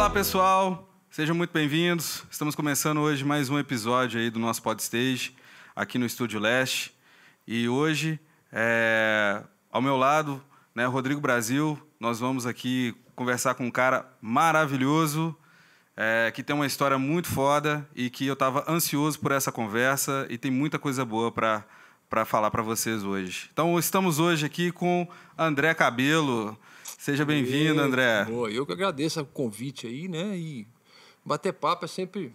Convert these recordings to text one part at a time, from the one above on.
Olá, pessoal. Sejam muito bem-vindos. Estamos começando hoje mais um episódio aí do nosso Podstage, aqui no Estúdio Leste. E hoje, ao meu lado, né, Rodrigo Brasil, nós vamos aqui conversar com um cara maravilhoso, que tem uma história muito foda e que eu estava ansioso por essa conversa e tem muita coisa boa para falar para vocês hoje. Então, estamos hoje aqui com André Cabello. Seja bem-vindo, André. Boa, eu que agradeço o convite aí, né? E bater papo é sempre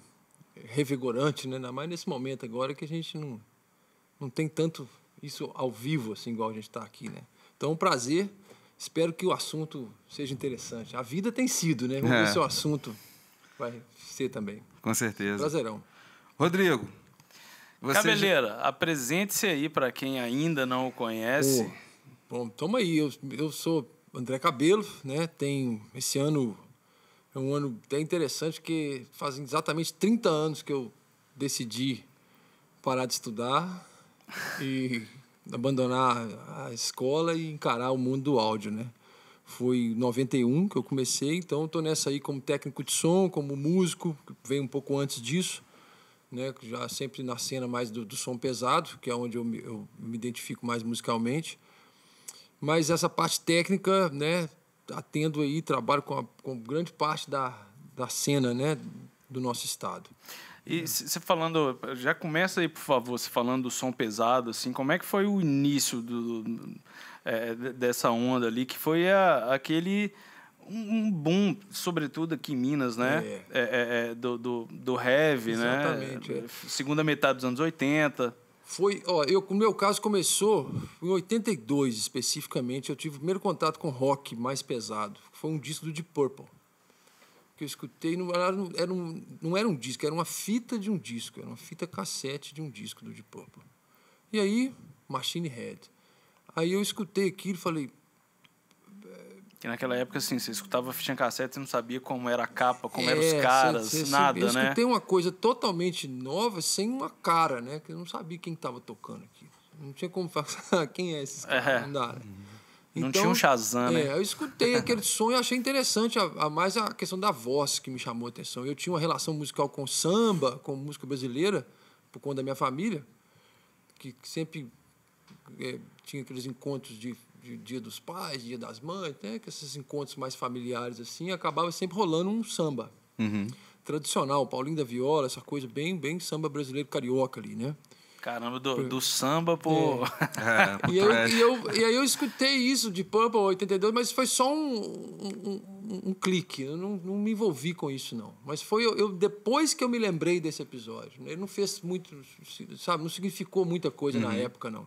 revigorante, né? Ainda mais nesse momento agora que a gente não tem tanto isso ao vivo, assim, igual a gente está aqui, né? Então, um prazer. Espero que o assunto seja interessante. A vida tem sido, né? Vamos ver se o assunto vai ser também. Com certeza. Prazerão. Rodrigo. Cabeleira, apresente-se aí para quem ainda não o conhece. Bom, toma aí. Eu sou André Cabello, né? Esse ano é um ano até interessante, porque fazem exatamente 30 anos que eu decidi parar de estudar e abandonar a escola e encarar o mundo do áudio, né? Foi em 91 que eu comecei, então estou nessa aí como técnico de som, como músico, que veio um pouco antes disso, né? Já sempre na cena mais do som pesado, que é onde eu me identifico mais musicalmente. Mas essa parte técnica, né, atendo aí, trabalho com grande parte da cena, né, do nosso estado. E você falando, já começa aí, por favor, você falando do som pesado, assim, como é que foi o início dessa onda ali, que foi aquele um boom, sobretudo aqui em Minas, né, do heavy, exatamente, né, segunda metade dos anos 80. Foi, o meu caso começou em 82, especificamente. Eu tive o primeiro contato com rock mais pesado. Foi um disco do Deep Purple, que eu escutei. Não era um disco, era uma fita de um disco. Era uma fita cassete de um disco do Deep Purple. E aí, Machine Head. Aí eu escutei aquilo e falei... Que naquela época, assim, você escutava a fita em cassete, você não sabia como era a capa, como eram os caras, nada, né? Eu escutei uma coisa totalmente nova, sem uma cara, né? Que eu não sabia quem estava tocando aqui. Não tinha como falar quem é esse cara, não dá, né? Não então, tinha um Shazam, né? Eu escutei aquele som e achei interessante, mais a questão da voz que me chamou a atenção. Eu tinha uma relação musical com samba, com música brasileira, por conta da minha família, que sempre tinha aqueles encontros de Dia dos Pais, Dia das Mães, né? Que esses encontros mais familiares assim, acabava sempre rolando um samba tradicional, Paulinho da Viola, essa coisa bem samba brasileiro carioca ali, né? Caramba, do samba por... E aí eu escutei isso de Purple 82, mas foi só um clique. Eu não me envolvi com isso, não. Mas foi depois que eu me lembrei desse episódio. Ele não fez muito, sabe? Não significou muita coisa na época, não.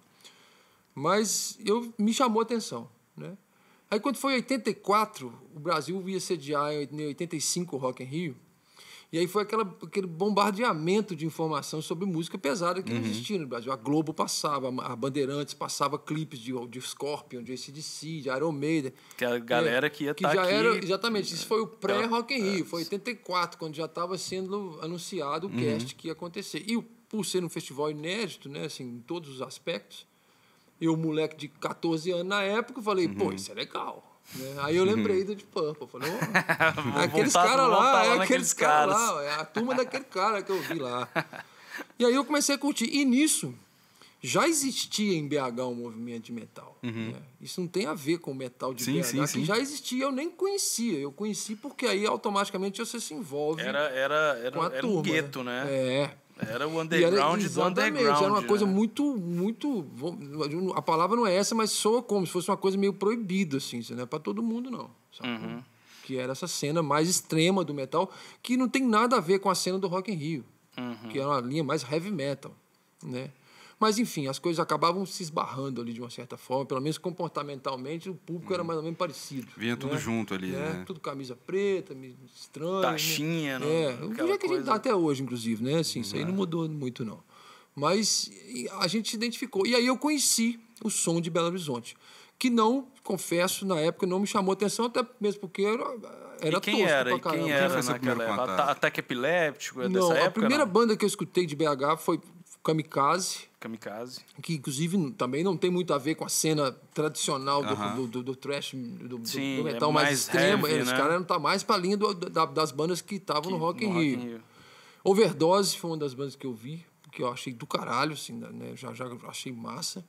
Mas me chamou a atenção, né? Aí, quando foi em 84, o Brasil ia sediar em 85 o Rock in Rio. E aí foi aquele bombardeamento de informação sobre música pesada que não existia no Brasil. A Globo passava, a Bandeirantes passava clipes de Scorpion, de AC/DC, de Iron Maiden. Que a galera que ia estar aqui... Exatamente, isso foi o pré-Rock in Rio. Foi em 84, quando já estava sendo anunciado o cast que ia acontecer. E por ser um festival inédito, né, assim, em todos os aspectos, eu, moleque de 14 anos na época, falei, pô, isso é legal. Né? Aí eu lembrei do Deep Purple. Falei, aqueles caras lá, aqueles caras lá, é a turma daquele cara que eu vi lá. E aí eu comecei a curtir. E nisso, já existia em BH um movimento de metal. Né? Isso não tem a ver com o metal de BH, que já existia, eu nem conhecia. Eu conheci porque aí automaticamente você se se com a turma, um gueto, né? Era o underground do underground. Era uma coisa muito... A palavra não é essa, mas soa como se fosse uma coisa meio proibida, assim. Não é para todo mundo, não. Sabe? Que era essa cena mais extrema do metal, que não tem nada a ver com a cena do Rock in Rio, que era uma linha mais heavy metal, né? Mas, enfim, as coisas acabavam se esbarrando ali de uma certa forma, pelo menos comportamentalmente, o público era mais ou menos parecido. Vinha tudo junto ali, né? Tudo camisa preta, estranho. Taxinha, né? O que a gente dá até hoje, inclusive, né? Assim, isso aí não mudou muito, não. Mas a gente se identificou. E aí eu conheci o som de Belo Horizonte, que não, confesso, na época não me chamou atenção, até mesmo porque era quem era? E quem era naquela época? Ataque Epiléptico? Dessa época? A primeira banda que eu escutei de BH foi Kamikaze. Kamikaze. Que, inclusive, também não tem muito a ver com a cena tradicional do thrash, do metal mais extremo. Heavy, Os né? caras tá mais pra linha das bandas que estavam no Rock in Rio. Overdose foi uma das bandas que eu vi, que eu achei do caralho, assim, né? Já achei massa.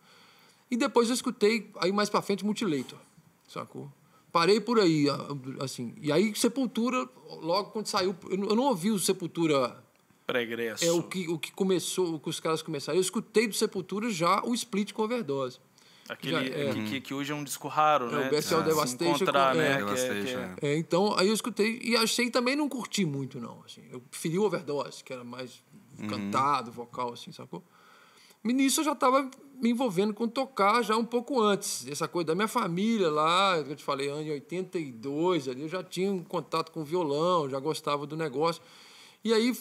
E depois eu escutei, aí mais pra frente, Mutilator, sacou? Parei por aí, assim. E aí, Sepultura, logo quando saiu... Eu não ouvi o Sepultura... Pregresso. É o que começou, o que os caras começaram. Eu escutei do Sepultura já o Split com Overdose. Aquele que hoje é um disco raro, né? O Bestial Devastation. Encontrar, né? Então, aí eu escutei e achei também, não curti muito, não. Assim. Eu preferi o Overdose, que era mais cantado, vocal, assim, sacou? E nisso eu já estava me envolvendo com tocar já um pouco antes. Essa coisa da minha família lá, eu te falei, em 82, ali eu já tinha um contato com violão, já gostava do negócio. E aí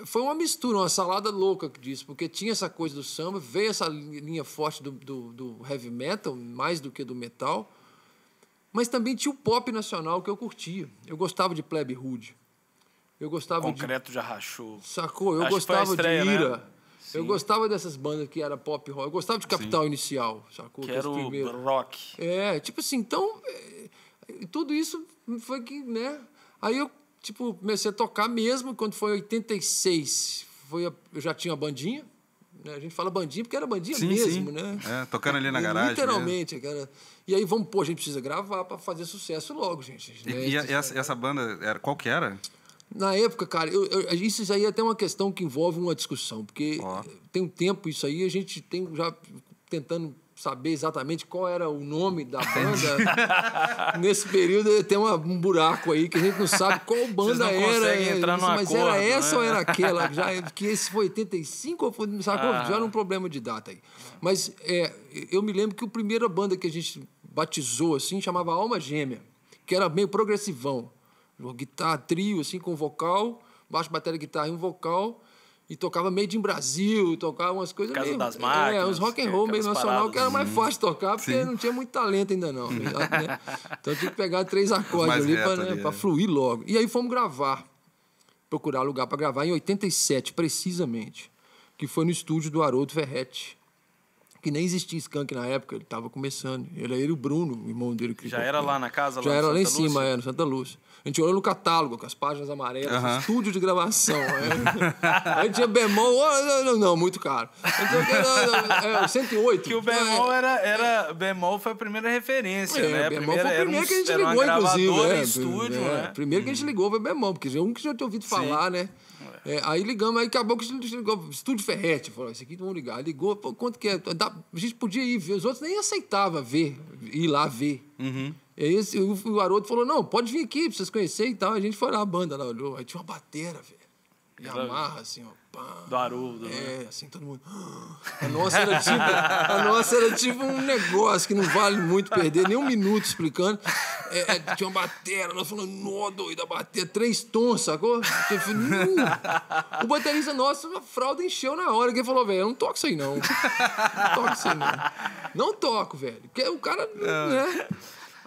foi uma mistura, uma salada louca disso, porque tinha essa coisa do samba, veio essa linha forte do heavy metal, mais do que do metal, mas também tinha o pop nacional que eu curtia. Eu gostava de Plebe Rude. Eu gostava Concreto já rachou. Sacou? Eu gostava de Ira. Né? Eu gostava dessas bandas que era pop rock. Eu gostava de Capital Inicial, sacou? Que era o rock. Tipo assim, então... tudo isso foi que, né? Aí eu comecei a tocar mesmo quando foi em 86. Eu já tinha uma bandinha. Né? A gente fala bandinha porque era bandinha mesmo, né? Tocando ali na garagem. Literalmente, cara. E aí, a gente precisa gravar para fazer sucesso logo, gente. E essa banda, qual que era? Na época, cara, isso aí é até uma questão que envolve uma discussão, porque tem um tempo isso aí, a gente tem já tentando saber exatamente qual era o nome da banda. Nesse período tem um buraco aí que a gente não sabe qual banda era. Entrar mas acordo, era essa, né? Ou era aquela? Que esse foi 85 ou foi, sacou? Já era um problema de data aí. Mas eu me lembro que a primeira banda que a gente batizou assim chamava Alma Gêmea, que era meio progressivão. Guitarra, trio, assim, com vocal, baixo, bateria, guitarra e um vocal, e tocava Made in Brasil, tocava umas coisas Casa meio... das Máquinas. Uns rock and roll meio nacional, que era mais fácil de tocar, porque não tinha muito talento ainda não. Né? Então tinha que pegar 3 acordes ali para fluir logo. E aí fomos procurar lugar para gravar em 87, precisamente, que foi no estúdio do Haroldo Ferretti, que nem existia Skank na época, ele estava começando. Ele e o Bruno, o irmão dele. Que já era lá na casa? Já era lá em cima, no Santa Lúcia. A gente olhou no catálogo, com as páginas amarelas, estúdio de gravação. Aí tinha bemol, não, muito caro. Então, 108. Que o bemol bemol foi a primeira referência, né? Bemol foi o primeiro que a gente ligou, inclusive. Estúdio, né? Primeiro que a gente ligou foi bemol, porque já um que já tinha ouvido falar, né? Aí ligamos, aí acabou que a gente ligou, Estúdio Ferretti, falou, esse aqui vamos ligar. Ligou, pô, quanto que é? A gente podia ir ver, os outros nem aceitavam ir lá ver. Aí o Haroldo falou, não, pode vir aqui pra vocês conhecerem e tal. A gente foi lá, a banda lá olhou, aí tinha uma bateira, velho. Yamaha, assim, ó. Pá, do Haroldo, né? Assim, todo mundo... A nossa era tipo um negócio que não vale muito perder, nem um minuto explicando. Tinha uma bateria, nós falamos, nó, doido, a bateria, 3 tons, sacou? O baterista nosso, a fralda encheu na hora, que ele falou, velho, eu não toco isso aí, não. Não toco, velho. Porque o cara, né?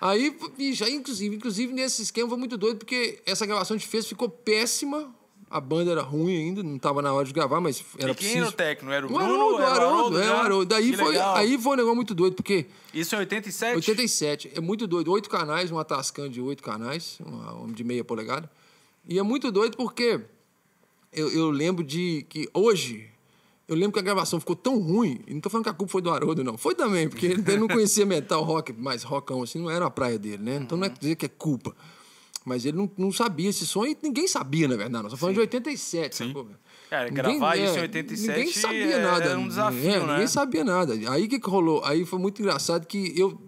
Aí, bicho, inclusive nesse esquema foi muito doido, porque essa gravação que a gente fez ficou péssima. A banda era ruim ainda, não estava na hora de gravar, mas era preciso. Quem era o técnico? Era o Bruno? Era o Haroldo. Aí foi um negócio muito doido, porque... Isso em 87? 87. É muito doido. 8 canais, uma Tascam de 8 canais, uma de meia polegada. E é muito doido porque eu lembro que hoje... Eu lembro que a gravação ficou tão ruim, e não estou falando que a culpa foi do Haroldo, não. Foi também, porque ele não conhecia metal, rock, mais rockão, assim, não era a praia dele, né? Então não é dizer que é culpa. Mas ele não sabia esse som e ninguém sabia, na verdade. Nós estamos falando de 87, sacou? Cara, gravar isso em 87 ninguém sabia nada. Era um desafio, né? Ninguém sabia nada. Aí o que rolou? Aí foi muito engraçado que eu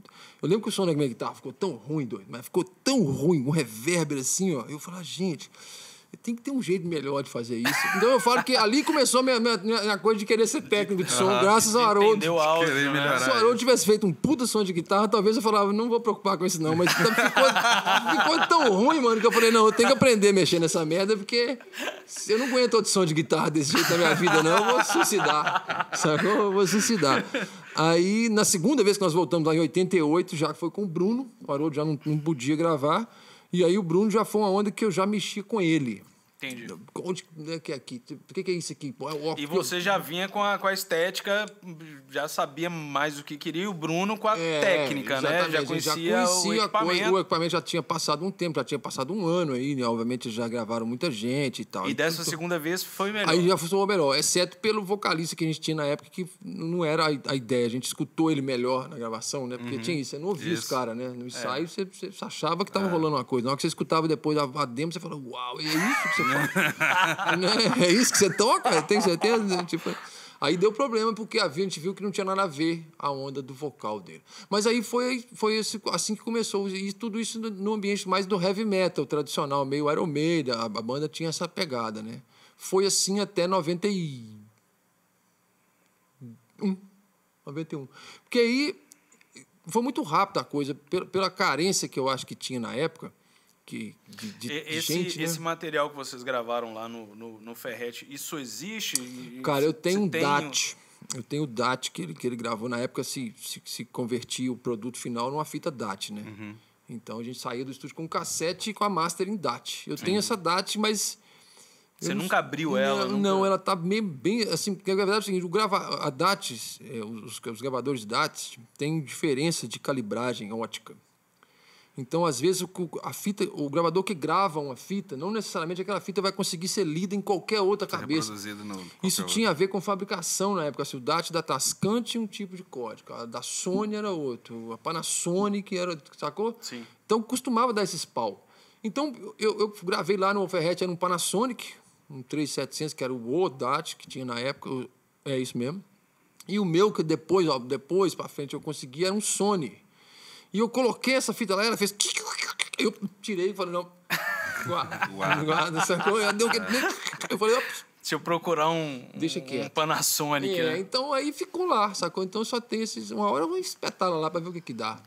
lembro que o som da minha guitarra ficou tão ruim, doido, mas ficou tão ruim, um reverber assim, ó. Eu falei, gente... Tem que ter um jeito melhor de fazer isso. Então eu falo que ali começou a minha coisa de querer ser técnico de som, graças ao Haroldo. Entendeu o áudio, Se o Haroldo tivesse feito um puta som de guitarra, talvez eu falava, não vou preocupar com isso não. Mas ficou tão ruim, mano, que eu falei, não, eu tenho que aprender a mexer nessa merda, porque se eu não aguento outro som de guitarra desse jeito na minha vida, não, eu vou suicidar. Sacou? Eu vou suicidar. Aí, na segunda vez que nós voltamos lá em 88, já foi com o Bruno, o Haroldo já não podia gravar. E aí o Bruno já foi uma onda que eu já mexia com ele. Entendi. Onde que é aqui? O que é isso aqui? Pô, e você já vinha com a estética, já sabia mais o que queria, e o Bruno com a técnica, né? Já conhecia o equipamento. O equipamento já tinha passado um tempo, já tinha passado um ano aí, né? Obviamente já gravaram muita gente e tal. E dessa segunda vez foi melhor. Aí já funcionou melhor, exceto pelo vocalista que a gente tinha na época, que não era a ideia. A gente escutou ele melhor na gravação, né? Porque tinha isso, você não ouvia os caras, né? No ensaio você achava que tava rolando uma coisa. Na hora que você escutava depois a demo, você falava, uau, é isso que você né? É isso que você toca? Tem certeza? Tipo, aí deu problema, porque a gente viu que não tinha nada a ver a onda do vocal dele. Mas aí foi assim que começou. E tudo isso no ambiente mais do heavy metal tradicional, meio Iron Maiden. A banda tinha essa pegada, né? Foi assim até 91. Porque aí foi muito rápido a coisa, pela carência que eu acho que tinha na época. De gente, esse né? material que vocês gravaram lá no Ferrete, isso existe? Cara, eu tenho um DAT. Eu tenho o DAT que ele gravou. Na época se convertia o produto final numa fita DAT, né? Então a gente saía do estúdio com um cassete e com a master em DAT. Eu tenho essa DAT, mas... Você nunca abriu ela? Não, ela tá bem assim... Porque a verdade é o seguinte, a DAT, os gravadores de DAT têm diferença de calibragem ótica. Então, às vezes, o gravador que grava uma fita, não necessariamente aquela fita vai conseguir ser lida em qualquer outra cabeça. Isso tinha a ver com fabricação na época. Assim, o DAT da Tascam tinha um tipo de código, a da Sony era outro, a Panasonic era... Sacou? Sim. Então, costumava dar esses pau. Então, eu gravei lá no Ferrete, era um Panasonic, um 3700, que era o DAT que tinha na época, é isso mesmo. E o meu, que depois para frente eu consegui, era um Sony. E eu coloquei essa fita lá, ela fez... Eu tirei e falei, não... Guarda, sacou? Eu falei, ops. Se eu procurar Deixa quieto. Um Panasonic, né? Então aí ficou lá, sacou? Então só tem esses... Uma hora eu vou espetar lá pra ver o que dá.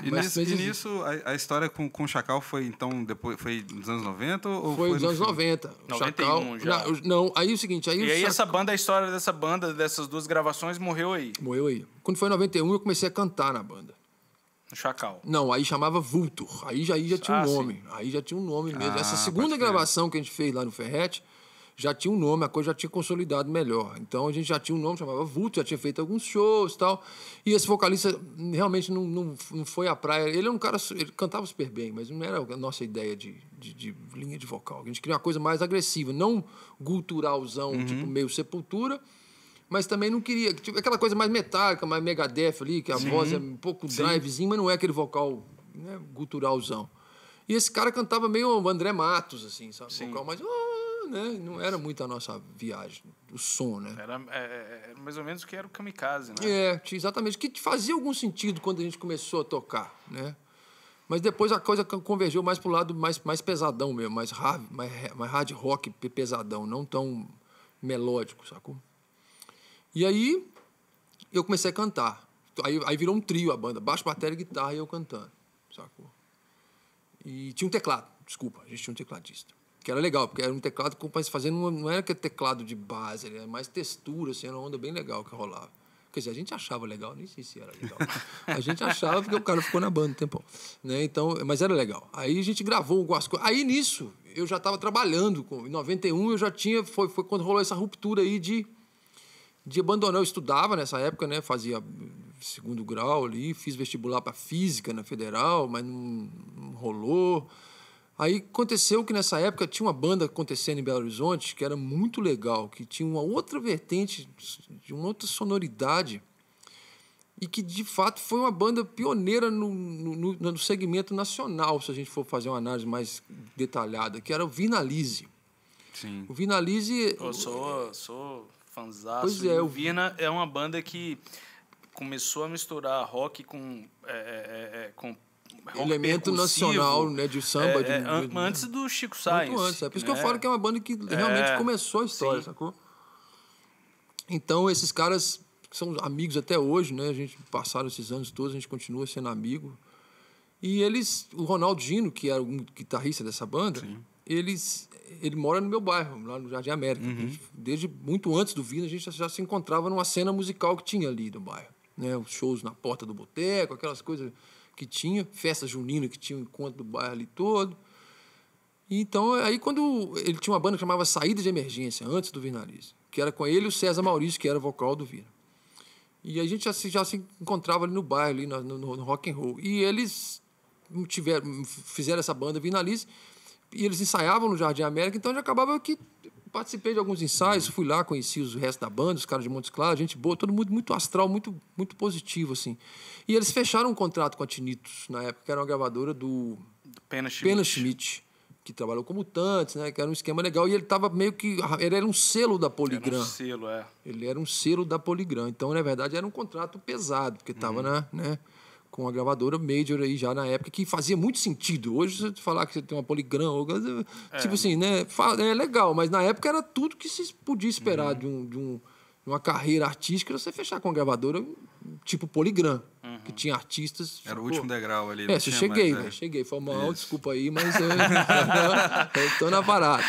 Né? E nisso, a história com o Chacal foi, então, depois, foi nos anos 90? Ou foi nos anos 90. 91 Chacal, já. Não, aí é o seguinte... Aí essa banda, a história dessa banda, dessas duas gravações, morreu aí. Morreu aí. Quando foi em 91, eu comecei a cantar na banda. Chacal. Não, aí chamava Vultur. Aí já tinha um nome. Sim. Aí já tinha um nome mesmo. Essa segunda gravação que a gente fez lá no Ferrete já tinha um nome, a coisa já tinha consolidado melhor. Então a gente já tinha um nome, chamava Vultur, já tinha feito alguns shows e tal. E esse vocalista realmente não foi à praia. Ele é um cara, ele cantava super bem, mas não era a nossa ideia de linha de vocal. A gente queria uma coisa mais agressiva, não guturalzão, tipo meio Sepultura. Mas também não queria... Tipo, aquela coisa mais metálica, mais Megadeth ali, que a voz é um pouco drivezinho, mas não é aquele vocal, né, guturalzão. E esse cara cantava meio André Matos, assim, sabe? Vocal mais... né? Não era muito a nossa viagem, o som, né? Era mais ou menos o que era o Kamikaze, né? Exatamente. Que fazia algum sentido quando a gente começou a tocar, né? Mas depois a coisa convergiu mais pro lado mais pesadão mesmo, mais hard rock pesadão, não tão melódico, sacou? E aí, eu comecei a cantar. Aí virou um trio a banda. Baixo, bateria, guitarra e eu cantando. Sacou? E tinha um teclado. Desculpa, a gente tinha um tecladista. Que era legal, porque era um teclado fazendo... Não era aquele teclado de base, era mais textura, assim, era uma onda bem legal que rolava. Quer dizer, a gente achava legal, nem sei se era legal. A gente achava porque o cara ficou na banda um tempão. Né? Então, mas era legal. Aí a gente gravou algumas coisas. Aí, nisso, eu já estava trabalhando. Em 91, eu já tinha... Foi quando rolou essa ruptura aí de abandonar. Eu estudava nessa época, né? Fazia segundo grau ali, fiz vestibular para física na Federal, mas não rolou. Aí aconteceu que nessa época tinha uma banda acontecendo em Belo Horizonte que era muito legal, que tinha uma outra vertente, de uma outra sonoridade, e que de fato foi uma banda pioneira no segmento nacional, se a gente for fazer uma análise mais detalhada, que era o Vinalize. Sim. O Vinalize... Eu sou fanzaço. Pois é, o Vina é uma banda que começou a misturar rock com rock elemento nacional, né, de samba. Antes do Chico Sainz. Muito antes. É por isso que eu falo que é uma banda que realmente começou a história, sacou? Então, esses caras são amigos até hoje, né? A gente passaram esses anos todos, a gente continua sendo amigo. E o Ronaldo Gino, que era um guitarrista dessa banda, ele mora no meu bairro, lá no Jardim América. Desde muito antes do Vina, a gente já se encontrava numa cena musical que tinha ali no bairro. Né? Os shows na porta do boteco, aquelas coisas que tinha, festa junina que tinha um encontro do bairro ali todo. Então, aí quando ele tinha uma banda que chamava Saída de Emergência, antes do Vinalize, que era com ele e o César Maurício, que era vocal do Vina. E a gente já se encontrava ali no bairro, ali no rock and roll. E eles fizeram essa banda Vinalize, e eles ensaiavam no Jardim América, então já acabava que participei de alguns ensaios, fui lá, conheci os restos da banda, os caras de Montes Claros, gente boa, todo mundo muito astral, muito, muito positivo, assim. E eles fecharam um contrato com a Tinnitus, na época, que era uma gravadora do Pena Schmidt, que trabalhou com Mutantes, né, que era um esquema legal, e ele estava meio que... Ele era um selo da Polygram. Era um selo, é. Ele era um selo da Polygram, então, na verdade, era um contrato pesado, porque estava com a gravadora major aí já na época, que fazia muito sentido. Hoje, você falar que você tem uma Polygram, tipo assim, né? É legal, mas na época era tudo que se podia esperar de uma carreira artística, você fechar com uma gravadora tipo Polygram, que tinha artistas... Era o último degrau ali. Cheguei. Foi mal, desculpa aí, mas eu tô na parada.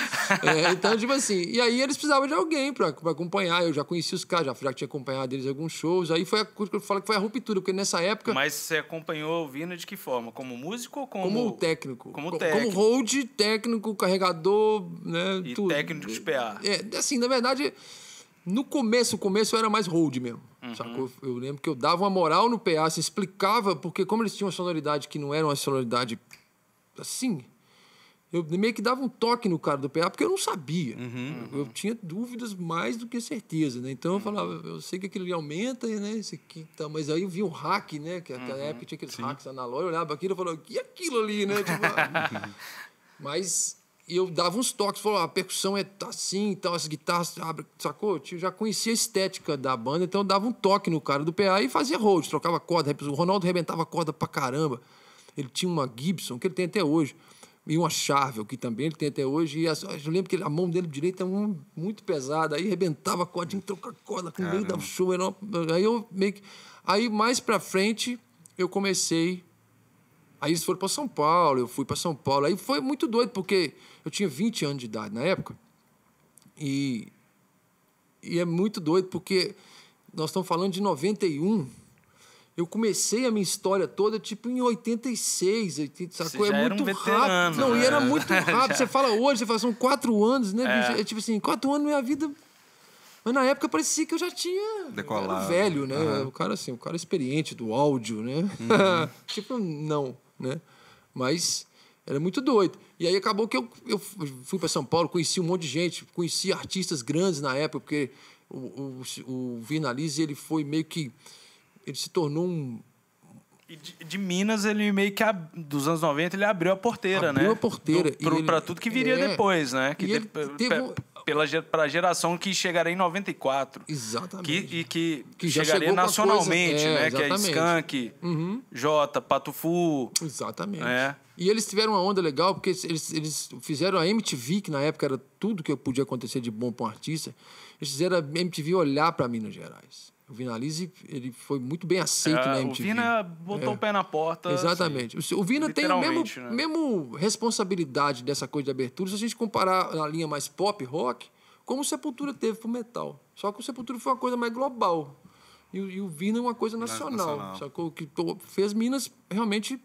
Então, tipo assim, e aí eles precisavam de alguém pra acompanhar. Eu já conheci os caras, já tinha acompanhado eles em alguns shows. Aí foi a coisa que eu falo que foi a ruptura, porque nessa época... Mas você acompanhou o Vina de que forma? Como músico ou como técnico? Como técnico. Como hold, técnico, carregador, né? E tudo. técnico de PA. Assim, na verdade... No começo eu era mais hold mesmo. Sacou? Eu lembro que eu dava uma moral no PA, se explicava, porque como eles tinham uma sonoridade que não era uma sonoridade assim, eu meio que dava um toque no cara do PA, porque eu não sabia. Eu tinha dúvidas mais do que certeza, né? Então eu falava, eu sei que aquilo ali aumenta, né? Esse aqui tá... Mas aí eu vi um hack, né? Que naquela época tinha aqueles hacks analógicos, eu olhava aquilo e falava, e aquilo ali, né? Tipo, mas... E eu dava uns toques, falava, a percussão é assim, então as guitarras abrem, sacou? Eu já conhecia a estética da banda, então eu dava um toque no cara do PA e fazia hold, trocava corda. O Ronaldo arrebentava corda pra caramba. Ele tinha uma Gibson, que ele tem até hoje, e uma Charvel, que também ele tem até hoje. E eu lembro que a mão dele direita é muito pesada, aí arrebentava a corda, tinha que trocar corda no meio da show. Aí eu meio que... Aí mais pra frente eu comecei... Aí eles foram para São Paulo, eu fui para São Paulo. Aí foi muito doido, porque eu tinha 20 anos de idade na época. E é muito doido, porque nós estamos falando de 91. Eu comecei a minha história toda, tipo, em 86, 80, sacou? Você já é era muito um veterano, rápido. Não, né? e era muito rápido. Você fala hoje, você fala, são 4 anos, né, bicho? É tipo assim, 4 anos minha vida... Mas na época parecia que eu já tinha... Decolado. Era velho, né? O cara experiente do áudio, né? Tipo, não, né? Mas era muito doido. E aí acabou que eu fui para São Paulo, conheci um monte de gente, conheci artistas grandes na época, porque o Vinalize, ele foi meio que... Ele se tornou um... E de Minas, ele meio que, dos anos 90, ele abriu a porteira, né? Abriu a porteira. Para tudo que viria depois, né? Que para a geração que chegaria em 94. Exatamente. Que chegaria nacionalmente, né? Exatamente. Que é Skank, Jota, Patufu. Exatamente. E eles tiveram uma onda legal, porque eles fizeram a MTV, que na época era tudo que podia acontecer de bom para um artista. Eles fizeram a MTV olhar para Minas Gerais. O Vinalize, ele foi muito bem aceito na MTV. O Vina botou o pé na porta. Exatamente. Assim, o Vina tem a mesma responsabilidade dessa coisa de abertura, se a gente comparar a linha mais pop, rock, como o Sepultura teve pro metal. Só que o Sepultura foi uma coisa mais global. E o Vina é uma coisa nacional. Sacou? Que fez Minas realmente...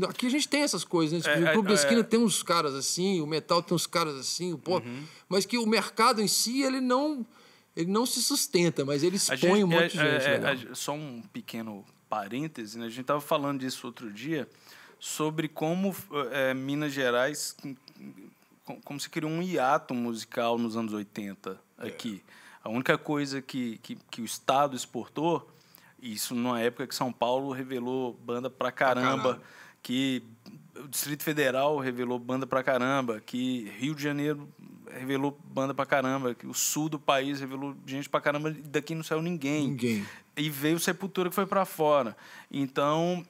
Aqui a gente tem essas coisas, né? O Clube da Esquina tem uns caras assim, o metal tem uns caras assim, o pop... Mas que o mercado em si, ele não se sustenta, mas ele expõe um monte de gente. Só um pequeno parêntese, né? A gente estava falando disso outro dia, sobre como Minas Gerais, como se criou um hiato musical nos anos 80 aqui. A única coisa que o Estado exportou, isso numa época que São Paulo revelou banda pra caramba, que o Distrito Federal revelou banda pra caramba, que Rio de Janeiro revelou banda pra caramba, que o sul do país revelou gente pra caramba, e daqui não saiu ninguém. E veio Sepultura que foi pra fora. Então,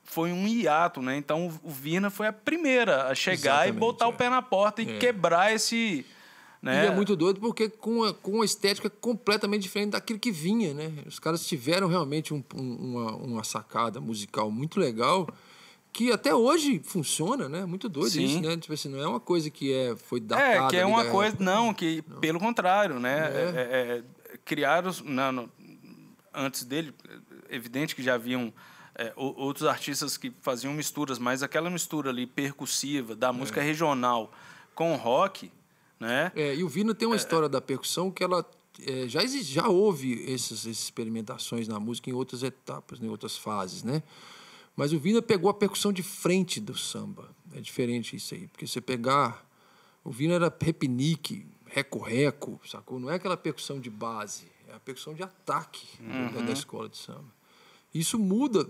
foi um hiato, né? Então, o Vina foi a primeira a chegar e botar o pé na porta e quebrar esse... Né? E é muito doido porque com uma estética completamente diferente daquilo que vinha, né? Os caras tiveram realmente uma sacada musical muito legal, que até hoje funciona, né? Muito doido isso, né? Tipo assim, não é uma coisa que foi datada. Que é uma coisa... Não, que pelo contrário, né? Criaram... antes dele, evidente que já haviam outros artistas que faziam misturas, mas aquela mistura ali percussiva, da música regional com rock, né? E o Vina tem uma história da percussão que ela já houve essas experimentações na música em outras etapas, em outras fases, né? Mas o Vina pegou a percussão de frente do samba. É diferente isso aí, porque você pegar... O Vina era repinique, reco-reco, sacou? Não é aquela percussão de base, é a percussão de ataque da escola de samba. Isso muda.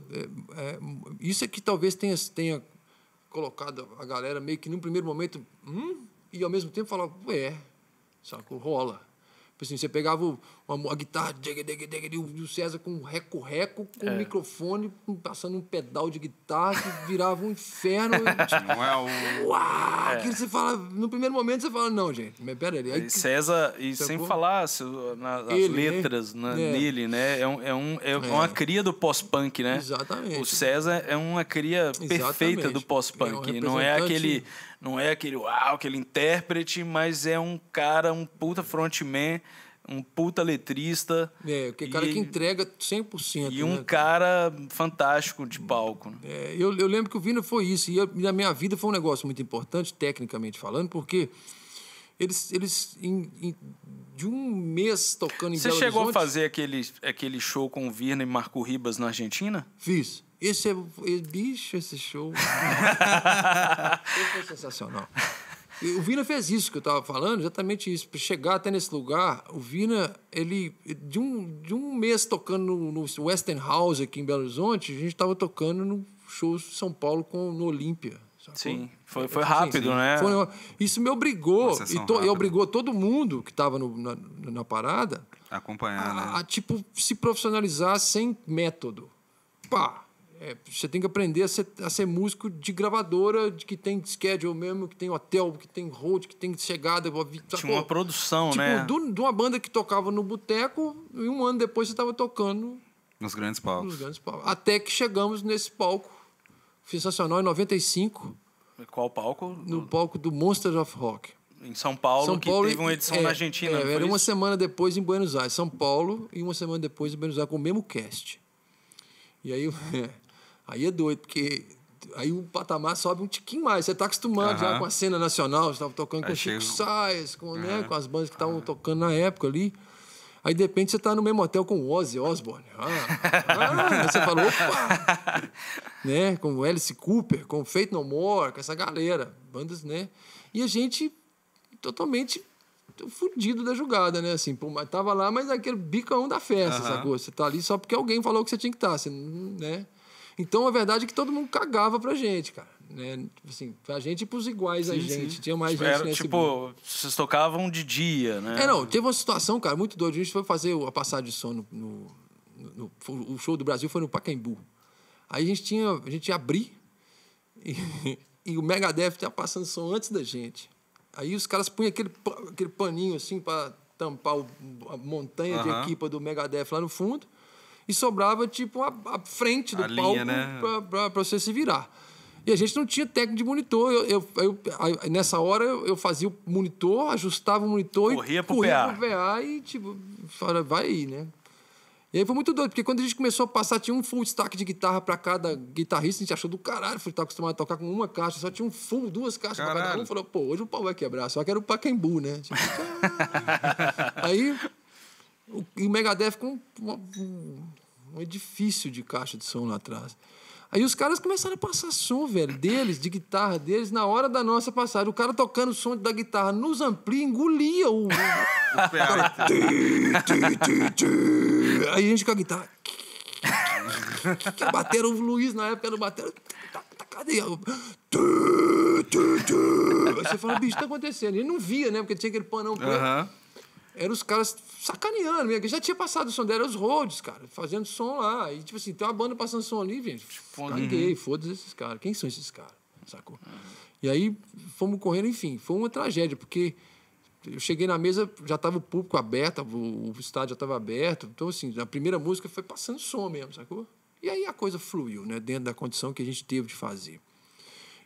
Isso é que talvez tenha colocado a galera meio que num primeiro momento... E ao mesmo tempo falava, sacou? Rola. Assim, você pegava a guitarra e o César com reco-reco, com o microfone, passando um pedal de guitarra que virava um inferno. Não é o... Uau! Que você fala, no primeiro momento você fala, não, gente, mas pera aí. Aí César, e sem falar as letras nele, né? É uma cria do pós-punk, né? Exatamente. O César é uma cria perfeita do pós-punk. Não é aquele intérprete, mas é um cara, um puta frontman, um puta letrista. Que cara que entrega 100%. E um cara fantástico de palco. Né? Eu lembro que o Vina foi isso. E na minha vida foi um negócio muito importante, tecnicamente falando, porque eles de um mês tocando em Belo Horizonte... Você chegou a fazer aquele show com o Vina e Marco Ribas na Argentina? Fiz. Bicho, esse show... foi sensacional. O Vina fez isso que eu estava falando, exatamente isso. Para chegar até nesse lugar, o Vina, ele de um mês tocando no Western House aqui em Belo Horizonte, a gente estava tocando no show de São Paulo no Olímpia. Sacou? Sim, foi rápido, né? Isso me obrigou, e obrigou todo mundo que estava na parada acompanhar, a tipo, se profissionalizar sem método. Você tem que aprender a ser músico de gravadora, que tem schedule mesmo, que tem hotel, que tem road, que tem chegada. Tinha uma produção, tipo, né? De uma banda que tocava no boteco e um ano depois você estava tocando nos grandes palcos. Até que chegamos nesse palco sensacional em 95. Qual palco? No palco do Monsters of Rock. Em São Paulo, que teve uma edição na Argentina. Era uma semana depois em Buenos Aires. São Paulo e uma semana depois em Buenos Aires com o mesmo cast. E aí... Aí é doido, porque aí o patamar sobe um tiquinho mais. Você está acostumado já com a cena nacional, você estava tocando com o Chico Sainz, com as bandas que estavam tocando na época ali. Aí, de repente, você está no mesmo hotel com o Ozzy Osbourne. Aí você fala, opa! Né? Com o Alice Cooper, com o Faith No More, com essa galera. Bandas, né? E a gente totalmente fudido da jogada, né? Assim, tava lá, mas aquele bicão da festa, sacou? Você tá ali só porque alguém falou que você tinha que estar, né? Então, a verdade é que todo mundo cagava pra gente, cara. Né? Assim, pra gente e pros iguais a gente. Sim. Tinha mais gente nesse grupo. Vocês tocavam de dia, né? Não. Teve uma situação, cara, muito doida. A gente foi fazer a passagem de som o show do Brasil foi no Pacaembu. Aí a gente ia abrir e o Megadeth tava passando som antes da gente. Aí os caras punham aquele paninho assim pra tampar a montanha de equipa do Megadeth lá no fundo. E sobrava, tipo, a frente do palco, né? Pra você se virar. E a gente não tinha técnico de monitor. Nessa hora, eu fazia o monitor, ajustava o monitor corria pro PA e, tipo, vai aí, né? E aí foi muito doido, porque quando a gente começou a passar, tinha um full stack de guitarra pra cada guitarrista, a gente achou do caralho, foi estar acostumado a tocar com uma caixa, só tinha duas caixas pra cada um. Falou, hoje o pau vai quebrar, só que era o Pacaembu, né? Tipo, aí... E o Megadeth com um edifício de caixa de som lá atrás. Aí os caras começaram a passar som, velho, de guitarra deles, na hora da nossa passagem. O cara tocando o som da guitarra nos ampli, engolia o Aí a gente com a guitarra... Bateram o Luiz na época, era bateram... Cadê? Aí você fala, bicho, tá acontecendo. Ele não via, né? Porque tinha aquele panão preto. Eram os caras sacaneando mesmo. Já tinha passado o som dela, os Rhodes, cara, fazendo som lá. E, tipo assim, tem uma banda passando som ali, gente. Caguei, foda-se esses caras. Quem são esses caras? Sacou? E aí, fomos correndo, enfim. Foi uma tragédia, porque eu cheguei na mesa, já estava o público aberto, o estádio já estava aberto. Então, assim, a primeira música foi passando som mesmo, sacou? E aí a coisa fluiu, né? Dentro da condição que a gente teve de fazer.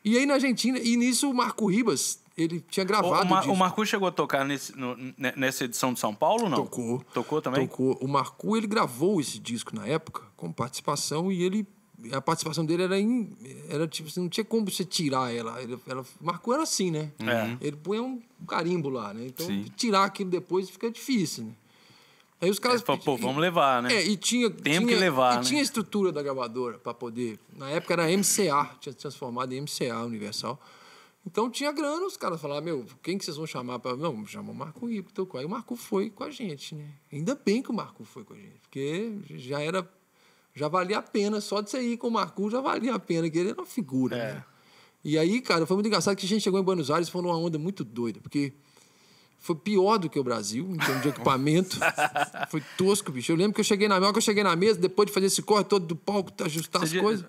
E aí, na Argentina, e nisso o Marco Ribas... Ele tinha gravado o Marco chegou a tocar nessa edição de São Paulo, não? Tocou. Tocou também? Tocou. O Marco, ele gravou esse disco na época, com participação, e ele a participação dele era tipo assim, não tinha como você tirar ela. O Marco era assim, né? Ele põe um carimbo lá, né? Então, tirar aquilo depois fica difícil, né? Aí os caras... Pô, vamos levar, né? Tem que levar, né? Tinha a estrutura da gravadora para poder... Na época era MCA, tinha transformado em MCA, Universal. Então tinha grana, os caras falavam, quem que vocês vão chamar? Não, vamos chamar o Marco Ipto. Aí o Marco foi com a gente, né? Ainda bem que o Marco foi com a gente, porque já valia a pena, só de você ir com o Marco já valia a pena, que ele era uma figura, né? E aí, cara, foi muito engraçado que a gente chegou em Buenos Aires e foi numa onda muito doida, porque foi pior do que o Brasil, em termos de equipamento. Foi tosco, bicho. Eu lembro que eu cheguei na mesa, depois de fazer esse corre todo do palco, ajustar as coisas.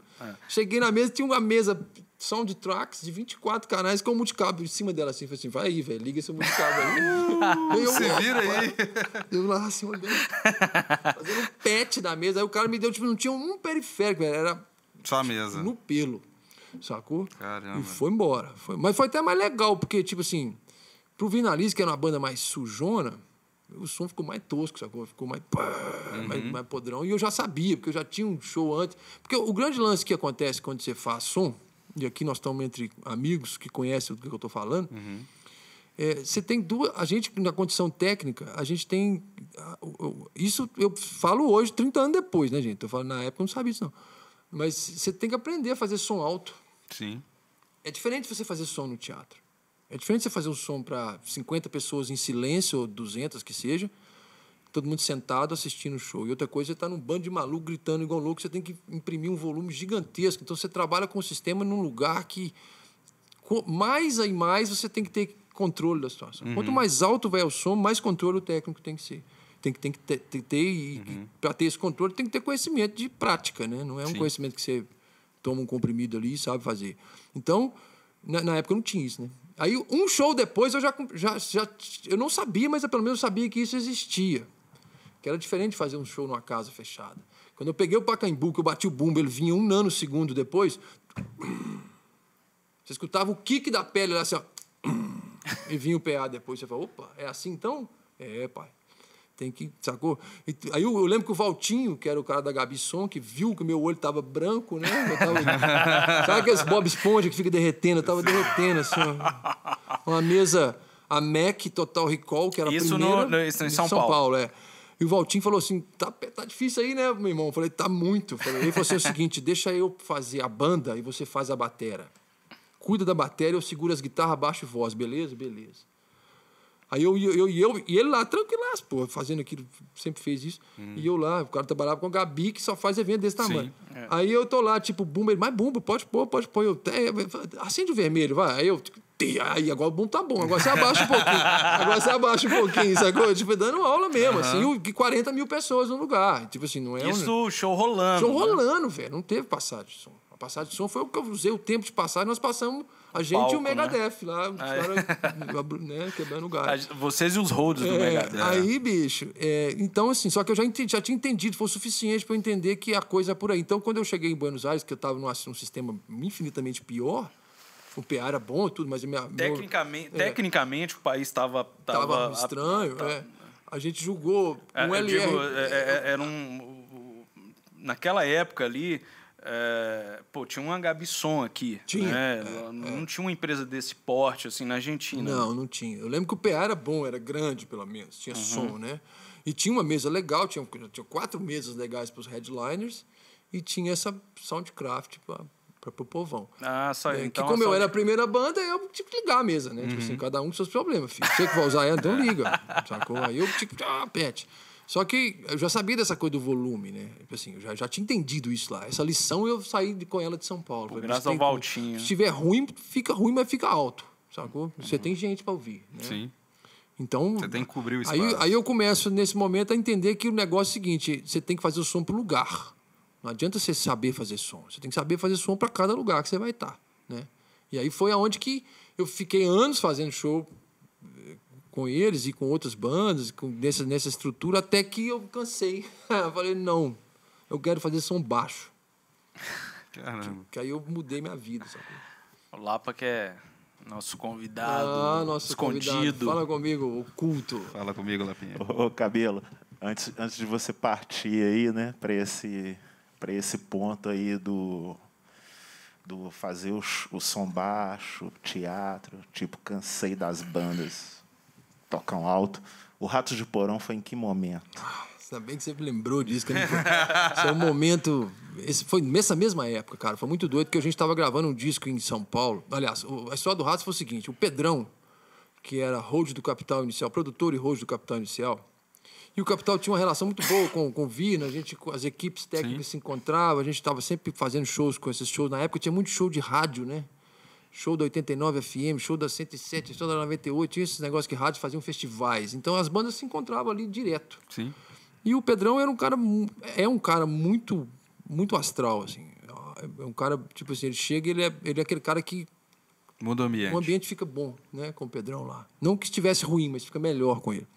Cheguei na mesa, tinha uma mesa soundtracks de 24 canais com um multicábio em cima dela, assim. Falei assim, vai aí, velho, liga esse multicábio aí. Se vira aí. Eu lá, assim, olhando, fazendo um patch da mesa. Aí o cara me deu, tipo, não tinha um periférico, velho, era... Só a mesa. No pelo, sacou? Caramba. E foi embora. Mas foi até mais legal, porque, tipo assim... Pro Vinalize, que era uma banda mais sujona, o som ficou mais tosco, sacou? Ficou mais podrão. E eu já sabia, porque eu já tinha um show antes. Porque o grande lance que acontece quando você faz som, e aqui nós estamos entre amigos que conhecem do que eu estou falando, você tem duas... A gente, na condição técnica, a gente tem... Isso eu falo hoje, 30 anos depois, né, gente? Eu falo, na época eu não sabia isso, não. Mas você tem que aprender a fazer som alto. Sim. É diferente você fazer som no teatro. É diferente você fazer um som para 50 pessoas em silêncio, ou 200 que seja, todo mundo sentado assistindo o show. E outra coisa, você está num bando de maluco gritando igual louco, você tem que imprimir um volume gigantesco. Então, você trabalha com o sistema num lugar que, mais e mais, você tem que ter controle da situação. Quanto mais alto vai o som, mais controle o técnico tem que ser. Tem que ter e para ter esse controle, tem que ter conhecimento de prática, né? Não é um conhecimento que você toma um comprimido ali e sabe fazer. Então, na época, eu não tinha isso, né? Aí, um show depois, eu não sabia, mas eu pelo menos sabia que isso existia. Que era diferente de fazer um show numa casa fechada. Quando eu peguei o Pacaembu, que eu bati o bumbo, ele vinha 1 nanosegundo depois. Você escutava o kick da pele lá assim, ó. E vinha o PA depois. Você fala, opa, é assim então? É, pai. Tem que, sacou? Aí eu lembro que o Valtinho, que era o cara da Gabi Som, que viu que o meu olho tava branco, né? Sabe aqueles Bob Esponja que fica derretendo? Eu tava derretendo, assim, ó. Uma mesa, a Mac Total Recall, que era a primeira... Isso em São Paulo. E o Valtinho falou assim, tá difícil aí, né, meu irmão? Eu falei, tá muito. Ele falou assim, é o seguinte, deixa eu fazer a banda e você faz a batera. Cuida da bateria, eu seguro as guitarras, baixo e voz, beleza? Beleza. Aí e ele lá, tranquilaço, pô, fazendo aquilo, sempre fez isso. E eu lá, o cara trabalhava com a Gabi, que só faz evento desse tamanho. Aí eu tô lá, tipo, bumbo, ele, mas bumbo, pode pôr. Eu, acende o vermelho, vai. Aí agora o bumbo tá bom, agora você abaixa um pouquinho. Sacou? Tipo, dando aula mesmo, assim, 40 mil pessoas no lugar. Tipo assim, não é... Isso, show rolando. Show rolando, velho, não teve passagem de som. A passagem de som foi o que eu usei o tempo de passagem, nós passamos... A gente palco, e o Megadeth, né? Lá, os caras, né, quebrando o galho. Vocês e os roads do Megadeth. Aí, bicho, então assim, só que eu já tinha entendido, foi o suficiente para eu entender que a coisa é por aí. Então, quando eu cheguei em Buenos Aires, que eu estava num sistema infinitamente pior, o PA era bom e tudo, mas... Tecnicamente, o país estava estranho, A gente julgou um LR... Era naquela época ali... tinha uma Gabi Som aqui. Tinha. Né? Não tinha uma empresa desse porte assim na Argentina. Não tinha. Eu lembro que o PA era bom, era grande pelo menos, tinha som, né? E tinha uma mesa legal, tinha 4 mesas legais para os headliners e tinha essa Soundcraft para o povão. Só então. Que como eu era a primeira banda, eu tive que ligar a mesa, né? Tipo assim, cada um com seus problemas, filho. Você que vai usar ela, então liga. Sacou? Aí eu tipo, pet. Só que eu já sabia dessa coisa do volume, né? Assim, eu já tinha entendido isso lá. Essa lição eu saí com ela de São Paulo. Graças ao Valtinho. Se estiver ruim, mas fica alto, sacou? Você tem gente para ouvir, né? Sim. Então... Você tem que cobrir o espaço. Aí eu começo, nesse momento, a entender que o negócio é o seguinte, você tem que fazer o som pro lugar. Não adianta você saber fazer som. Você tem que saber fazer som para cada lugar que você vai estar, né? E aí foi aonde que eu fiquei anos fazendo show... com eles e com outras bandas, nessa estrutura, até que eu cansei. Eu falei, não, eu quero fazer som baixo. Caramba. Que aí eu mudei minha vida, sabe? O Lapa que é nosso convidado, nosso escondido. Convidado. Fala comigo, oculto. Fala comigo, Lapinha. Ô, Cabelo, antes de você partir aí, né, para esse para esse ponto aí do fazer o som baixo, teatro, tipo, cansei das bandas tocam alto. O Ratos de Porão foi em que momento? Ainda bem que você me lembrou disso. Que esse é um momento... Esse foi nessa mesma época, cara. Foi muito doido, porque a gente estava gravando um disco em São Paulo. Aliás, a história do Ratos foi o seguinte. O Pedrão, que era host do Capital Inicial, produtor e host do Capital Inicial, e o Capital tinha uma relação muito boa com o Vina, as equipes técnicas se encontravam, a gente estava sempre fazendo shows com esses shows. Na época tinha muito show de rádio, né? Show da 89 FM, show da 107, show da 98, tinha esses negócios que rádios faziam festivais. Então as bandas se encontravam ali direto. Sim. E o Pedrão era um cara muito, muito astral, assim. É um cara, tipo assim, ele chega, ele é aquele cara que... Muda o ambiente. O ambiente fica bom, né, com o Pedrão lá. Não que estivesse ruim, mas fica melhor com ele.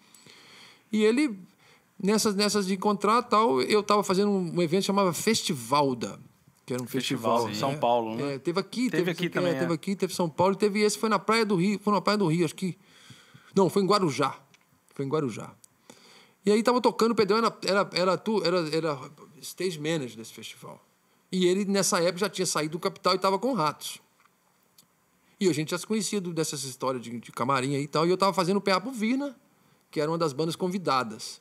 E ele, nessas de encontrar tal, eu estava fazendo um evento que chamava Festivalda, que era um festival. São né? Paulo, né? Teve aqui, teve aqui também. Teve aqui, teve São Paulo, teve esse, foi na Praia do Rio, acho que... Não, foi em Guarujá. E aí tava tocando, o Pedrão era stage manager desse festival. E ele, nessa época, já tinha saído do Capital e estava com Ratos. E a gente já se conhecia dessas histórias de camarim aí e tal. E eu tava fazendo o PA pro Vina, que era uma das bandas convidadas.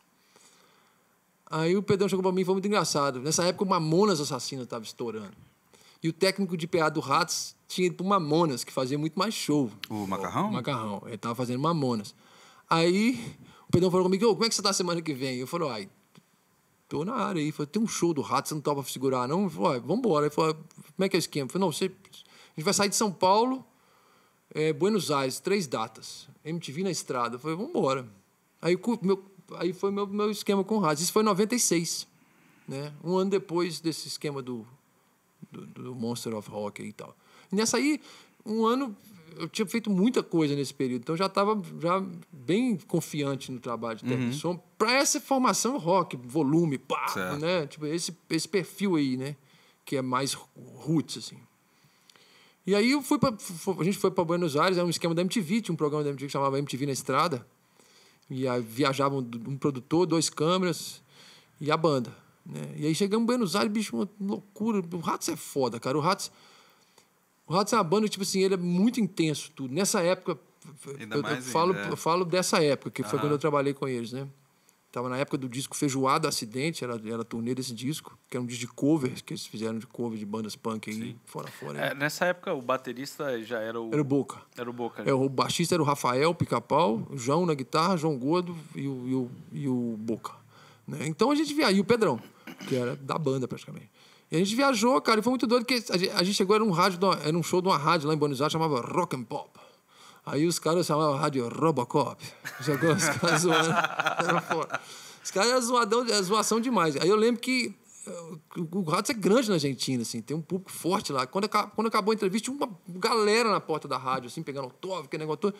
Aí o Pedrão chegou para mim e foi muito engraçado. Nessa época, o Mamonas Assassino estava estourando. E o técnico de PA do Ratos tinha ido pro Mamonas, que fazia muito mais show. O Macarrão? O Macarrão. Ele tava fazendo Mamonas. Aí o Pedrão falou comigo, como é que você tá semana que vem? Eu falei, tô na área aí. Ele falou, tem um show do Ratos, você não topa segurar, não? Eu falei, vambora. Ele falou, como é que é o esquema? Eu falei, não, a gente vai sair de São Paulo, Buenos Aires, 3 datas. MTV na estrada. Eu falei, vambora. Aí foi meu esquema com o Ratos. Isso foi em 96, né? Um ano depois desse esquema do Monster of Rock e tal. E nessa aí, um ano, eu tinha feito muita coisa nesse período, então já estava bem confiante no trabalho de técnico de som para essa formação rock, volume, pá, né? Tipo, esse perfil aí, né? Que é mais roots, assim. E aí a gente foi para Buenos Aires, era um esquema da MTV, tinha um programa da MTV que chamava MTV na Estrada. E aí viajavam um produtor, 2 câmeras e a banda, né? E aí chegamos em Buenos Aires, bicho, uma loucura. O Ratos é foda, cara. O Ratos é uma banda, tipo assim, ele é muito intenso, tudo. Nessa época, eu falo dessa época, que foi quando eu trabalhei com eles, né? Tava na época do disco Feijoada Acidente, era a turnê desse disco, que era um disco de covers, que eles fizeram de cover de bandas punk aí, fora. Nessa época, o baterista já era o... Era o Boca. Né? O baixista era o Rafael Pica-Pau, o João na guitarra, João Gordo e o Boca. Né? Então a gente viajou, e o Pedrão, que era da banda praticamente. E a gente viajou, cara, e foi muito doido, porque a gente chegou, era um show de uma rádio lá em Buenos Aires, chamava Rock and Pop. Aí os caras chamavam a rádio Robocop. Jogou os caras zoando. Os caras eram zoação demais. Aí eu lembro que o Ratos é grande na Argentina, assim, tem um público forte lá. Quando acabou a entrevista, tinha uma galera na porta da rádio, assim, pegando autógrafo, aquele negócio todo.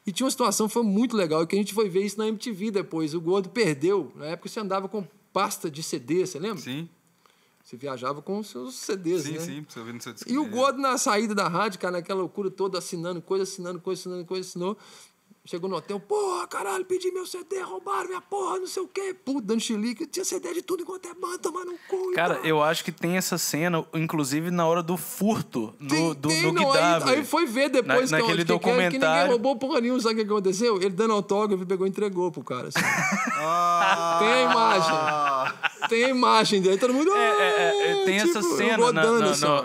E tinha uma situação que foi muito legal, que a gente foi ver isso na MTV depois. O Gordo perdeu. Na época você andava com pasta de CD, você lembra? Sim. Você viajava com os seus CDs, né? Sim, você ouvindo seu disco. E o Gordo na saída da rádio, cara, naquela loucura toda, assinando coisa, assinou. Chegou no hotel, porra, caralho, pedi meu CD, roubaram minha porra, não sei o quê. Puta, dando chilique, tinha CD de tudo enquanto é banda, tomando um cu. Cara, eu acho que tem essa cena, inclusive na hora do furto no GW. Aí foi ver depois naquele documentário. Que ninguém roubou porra nenhuma, sabe o que aconteceu? Ele dando autógrafo, pegou e entregou pro cara. Assim. Tem a imagem. Tem a imagem dele, todo mundo... tem tipo, essa cena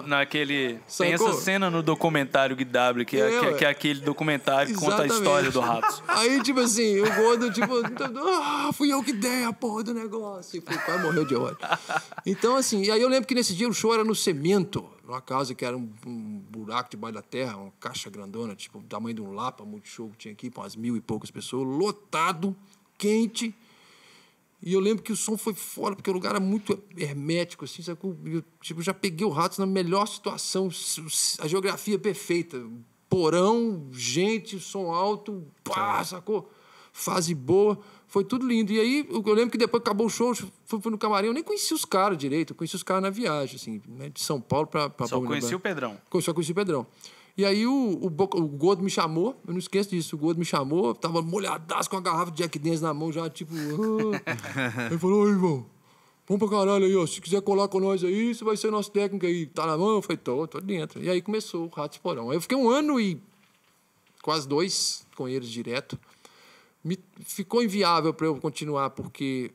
naquele... Tem essa cena no documentário GW, que é aquele documentário que conta a história do Ratos. Aí, tipo assim, o Gordo, tipo... fui eu que dei a porra do negócio. E quase morreu de ódio. Então, assim... E aí eu lembro que nesse dia o show era no cemento, numa casa que era um buraco debaixo da terra, uma caixa grandona, tipo, do tamanho de um Lapa, multishow que tinha aqui, com umas 1.000 e poucas pessoas, lotado, quente... E eu lembro que o som foi fora, porque o lugar era muito hermético, assim, sacou? Eu, tipo, já peguei o Ratos na melhor situação, a geografia perfeita. Porão, gente, som alto, pá, sacou? Fase boa, foi tudo lindo. E aí, eu lembro que depois que acabou o show, fui no camarim, eu nem conhecia os caras direito, eu conheci os caras na viagem, assim, né, de São Paulo pra Só conheci o Pedrão. Só conheci o Pedrão. E aí o Gordo me chamou, eu não esqueço disso, o Gordo me chamou, tava molhadaço com a garrafa de Jack Daniels na mão já, tipo... Ele falou, ô, irmão, Vamos pra caralho aí, ó. Se quiser colar com nós aí, você vai ser nosso técnico aí. Tá na mão? Eu falei, tô dentro. E aí começou o Ratos de Porão. Aí eu fiquei 1 ano e quase 2 com eles direto. Ficou inviável para eu continuar, porque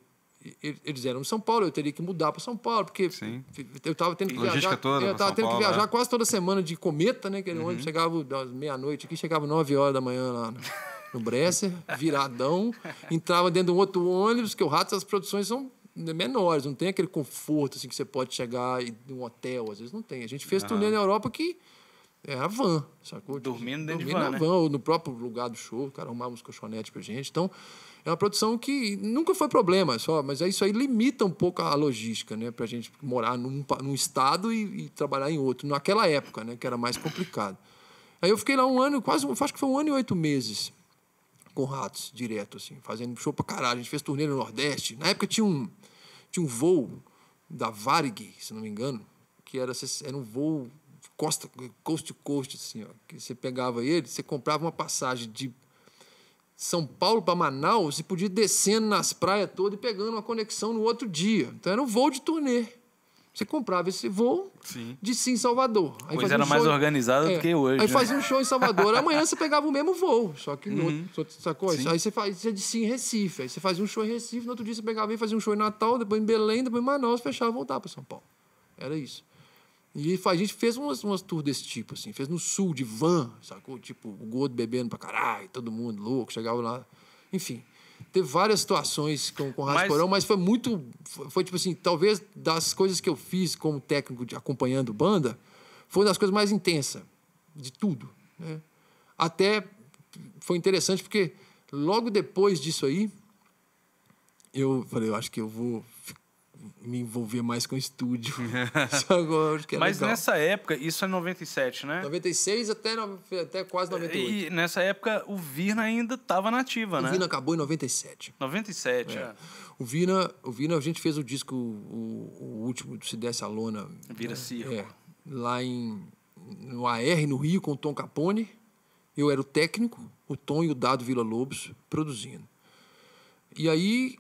eles eram em São Paulo, eu teria que mudar para São Paulo, porque Sim. eu estava tendo que Logística viajar. toda Eu estava tendo que viajar Paulo, quase toda semana de cometa, né? Que era ônibus chegava às meia-noite aqui, chegava 9 horas da manhã lá no Bresser, viradão, entrava dentro de um outro ônibus, que o Ratos, as produções são menores, não tem aquele conforto assim que você pode chegar em um hotel, às vezes não tem. A gente fez turnê na Europa que era van, sacou? Dormindo dentro de Dormindo van, na né? van, ou no próprio lugar do show, o cara arrumava uns colchonetes pra gente. Então, é uma produção que nunca foi problema, mas isso aí limita um pouco a logística, né? Pra gente morar num estado e trabalhar em outro. Naquela época, né? Que era mais complicado. Aí eu fiquei lá 1 ano, acho que foi 1 ano e 8 meses com Ratos, direto, assim, fazendo show pra caralho. A gente fez turnê no Nordeste. Na época tinha um voo da Varig, se não me engano, que era um voo coast to coast, assim, ó, que você pegava ele, você comprava uma passagem de São Paulo para Manaus e podia ir descendo nas praias todas e pegando uma conexão no outro dia. Então era um voo de turnê. Você comprava esse voo de em Salvador. Aí Pois era mais organizado do que hoje. Aí né? fazia um show em Salvador. Amanhã você pegava o mesmo voo, só que no outro, sacou? Aí você fazia de em Recife. Aí você fazia um show em Recife, no outro dia você pegava e fazia um show em Natal, depois em Belém, depois em Manaus, fechava e voltava para São Paulo. Era isso. E a gente fez umas tours desse tipo, assim. Fez no sul, de van, sacou? Tipo, o Gordo bebendo pra caralho, todo mundo louco, chegava lá. Enfim, teve várias situações com o Ratos de Porão, mas foi muito... Foi tipo assim, talvez das coisas que eu fiz como técnico acompanhando banda, foi uma das coisas mais intensas de tudo, né? Até foi interessante porque logo depois disso aí, eu falei, eu acho que eu vou me envolver mais com o estúdio. Agora, acho que é Mas legal. nessa época, isso é 97, né? 96 até quase 98. E nessa época o Virna ainda estava nativa, né? O Vina acabou em 97. 97, é. O Vina, a gente fez o disco, o último do Se Desse a Lona. Vira Circo. Lá no AR, no Rio, com o Tom Capone. Eu era o técnico, o Tom e o Dado Villa-Lobos produzindo. E aí,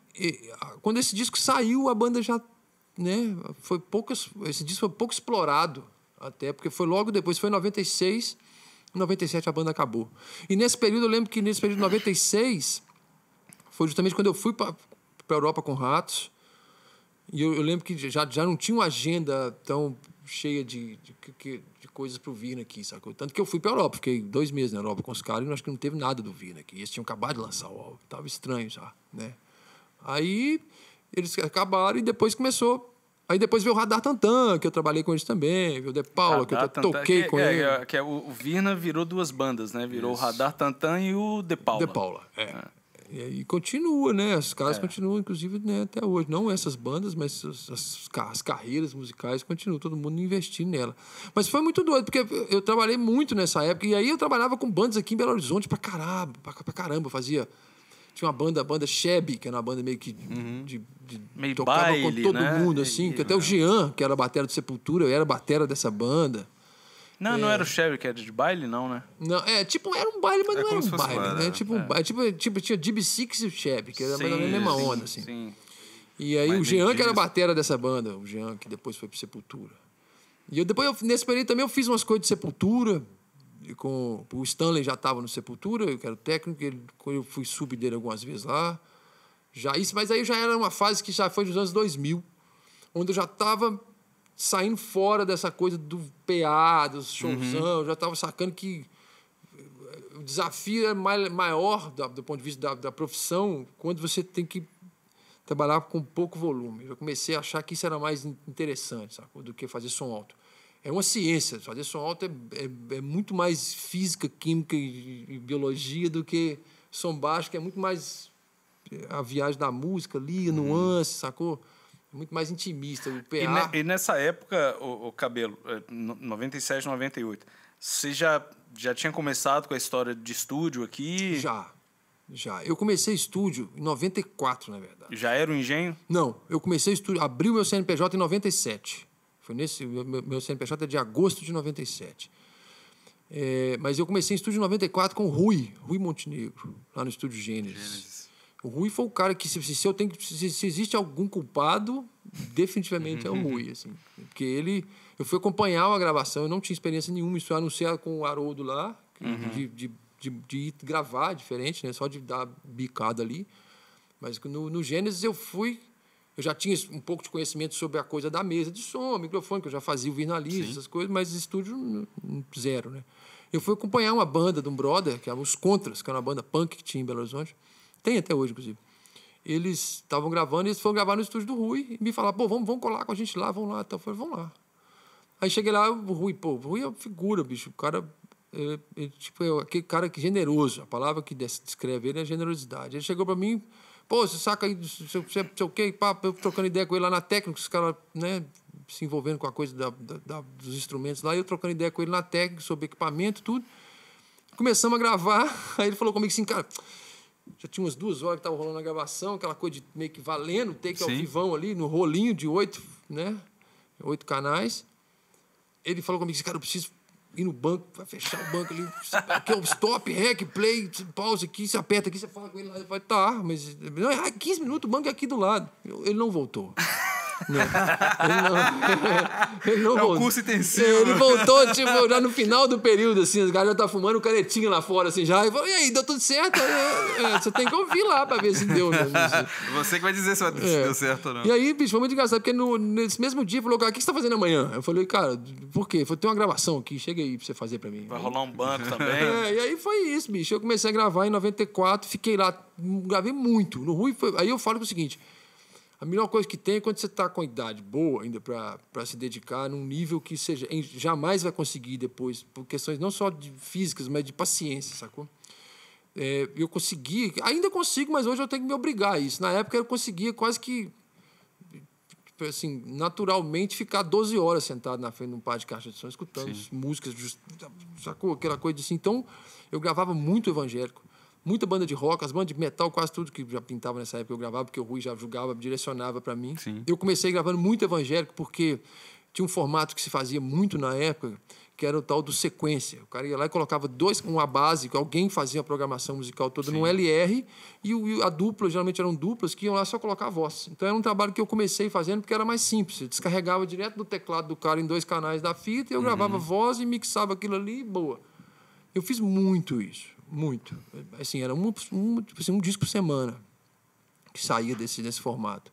quando esse disco saiu, a banda já, né, esse disco foi pouco explorado, até, porque foi logo depois, foi em 96, em 97 a banda acabou. E nesse período, eu lembro que nesse período de 96, foi justamente quando eu fui para a Europa com Ratos, e eu lembro que já não tinha uma agenda tão cheia de coisas pro Virna aqui, sacou? Tanto que eu fui pra Europa, fiquei 2 meses na Europa com os caras e acho que não teve nada do Virna aqui. Eles tinham acabado de lançar o álbum, tava estranho já, né? Aí eles acabaram e depois começou... Aí depois veio o Radar Tantan, que eu trabalhei com eles também, veio o De Paula, que eu toquei com ele. O Virna virou 2 bandas, né? Virou o Radar Tantan e o De Paula. De Paula, E aí continua, né? Os caras continuam, inclusive, né, até hoje. Não essas bandas, mas as carreiras musicais continuam, todo mundo investindo nela. Mas foi muito doido, porque eu trabalhei muito nessa época, e aí eu trabalhava com bandas aqui em Belo Horizonte pra caramba. Tinha uma banda Chebe, que era uma banda meio que meio tocava baile, com todo né? mundo, assim, que até o Jean, que era batera do Sepultura, eu era batera dessa banda. Não era o Chevy que era de baile, não, né? Não, era um baile, mas não era um baile, fosse, né? Tipo, tinha DB Six e o Chevy, que era mais ou menos a mesma onda, assim. Sim. E aí Mas o Jean, que era a disso. batera dessa banda, o Jean, que depois foi pro Sepultura. E nesse período também eu fiz umas coisas de Sepultura, o Stanley já estava no Sepultura, eu que era o técnico, eu fui sub dele algumas vezes lá. Mas aí já era uma fase que já foi dos anos 2000, onde eu já estava saindo fora dessa coisa do PA, dos showzão, eu já estava sacando que o desafio é maior do ponto de vista da profissão quando você tem que trabalhar com pouco volume. Eu comecei a achar que isso era mais interessante, sacou? Do que fazer som alto. É uma ciência, fazer som alto é muito mais física, química e biologia do que som baixo, que é muito mais a viagem da música ali, a nuance, sacou? Muito mais intimista. O PA... E nessa época, o Cabelo, 97, 98, você já tinha começado com a história de estúdio aqui? Já. Eu comecei estúdio em 94, na verdade. Já era o Engenho? Não, eu comecei estúdio, abri o meu CNPJ em 97. Foi meu CNPJ é de agosto de 97. Mas eu comecei em estúdio em 94 com o Rui Montenegro, lá no estúdio Gênesis. O Rui foi o cara que, se existe algum culpado, definitivamente é o Rui, assim. Porque eu fui acompanhar uma gravação, eu não tinha experiência nenhuma, isso anunciado com o Haroldo lá, de ir gravar diferente, né? Só de dar bicada ali. Mas no Gênesis eu já tinha um pouco de conhecimento sobre a coisa da mesa de som, microfone, que eu já fazia o Vinalize, essas coisas, mas estúdio zero, né? Eu fui acompanhar uma banda de um brother, que era os Contras, que era uma banda punk que tinha em Belo Horizonte. Tem até hoje, inclusive. Eles estavam gravando e eles foram gravar no estúdio do Rui e me falaram, pô, vamos colar com a gente lá, vamos lá. Então eu falei, vamos lá. Aí cheguei lá, o Rui é uma figura, bicho. O cara é aquele cara que generoso. A palavra que descreve ele é generosidade. Ele chegou pra mim, pô, você saca aí, sei o quê, eu trocando ideia com ele lá na técnica, os caras, né, se envolvendo com a coisa dos instrumentos lá, eu trocando ideia com ele na técnica, sobre equipamento, tudo. Começamos a gravar, aí ele falou comigo assim, cara, já tinha umas 2 horas que tava rolando a gravação, aquela coisa de meio que valendo, take ao vivão ali, no rolinho de 8, né, 8 canais. Ele falou comigo assim, cara, eu preciso ir no banco, vai fechar o banco ali, aqui é o stop, rec, play, pausa aqui, você aperta aqui, você fala com ele lá, ele fala, tá, mas não, 15 minutos, o banco é aqui do lado. Ele não voltou. Não. Ele não voltou. O curso intensivo. Ele voltou, tipo, já no final do período, assim, os caras já tá fumando canetinha lá fora, assim, já. E falou, e aí, deu tudo certo? Você tem que ouvir lá pra ver se deu. Mesmo, assim. Você que vai dizer se deu certo ou não. E aí, bicho, foi muito engraçado, porque nesse mesmo dia, falou, cara, o que você tá fazendo amanhã? Eu falei, cara, por quê? Ele falou, tem uma gravação aqui, chega aí pra você fazer pra mim. Vai rolar um banco também. E aí foi isso, bicho. Eu comecei a gravar em 94, fiquei lá, gravei muito. No Rui, aí eu falo o seguinte, a melhor coisa que tem é quando você está com a idade boa ainda para se dedicar num nível que seja jamais vai conseguir depois, por questões não só de físicas, mas de paciência, sacou? Eu consegui, ainda consigo, mas hoje eu tenho que me obrigar a isso. Na época eu conseguia quase que, assim, naturalmente ficar 12 horas sentado na frente de um par de caixa de som, escutando músicas, sacou? Aquela coisa assim. Então, eu gravava muito evangélico. Muita banda de rock, as bandas de metal, quase tudo que já pintava nessa época eu gravava, porque o Rui já julgava, direcionava para mim. Sim. Eu comecei gravando muito evangélico porque tinha um formato que se fazia muito na época, que era o tal do sequência. O cara ia lá e colocava uma base, alguém fazia a programação musical toda no LR, e a dupla, geralmente eram duplas, que iam lá só colocar a voz. Então era um trabalho que eu comecei fazendo porque era mais simples. Eu descarregava direto do teclado do cara em 2 canais da fita, e eu gravava voz e mixava aquilo ali e boa. Eu fiz muito isso. Muito. Assim, era um disco por semana que saía desse formato.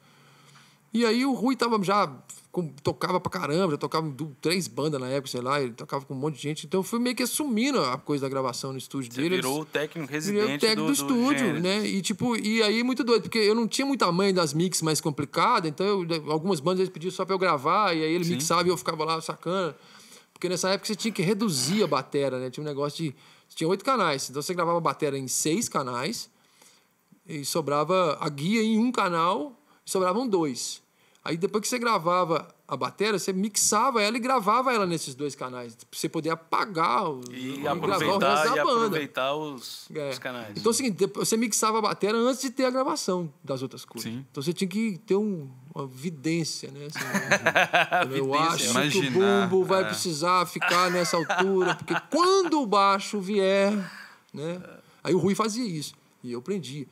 E aí o Rui tocava pra caramba, já tocava em 3 bandas na época, sei lá, ele tocava com um monte de gente. Então eu fui meio que assumindo a coisa da gravação no estúdio dele. Virou o técnico residente do estúdio, Gênesis. né? E aí muito doido, porque eu não tinha muita manha das mix mais complicadas, então algumas bandas eles pediam só pra eu gravar, e aí ele mixava e eu ficava lá sacando. Porque nessa época você tinha que reduzir a bateria, né? Tinha um negócio de... Tinha 8 canais, então você gravava a bateria em 6 canais e sobrava a guia em 1 canal e sobravam 2. Aí depois que você gravava a bateria, você mixava ela e gravava ela nesses 2 canais, pra você poder apagar e gravar o resto da banda. Aproveitar os canais. Então é o seguinte, você mixava a bateria antes de ter a gravação das outras coisas. Sim. Então você tinha que ter uma vidência, né? Assim, eu acho que o bumbo vai precisar ficar nessa altura, porque quando o baixo vier, né? Aí o Rui fazia isso, e eu aprendi,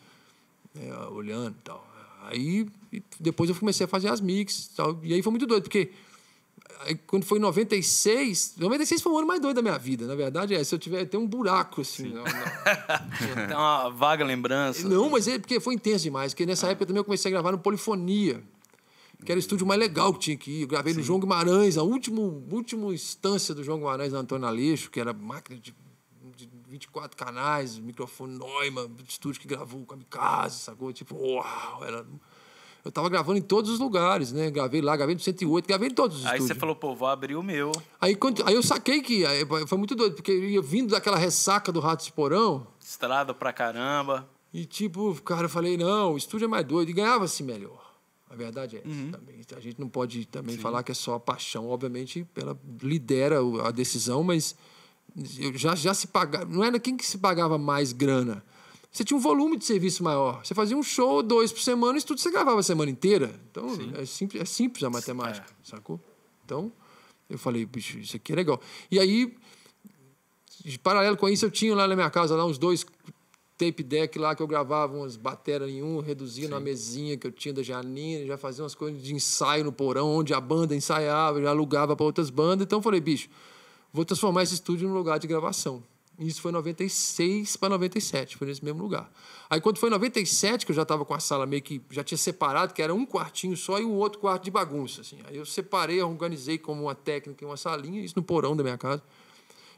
né, olhando e tal. Aí depois eu comecei a fazer as mix e tal, e aí foi muito doido, porque aí, quando foi em 96 foi o ano mais doido da minha vida, na verdade se eu tiver, tem um buraco assim. Tem uma vaga lembrança. Não, mas porque foi intenso demais, porque nessa época também eu comecei a gravar no Polifonia, que era o estúdio mais legal que tinha aqui. Eu gravei no João Guimarães, a última instância do João Guimarães, na Antônio Aleixo, que era máquina de 24 canais, microfone Neumann, estúdio que gravou o Kamikaze, sacou? Tipo, uau, eu tava gravando em todos os lugares, né? Gravei lá, gravei no 108, gravei em todos os estúdios. Aí você falou, pô, vou abrir o meu. Aí eu saquei que... foi muito doido, porque eu ia vindo daquela ressaca do Ratos de Porão. Estrada pra caramba. E tipo, cara, eu falei, não, o estúdio é mais doido. E ganhava-se melhor. A verdade é essa também. A gente não pode também falar que é só paixão. Obviamente, ela lidera a decisão, mas já se pagava... Não era quem que se pagava mais grana. Você tinha um volume de serviço maior. Você fazia um show, 2 por semana, isso tudo você gravava a semana inteira. Então, é simples a matemática, sacou? Então, eu falei, bicho, isso aqui é legal. E aí, de paralelo com isso, eu tinha lá na minha casa lá uns 2 tape deck lá que eu gravava umas bateras em um, reduzia na mesinha que eu tinha da Janine, já fazia umas coisas de ensaio no porão, onde a banda ensaiava, já alugava para outras bandas. Então eu falei, bicho, vou transformar esse estúdio num lugar de gravação. E isso foi em 96 para 97, foi nesse mesmo lugar. Aí quando foi em 97, que eu já estava com a sala meio que, já tinha separado, que era um quartinho só e um outro quarto de bagunça, assim. Aí eu separei, organizei como uma técnica e uma salinha, isso no porão da minha casa.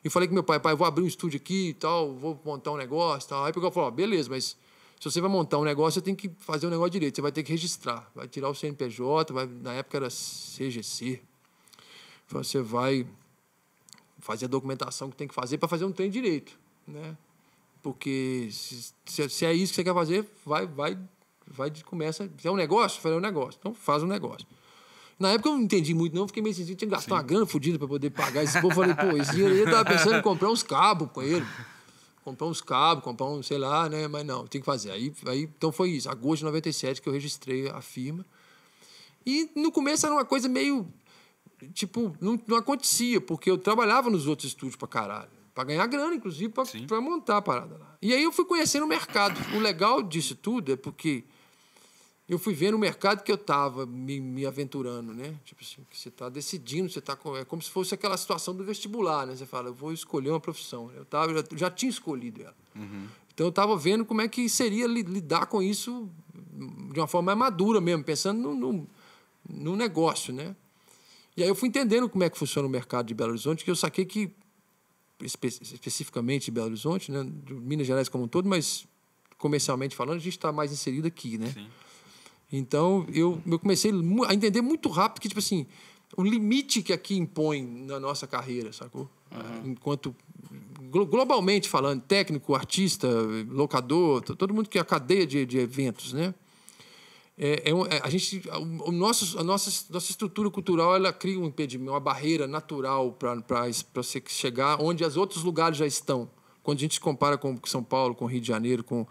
E falei com meu pai, eu vou abrir um estúdio aqui e tal, vou montar um negócio e tal. Aí ele falou, beleza, mas se você vai montar um negócio, você tem que fazer um negócio direito, você vai ter que registrar, vai tirar o CNPJ, na época era CGC. Você vai fazer a documentação que tem que fazer para fazer um trem direito, né? Porque se é isso que você quer fazer, começa. Se é um negócio, faz um negócio. Então faz um negócio. Na época eu não entendi muito, não. Fiquei meio assim, tinha que gastar uma grana fodida para poder pagar esse povo. Falei, pô, esse dinheiro aí eu tava pensando em comprar uns cabos com ele. Comprar uns cabos, comprar um, sei lá, né? Mas não, tem que fazer. Aí, então foi isso, agosto de 97 que eu registrei a firma. E no começo era uma coisa meio. Tipo, não acontecia, porque eu trabalhava nos outros estúdios pra caralho. Pra ganhar grana, inclusive, pra montar a parada lá. E aí eu fui conhecendo o mercado. O legal disso tudo é porque eu fui vendo o mercado que eu tava me aventurando, né? Tipo assim, que você tá decidindo, você tá... É como se fosse aquela situação do vestibular, né? Você fala, eu vou escolher uma profissão. Eu já tinha escolhido ela. Uhum. Então eu tava vendo como é que seria lidar com isso de uma forma mais madura mesmo, pensando no negócio, né? E aí eu fui entendendo como é que funciona o mercado de Belo Horizonte, que eu saquei que, especificamente de Belo Horizonte, né, de Minas Gerais como um todo, mas comercialmente falando, a gente está mais inserido aqui, né? Sim. Então, eu comecei a entender muito rápido que, tipo assim, o limite que aqui impõe na nossa carreira, sacou? Uhum. Enquanto, globalmente falando, técnico, artista, locador, todo mundo que é a cadeia de eventos, né? A nossa estrutura cultural ela cria um impedimento, uma barreira natural para você chegar onde os outros lugares já estão. Quando a gente se compara com São Paulo, com Rio de Janeiro, com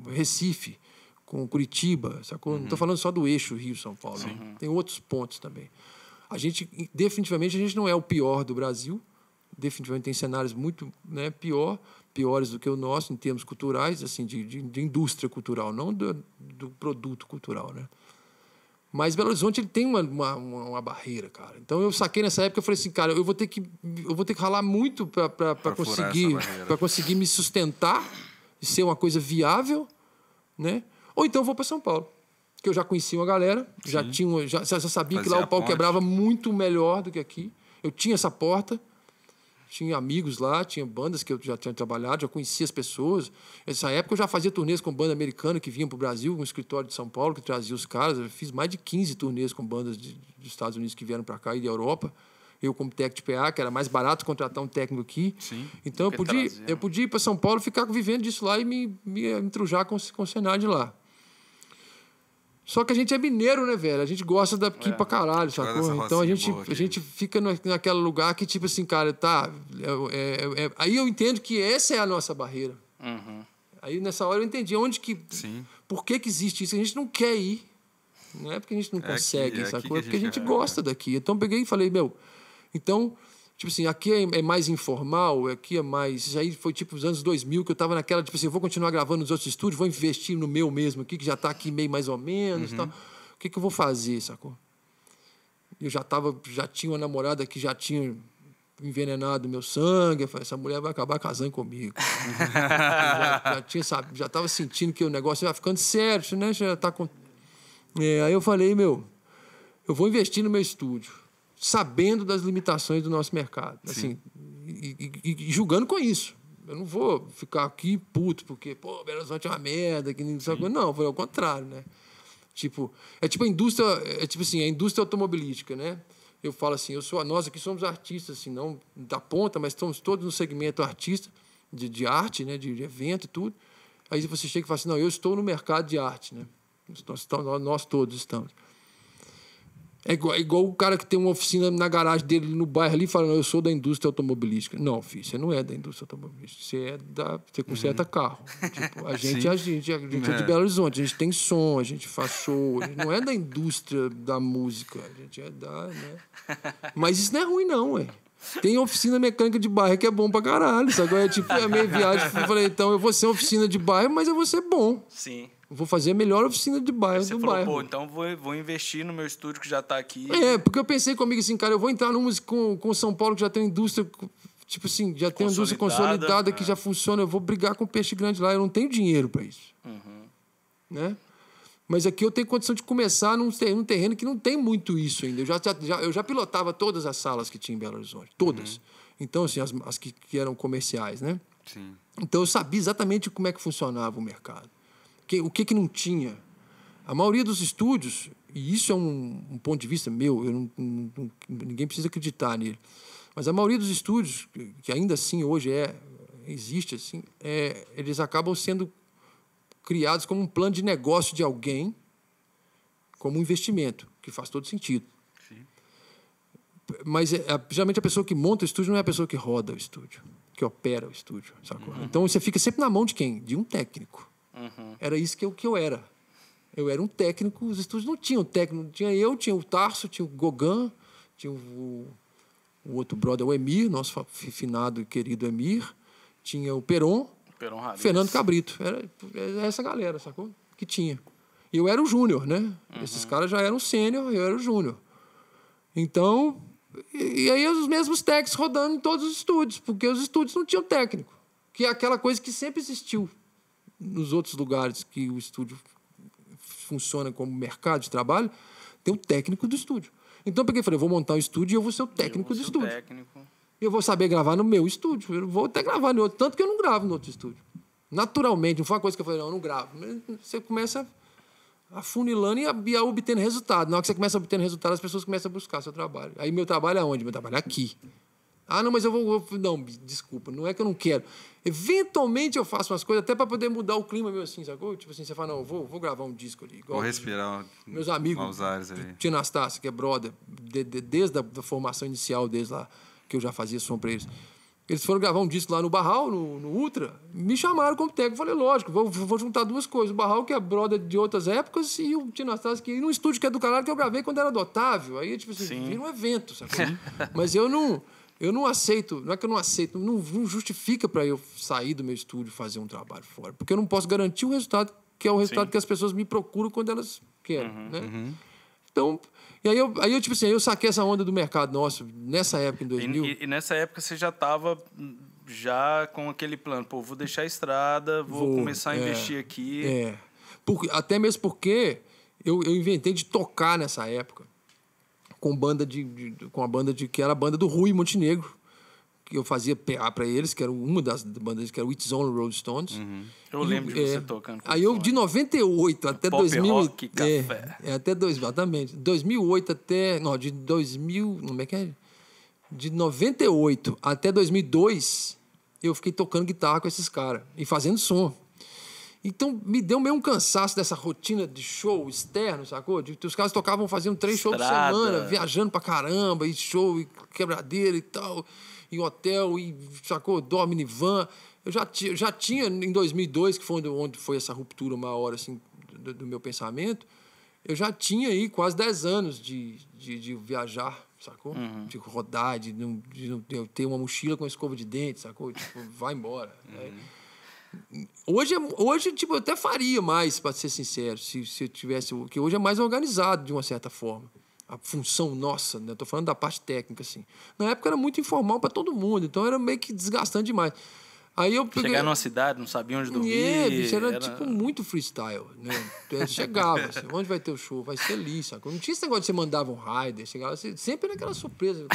Recife, com Curitiba, sacou? Não estou falando só do eixo Rio-São Paulo, né? Tem outros pontos também. Definitivamente, a gente não é o pior do Brasil. Definitivamente tem cenários muito, né, piores do que o nosso em termos culturais, assim, de indústria cultural, não do produto cultural, né? Mas Belo Horizonte ele tem uma barreira, cara. Então eu saquei nessa época, eu falei assim, cara, eu vou ter que ralar muito para conseguir me sustentar e ser uma coisa viável, né? Ou então eu vou para São Paulo, que eu já conhecia uma galera, já sabia que lá o pau quebrava muito melhor do que aqui. Eu tinha essa porta. Tinha amigos lá, tinha bandas que eu já tinha trabalhado, já conhecia as pessoas. Nessa época eu já fazia turnês com banda americana que vinha para o Brasil, um escritório de São Paulo que trazia os caras. Eu fiz mais de 15 turnês com bandas dos Estados Unidos que vieram para cá e da Europa. Eu como técnico de PA, que era mais barato contratar um técnico aqui. Sim, então eu podia ir para São Paulo, ficar vivendo disso lá e me entrujar com o cenário de lá. Só que a gente é mineiro, né, velho? A gente gosta daqui pra caralho, sacou? Então a gente fica naquele lugar que, tipo assim, cara, tá... Aí eu entendo que essa é a nossa barreira. Uhum. Aí nessa hora eu entendi onde que... Sim. Por que existe isso? A gente não quer ir. Não é porque a gente não consegue, sacou? É porque a gente gosta daqui. Então eu peguei e falei, meu... Então... Tipo assim, aqui é mais informal, aqui é mais... Isso aí foi tipo os anos 2000, que eu tava naquela, tipo assim, eu vou continuar gravando nos outros estúdios, vou investir no meu mesmo aqui, que já tá aqui meio mais ou menos. Tal. O que eu vou fazer, sacou? Eu já tinha uma namorada que já tinha envenenado meu sangue. Eu falei, essa mulher vai acabar casando comigo. já tava sentindo que o negócio ia ficando sério, né? Já tá com... aí eu falei, eu vou investir no meu estúdio, sabendo das limitações do nosso mercado, assim, e julgando com isso. Eu não vou ficar aqui puto, porque, pô, Belo Horizonte é uma merda, que não, foi ao contrário, né? Tipo, a indústria, a indústria automobilística, né? Eu falo assim, nós aqui somos artistas, assim, não da ponta, mas estamos todos no segmento artista, de arte, né? De evento e tudo. Aí você chega e fala assim, não, eu estou no mercado de arte, né? Nós todos estamos. É igual o cara que tem uma oficina na garagem dele no bairro ali falando, eu sou da indústria automobilística. Não, filho, você não é da indústria automobilística. Você conserta carro. Tipo, a gente é de Belo Horizonte, a gente tem som, a gente faz show, a gente não é da indústria da música, a gente é da... Né? Mas isso não é ruim, não, ué. Tem oficina mecânica de bairro que é bom pra caralho. Sabe? É tipo, a minha viagem, eu falei, então eu vou ser uma oficina de bairro, mas eu vou ser bom. Sim. Eu vou fazer a melhor oficina de bairro Você do falou, bairro. pô, então vou investir no meu estúdio que já tá aqui. Porque eu pensei comigo assim, cara, eu vou entrar numa com São Paulo que já tem indústria, tipo assim, já tem uma indústria consolidada que já funciona, eu vou brigar com peixe grande lá, eu não tenho dinheiro pra isso. Né? Mas aqui eu tenho condição de começar num terreno que não tem muito isso ainda. Eu já pilotava todas as salas que tinha em Belo Horizonte, todas. Então, assim, as que eram comerciais, né? Sim. Então eu sabia exatamente como é que funcionava o mercado. O que não tinha. A maioria dos estúdios, e isso é um ponto de vista meu, ninguém precisa acreditar nele, mas a maioria dos estúdios, que ainda assim hoje existe assim, eles acabam sendo criados como um plano de negócio de alguém, como um investimento, que faz todo sentido. Sim. Mas geralmente a pessoa que monta o estúdio não é a pessoa que roda o estúdio, que opera o estúdio, sacou? Então você fica sempre na mão de quem? De um técnico. Era isso que eu era. Eu era um técnico, os estúdios não tinham técnico. Tinha eu, tinha o Tarso, tinha o Gauguin, tinha o outro brother, o Emir, nosso finado e querido Emir, tinha o Peron, Fernando Cabrito. Era essa galera, sacou? Que tinha. E eu era o júnior, né? Esses caras já eram sênior, eu era o júnior. Então, e aí os mesmos técnicos rodando em todos os estúdios, porque os estúdios não tinham técnico, que é aquela coisa que sempre existiu nos outros lugares que o estúdio funciona como mercado de trabalho, tem o técnico do estúdio. Então, eu peguei e falei, eu vou montar um estúdio e eu vou ser o técnico do estúdio. Eu vou saber gravar no meu estúdio. Eu vou até gravar no outro, tanto que eu não gravo no outro estúdio. Naturalmente, não foi uma coisa que eu falei, não, eu não gravo. Você começa afunilando e obtendo resultado. Na hora que você começa a obter resultado, as pessoas começam a buscar seu trabalho. Aí meu trabalho é onde? Meu trabalho é aqui. Ah, não, mas eu vou... Não, desculpa, não é que eu não quero. Eventualmente eu faço umas coisas até para poder mudar o clima meu assim, sacou? Tipo assim, você fala, não, eu vou gravar um disco ali. Vou respirar meus amigos, novos ares ali. Tia Anastácia, que é brother, desde a formação inicial deles lá, que eu já fazia som para eles. Eles foram gravar um disco lá no Barral, no Ultra, me chamaram como técnico. Falei, lógico, vou juntar duas coisas. O Barral, que é brother de outras épocas, e o Tia Anastácia, que ia num estúdio que é do caralho, que eu gravei quando era do Otávio. Aí, tipo assim, vira um evento, sacou? Mas eu não aceito, não é que eu não aceito, não justifica para eu sair do meu estúdio e fazer um trabalho fora. Porque eu não posso garantir o resultado, que é o resultado que as pessoas me procuram quando elas querem, né? Então, e aí eu tipo assim, eu saquei essa onda do mercado nosso, nessa época, em 2000. E nessa época você já estava com aquele plano, pô, vou deixar a estrada, vou começar a investir aqui. Até mesmo porque eu inventei de tocar nessa época. Com a banda que era a banda do Rui Montenegro, que eu fazia PA para eles, que era uma das bandas, que era o It's Only Rolling Stones. Eu lembro de você tocando. Aí eu, de 98 até Pop 2000... rock, café. Até exatamente. 2008 até... Não, de 2000... Como é que é? De 98 até 2002, eu fiquei tocando guitarra com esses caras e fazendo som. Então, me deu meio um cansaço dessa rotina de show externo, sacou? Os caras tocavam, faziam 3 shows por semana, viajando pra caramba, e show, e quebradeira e tal, e hotel, e, sacou? Dorme em van. Eu já tinha, em 2002, que foi onde foi essa ruptura maior, assim, do meu pensamento, eu já tinha aí quase 10 anos de viajar, sacou? De rodar, de ter uma mochila com escova de dente, sacou? Tipo, vai embora, né? Hoje tipo, eu até faria mais, para ser sincero, se eu tivesse... Porque hoje é mais organizado, de uma certa forma. A função nossa, né? Estou falando da parte técnica, assim. Na época era muito informal para todo mundo, então era meio que desgastante demais. Aí eu peguei... Chegar numa cidade, não sabia onde dormir. Bicho, era tipo muito freestyle, né? Chegava, assim, onde vai ter o show? Vai ser ali, sacou? Não tinha esse negócio de você mandava um rider, chegava assim, sempre naquela surpresa.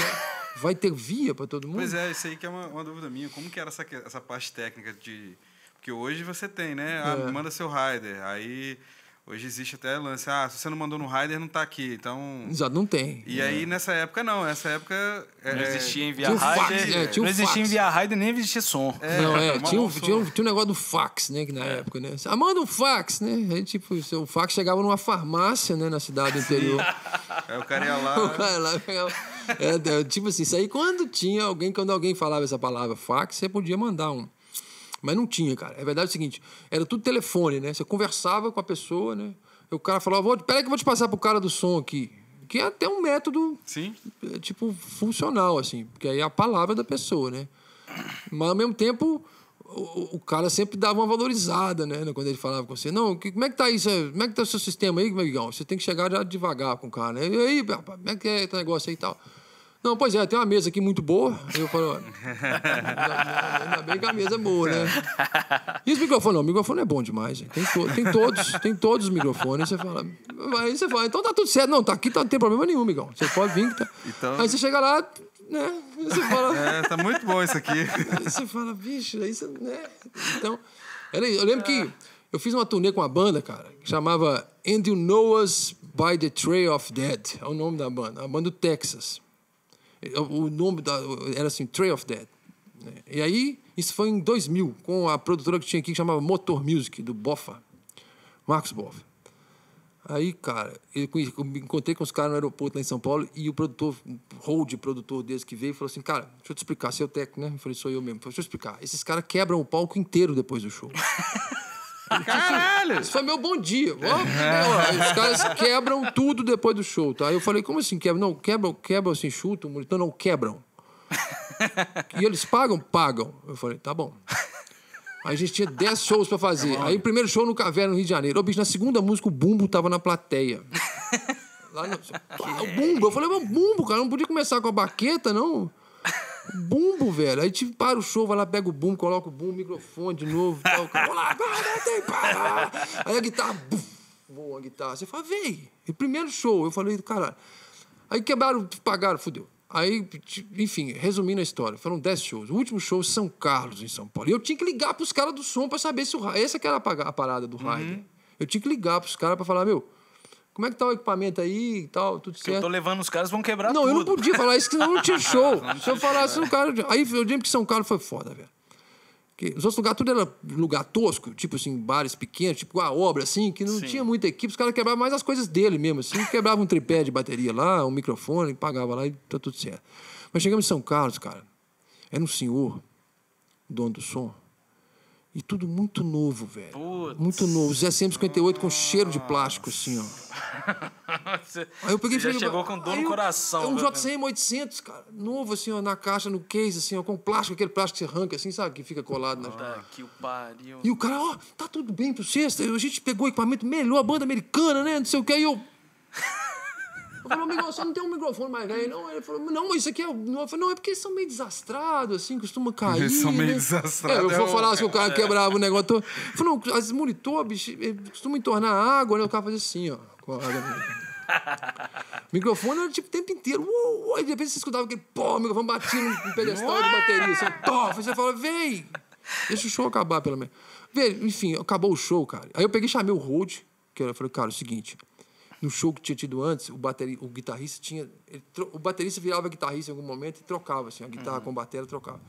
Vai ter via para todo mundo? Pois é, isso aí que é uma dúvida minha. Como que era essa parte técnica de... Porque hoje você tem, né? Manda seu rider. Aí, hoje existe até lance. Se você não mandou no rider, não tá aqui. Então... Exato, não tem. E aí, nessa época, não. Nessa época... Não existia enviar rider. Não existia enviar rider, nem existia som. Tinha um negócio do fax, né? Que na época, né? Manda um fax, né? Aí, tipo, o fax chegava numa farmácia, né? Na cidade do interior. Aí o cara ia lá... O cara lá pegava... tipo assim, isso aí quando alguém falava essa palavra fax, você podia mandar um... Mas não tinha, cara. É verdade o seguinte, era tudo telefone, né? Você conversava com a pessoa, né? E o cara falava, peraí que eu vou te passar pro cara do som aqui. Que é até um método, Sim. tipo, funcional, assim. Porque aí é a palavra da pessoa, né? Mas, ao mesmo tempo, o cara sempre dava uma valorizada, né? Quando ele falava com você. Não, como é que tá isso? Como é que tá o seu sistema aí, amigão? Você tem que chegar já devagar com o cara, né? E aí, rapaz, como é que é esse negócio aí e tal? Não, pois é, tem uma mesa aqui muito boa. Aí eu falo, ainda bem que a mesa é boa, né? E os microfones? Não, o microfone é bom demais. Gente. Tem todos os microfones. Aí você fala, então tá tudo certo. Não, tá aqui, não tem problema nenhum, amigão. Você pode vir. Que tá... Então... Aí você chega lá, né? Você fala... tá muito bom isso aqui. Aí você fala, bicho, aí você... Né? Então, eu lembro que eu fiz uma turnê com uma banda, cara, que chamava And You Know Us by the Trail of Dead. É o nome da banda. A banda do Texas. O nome era assim, Trail of Dead. E aí, isso foi em 2000, com a produtora que tinha aqui, que chamava Motor Music, do Boffa, Marcos Boffa. Aí, cara, eu me encontrei com os caras no aeroporto lá em São Paulo e o produtor deles que veio, falou assim, cara, deixa eu te explicar, você é o técnico, né? Eu falei, sou eu mesmo. Falei, deixa eu explicar, esses caras quebram o palco inteiro depois do show. Caralho! Isso foi meu bom dia. Os caras quebram tudo depois do show, tá? Aí eu falei, como assim quebram? Não, quebram assim, chutam, então não quebram. E eles pagam? Pagam. Eu falei, tá bom. Aí a gente tinha 10 shows pra fazer. Aí o primeiro show no Caverna, no Rio de Janeiro. Ô, bicho, na segunda música o Bumbo tava na plateia. Lá no... o Bumbo. Eu falei, mas Bumbo, cara, não podia começar com a baqueta, não? Bumbo, velho. Aí tipo, para o show, vai lá, pega o bumbo, coloca o bumbo, microfone de novo. Tal, o cara, lá, aí a guitarra, voa a guitarra. Você fala, véi, e primeiro show. Eu falei, caralho. Aí quebraram, pagaram, fudeu. Aí, enfim, resumindo a história, foram 10 shows. O último show, São Carlos, em São Paulo. E eu tinha que ligar pros caras do som pra saber se o Raider... Essa que era a parada do Raider. Eu tinha que ligar pros caras pra falar, meu, como é que tá o equipamento aí e tal, tudo certo. Eu tô levando os caras, vão quebrar não, tudo. Não, eu não podia falar isso, senão não tinha show. Se eu falasse no cara... Aí eu lembro que São Carlos foi foda, velho. Porque os outros lugares, tudo era lugar tosco, tipo assim, bares pequenos, tipo a obra, assim, que não tinha muita equipe. Os caras quebravam mais as coisas dele mesmo, assim. Quebravam um tripé de bateria lá, um microfone, pagava lá e tá tudo certo. Mas chegamos em São Carlos, cara. Era um senhor, dono do som. E tudo muito novo, velho. Putz. Muito novo. Zé 158 com cheiro de plástico, assim, ó. Aí eu peguei, você já chegou com dor no coração. Um JCM 800, cara. Novo, assim, ó, na caixa, no case, assim, ó, com plástico, aquele plástico que você arranca, assim, sabe? Que fica colado na... Tá, que o pariu. E o cara, ó, tá tudo bem pro sexta. A gente pegou o equipamento melhor, a banda americana, né? Não sei o que. Aí eu falei, amigo, só não tem um microfone mais velho, não. Ele falou, não, mas isso aqui é novo. Eu falei, não, é porque eles são meio desastrados, assim, costuma cair. Eles são meio né? desastrados. Eu vou falar assim, o cara quebrava o negócio todo. Eu falei, não, as monitor, bicho, costuma entornar água, né? O cara fazia assim, ó, com a água. O microfone era tipo o tempo inteiro. Aí de repente você escutava aquele o microfone batia no pedestal de bateria. Assim, você fala, véi, deixa o show acabar pelo menos. Véi, enfim, acabou o show, cara. Aí eu peguei e chamei o Rode, que eu falei, cara, é o seguinte. No show que tinha tido antes, o guitarrista tinha... o baterista virava guitarrista em algum momento e trocava, assim, a guitarra com a bateria trocava.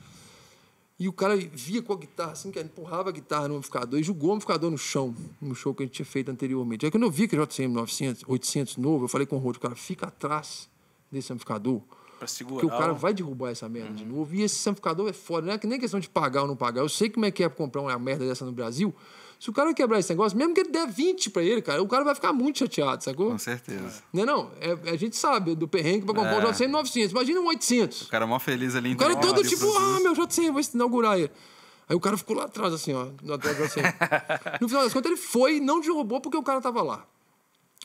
E o cara via com a guitarra, assim, que empurrava a guitarra no amplificador e jogou o amplificador no chão, no show que a gente tinha feito anteriormente. Aí quando eu vi que o JCM 800 novo, eu falei com o Rode, cara, fica atrás desse amplificador. Pra segurar. Porque o cara vai derrubar essa merda de novo. E esse amplificador é foda. Não é nem questão de pagar ou não pagar. Eu sei como é que é comprar uma merda dessa no Brasil. Se o cara quebrar esse negócio, mesmo que ele der 20 pra ele, cara, o cara vai ficar muito chateado, sacou? Com certeza. Não. A gente sabe do perrengue pra comprar um JCM 900. Imagina um 800. O cara é mó feliz ali. O cara é todo tipo, meu JCM, vou inaugurar ele. Aí o cara ficou lá atrás, assim, ó. Atrás do JCM. No final das contas, ele foi e não derrubou porque o cara tava lá.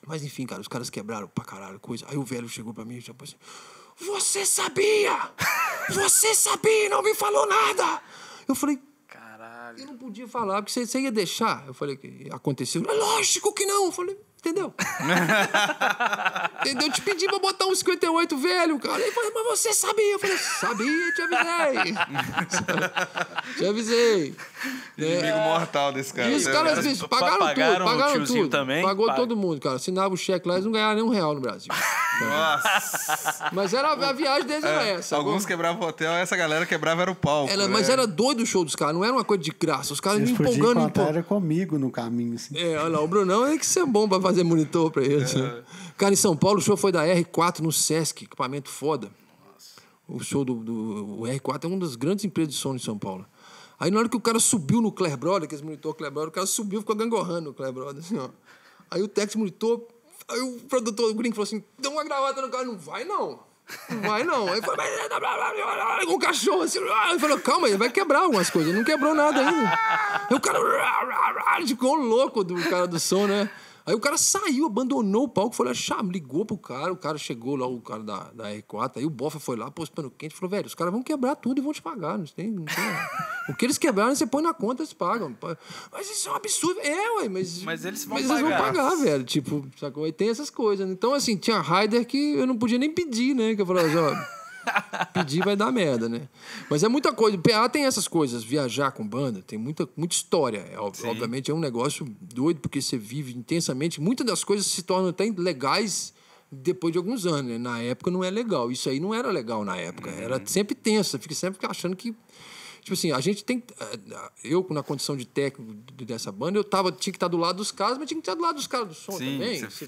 Mas enfim, cara, os caras quebraram pra caralho coisa. Aí o velho chegou pra mim e já assim, você sabia! Você sabia e não me falou nada! Eu falei, caralho. Eu não podia falar, porque você ia deixar. Eu falei, que aconteceu. Lógico que não! Eu falei, entendeu? Entendeu? Eu te pedi pra botar um 58 velho, cara. Ele falou, mas você sabia? Eu falei, sabia, te avisei. Te avisei. Inimigo mortal desse cara. E os caras, bicho, pagaram tudo. Também, pagou todo mundo, cara. Assinava o cheque lá, eles não ganharam nem R$1 no Brasil. Nossa. Mas a viagem deles era essa. Alguns quebravam o hotel, essa galera quebrava era o palco. Mas era doido o show dos caras, não era uma coisa de graça. Os caras me empolgando. Era comigo no caminho, assim. Olha lá, o Brunão é que isso é bom pra fazer monitor pra eles. Né? Cara, em São Paulo, o show foi da R4 no Sesc, equipamento foda. Nossa. O show o R4 é uma das grandes empresas de som de São Paulo. Aí na hora que o cara subiu no Clare Brother, que esse monitor Clare Brother, o cara subiu e ficou gangorrando no Clare Brother, assim, ó. Aí o técnico monitor Aí o produtor, o gringo, falou assim, dá uma gravata no cara. Não vai, não. Não vai, não. Aí foi com o cachorro assim. Ele falou, calma, ele vai quebrar algumas coisas. Ele não quebrou nada ainda. Aí o cara ficou louco do cara do som, né? Aí o cara saiu, abandonou o palco, foi lá, ligou pro cara, o cara chegou lá, o cara da R4, aí o Bofa foi lá, pôs pano quente, falou, velho, os caras vão quebrar tudo e vão te pagar, não tem... O que eles quebraram, você põe na conta, eles pagam. Mas isso é um absurdo. Ué, mas eles vão pagar, velho, tipo, sacou? E tem essas coisas, né? Então, assim, tinha rider que eu não podia nem pedir, né, que eu falava, ó... Pedir vai dar merda, né? Mas é muita coisa. O PA tem essas coisas. Viajar com banda tem muita história. Obviamente é um negócio doido, porque você vive intensamente. Muitas das coisas se tornam até legais depois de alguns anos, né? Na época não é legal. Isso aí não era legal na época. Era sempre tenso. Você fica sempre achando que... Tipo assim, a gente tem... Eu, na condição de técnico dessa banda, tinha que estar do lado dos caras, mas tinha que estar do lado dos caras do som também. Você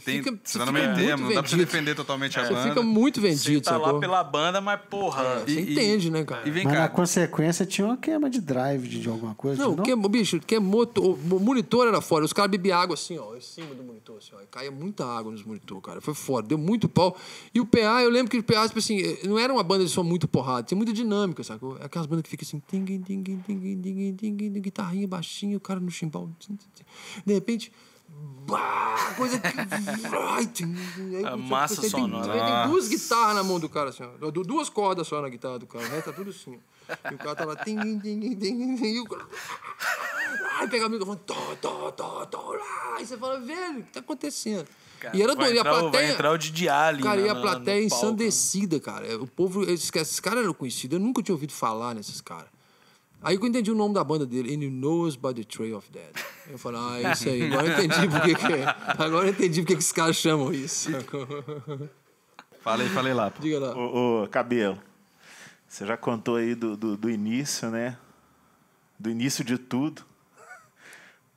tá no meio termo, não dá pra você defender totalmente a banda. Você fica muito vendido, você tá lá pela banda, mas porra... Você entende, né, cara? E vem Mas cá. na consequência tinha uma queima de drive de alguma coisa, não? Bicho, o monitor era fora. Os caras bebiam água assim, ó, em cima do monitor, assim, ó. E caía muita água nos monitores, cara. Foi foda, deu muito pau. E o PA, eu lembro que o PA, tipo assim, não era uma banda de som muito porrada, tinha muita dinâmica, sacou? É aquelas bandas que ficam assim, guitarrinha baixinha, o cara no chimbal. De repente, coisa que... A massa sonora. Tem 2 guitarras na mão do cara, assim, ó. 2 cordas só na guitarra do cara, o resto tá tudo assim, ó. E o cara tá lá... E o cara... Aí pega o microfone... Aí você fala, velho, o que tá acontecendo? Cara, E era doido. Vai entrar o Didi Allen. Cara, e a plateia ensandecida, cara. O povo... Esses caras eram conhecidos. Eu nunca tinha ouvido falar nesses caras. Aí eu entendi o nome da banda dele, And You Knows by the Trail of Dead. Eu falei, isso aí. Agora eu entendi por que é. Agora eu entendi por que esses caras chamam isso. Falei lá. Pô. Diga lá. Ô, Cabelo, você já contou aí do início, né? Do início de tudo.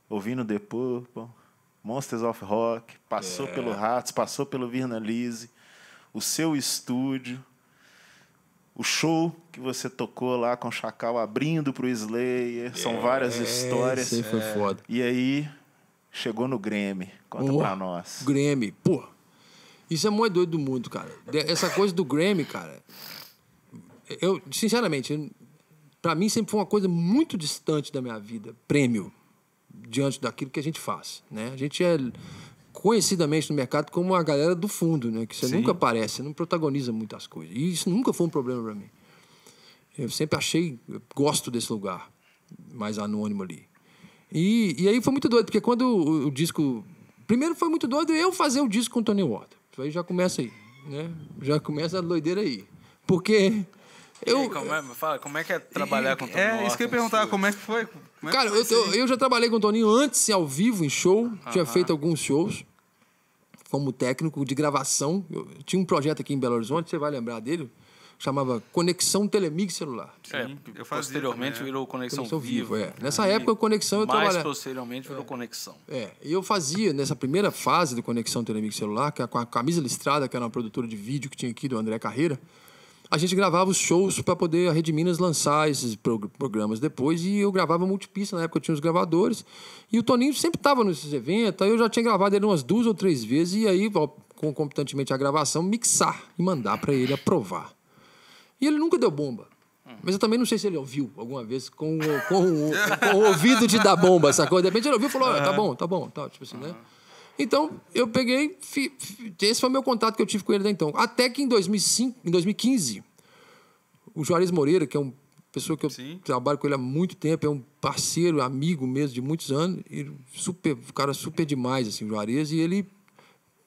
Ouvindo The Purple, Monsters of Rock, passou pelo Ratos, passou pelo Virna-Lise, o seu estúdio, o show que você tocou lá com o Chacal abrindo pro Slayer, são várias histórias. Isso aí foi foda. E aí, chegou no Grammy. Conta pra nós. Grammy, pô. Isso é o mais doido do mundo, cara. Essa coisa do Grammy, cara, eu, sinceramente, pra mim sempre foi uma coisa muito distante da minha vida. Prêmio, diante daquilo que a gente faz, né? A gente é conhecidamente no mercado como a galera do fundo, né? Que você nunca aparece, você não protagoniza muitas coisas. E isso nunca foi um problema para mim. Eu sempre eu gosto desse lugar mais anônimo ali. E aí foi muito doido, porque quando o disco... Primeiro foi muito doido eu fazer o disco com o Tony Water. Isso aí já começa aí, né? Já começa a doideira aí. Porque... Como é que é trabalhar com o Tony Water? Isso que eu ia perguntar, como é que foi? Cara, eu já trabalhei com o Toninho antes, ao vivo, em show. Tinha feito alguns shows como técnico de gravação. Eu tinha um projeto aqui em Belo Horizonte, você vai lembrar dele, chamava Conexão Telemig Celular. Eu fazia posteriormente também, virou Conexão Vivo. Nessa época, Conexão, eu trabalhava... Mais posteriormente virou Conexão. E eu fazia, nessa primeira fase do Conexão Telemig Celular, que é com a Camisa Listrada, que era uma produtora de vídeo que tinha aqui, do André Carreira, a gente gravava os shows para poder a Rede Minas lançar esses programas depois, e eu gravava multipista, na época eu tinha os gravadores, e o Toninho sempre estava nesses eventos, aí eu já tinha gravado ele umas 2 ou 3 vezes, e aí, concomitantemente à gravação, mixar e mandar para ele aprovar. E ele nunca deu bomba. Mas eu também não sei se ele ouviu alguma vez com o ouvido de dar bomba, sacou? De repente ele ouviu e falou, tá bom, tipo assim, né? Então, eu peguei... Esse foi o meu contato que eu tive com ele até então. Até que em 2015, o Juarez Moreira, que é uma pessoa que eu trabalho com ele há muito tempo, é um parceiro, amigo mesmo de muitos anos, e cara super demais, assim, o Juarez, e ele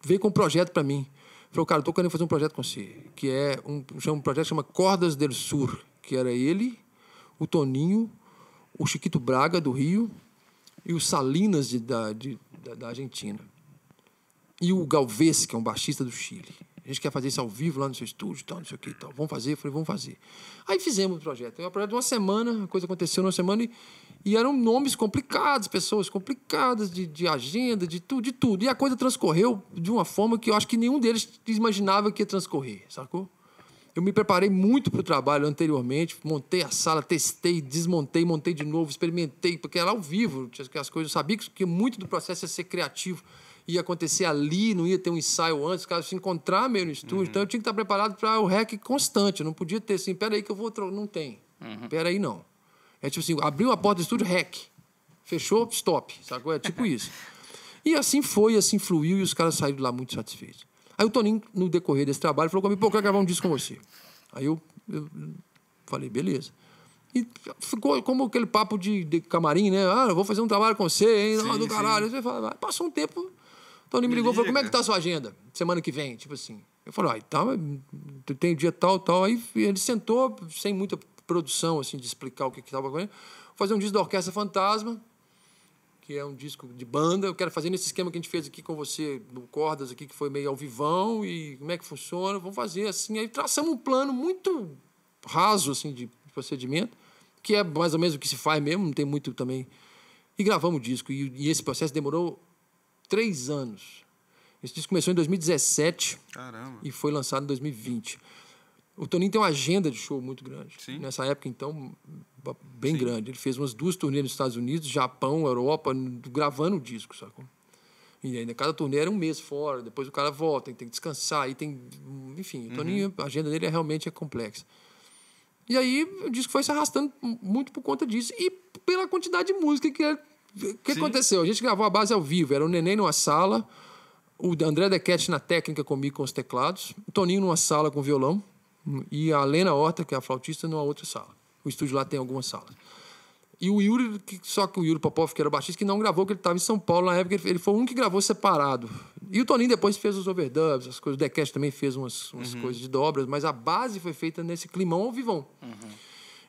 veio com um projeto para mim. Falou, cara, eu tô querendo fazer um projeto com você, que é um projeto que chama Cordas del Sur, que era ele, o Toninho, o Chiquito Braga, do Rio, e o Salinas, da Argentina. E o Galvez, que é um baixista do Chile. A gente quer fazer isso ao vivo lá no seu estúdio, tal, não sei o que, tal. Vamos fazer? Eu falei, vamos fazer. Aí fizemos o projeto. Era um projeto de uma semana, a coisa aconteceu numa semana, e eram nomes complicados, pessoas complicadas, de agenda, de tudo. E a coisa transcorreu de uma forma que eu acho que nenhum deles imaginava que ia transcorrer, sacou? Eu me preparei muito para o trabalho anteriormente, montei a sala, testei, desmontei, montei de novo, experimentei, porque era ao vivo, as coisas, eu sabia que muito do processo ia ser criativo. ia acontecer ali, não ia ter um ensaio antes, os caras se encontrar meio no estúdio. Então eu tinha que estar preparado para o rec constante. Eu não podia ter assim, peraí que eu vou... Não tem. Peraí, não. É tipo assim, abriu a porta do estúdio, rec. Fechou, stop. Sacou? É tipo isso. E assim foi, assim fluiu, e os caras saíram de lá muito satisfeitos. Aí o Toninho, no decorrer desse trabalho, falou comigo, pô, eu quero gravar um disco com você. Aí eu falei, beleza. E ficou como aquele papo de camarim, né? Ah, eu vou fazer um trabalho com você, hein? Sim, do caralho. Você fala, passou um tempo, o Toninho me ligou e falou, como é que tá a sua agenda? Semana que vem, tipo assim. Eu falei, tem dia tal. Aí ele sentou, sem muita produção, assim, de explicar o que estava acontecendo. Vou fazer um disco da Orquestra Fantasma, que é um disco de banda. Eu quero fazer nesse esquema que a gente fez aqui com você, no Cordas, aqui, que foi meio ao vivão, e como é que funciona. Vamos fazer assim. Aí traçamos um plano muito raso, assim, de procedimento, que é mais ou menos o que se faz mesmo, não tem muito também. E gravamos o disco. E esse processo demorou 3 anos. Esse disco começou em 2017. Caramba. E foi lançado em 2020. O Toninho tem uma agenda de show muito grande. Sim. Nessa época, então, bem grande. Ele fez umas 2 turnês nos Estados Unidos, Japão, Europa, gravando o disco, sacou? E ainda cada turnê era um mês fora, depois o cara volta, tem que descansar, aí tem... Enfim, o Toninho, a agenda dele realmente é complexa. E aí o disco foi se arrastando muito por conta disso e pela quantidade de música que aconteceu. A gente gravou a base ao vivo, era o Neném numa sala, o André Dequete na técnica comigo com os teclados, o Toninho numa sala com violão e a Lena Horta, que é a flautista, numa outra sala. O estúdio lá tem algumas salas. E o Yuri, só que o Yuri Popov, que era o baixista, que não gravou, que ele estava em São Paulo na época, ele foi um que gravou separado. E o Toninho depois fez os overdubs, as coisas. O Dequete também fez umas coisas de dobras, mas a base foi feita nesse climão ao vivão.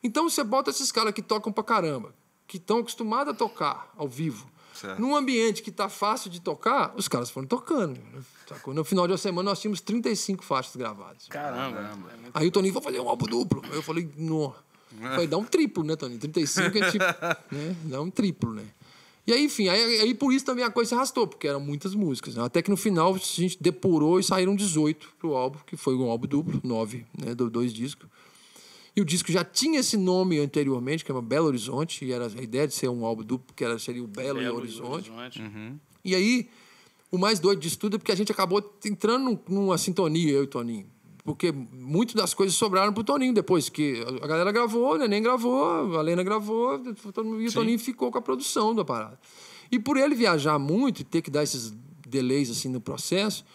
Então você bota esses caras que tocam pra caramba, que estão acostumados a tocar ao vivo, num ambiente que tá fácil de tocar, os caras foram tocando. Sacou? No final de uma semana nós tínhamos 35 faixas gravadas. Caramba. Aí o Toninho, vou fazer um álbum duplo. Aí eu falei, não. Vai dar um triplo, né, Toninho? 35 é tipo, né? Dá um triplo, né? E aí, enfim, aí por isso também a coisa se arrastou, porque eram muitas músicas. Né? Até que no final a gente depurou e saíram 18 pro álbum, que foi um álbum duplo, 9, né? 2 discos. E o disco já tinha esse nome anteriormente, que é Belo Horizonte, e era a ideia de ser um álbum duplo, que seria o Belo Horizonte. E aí, o mais doido disso tudo é porque a gente acabou entrando numa sintonia, eu e o Toninho. Porque muitas das coisas sobraram pro Toninho depois, que a galera gravou, o Neném gravou, a Lena gravou, e o Toninho ficou com a produção da parada. E por ele viajar muito e ter que dar esses delays assim no processo,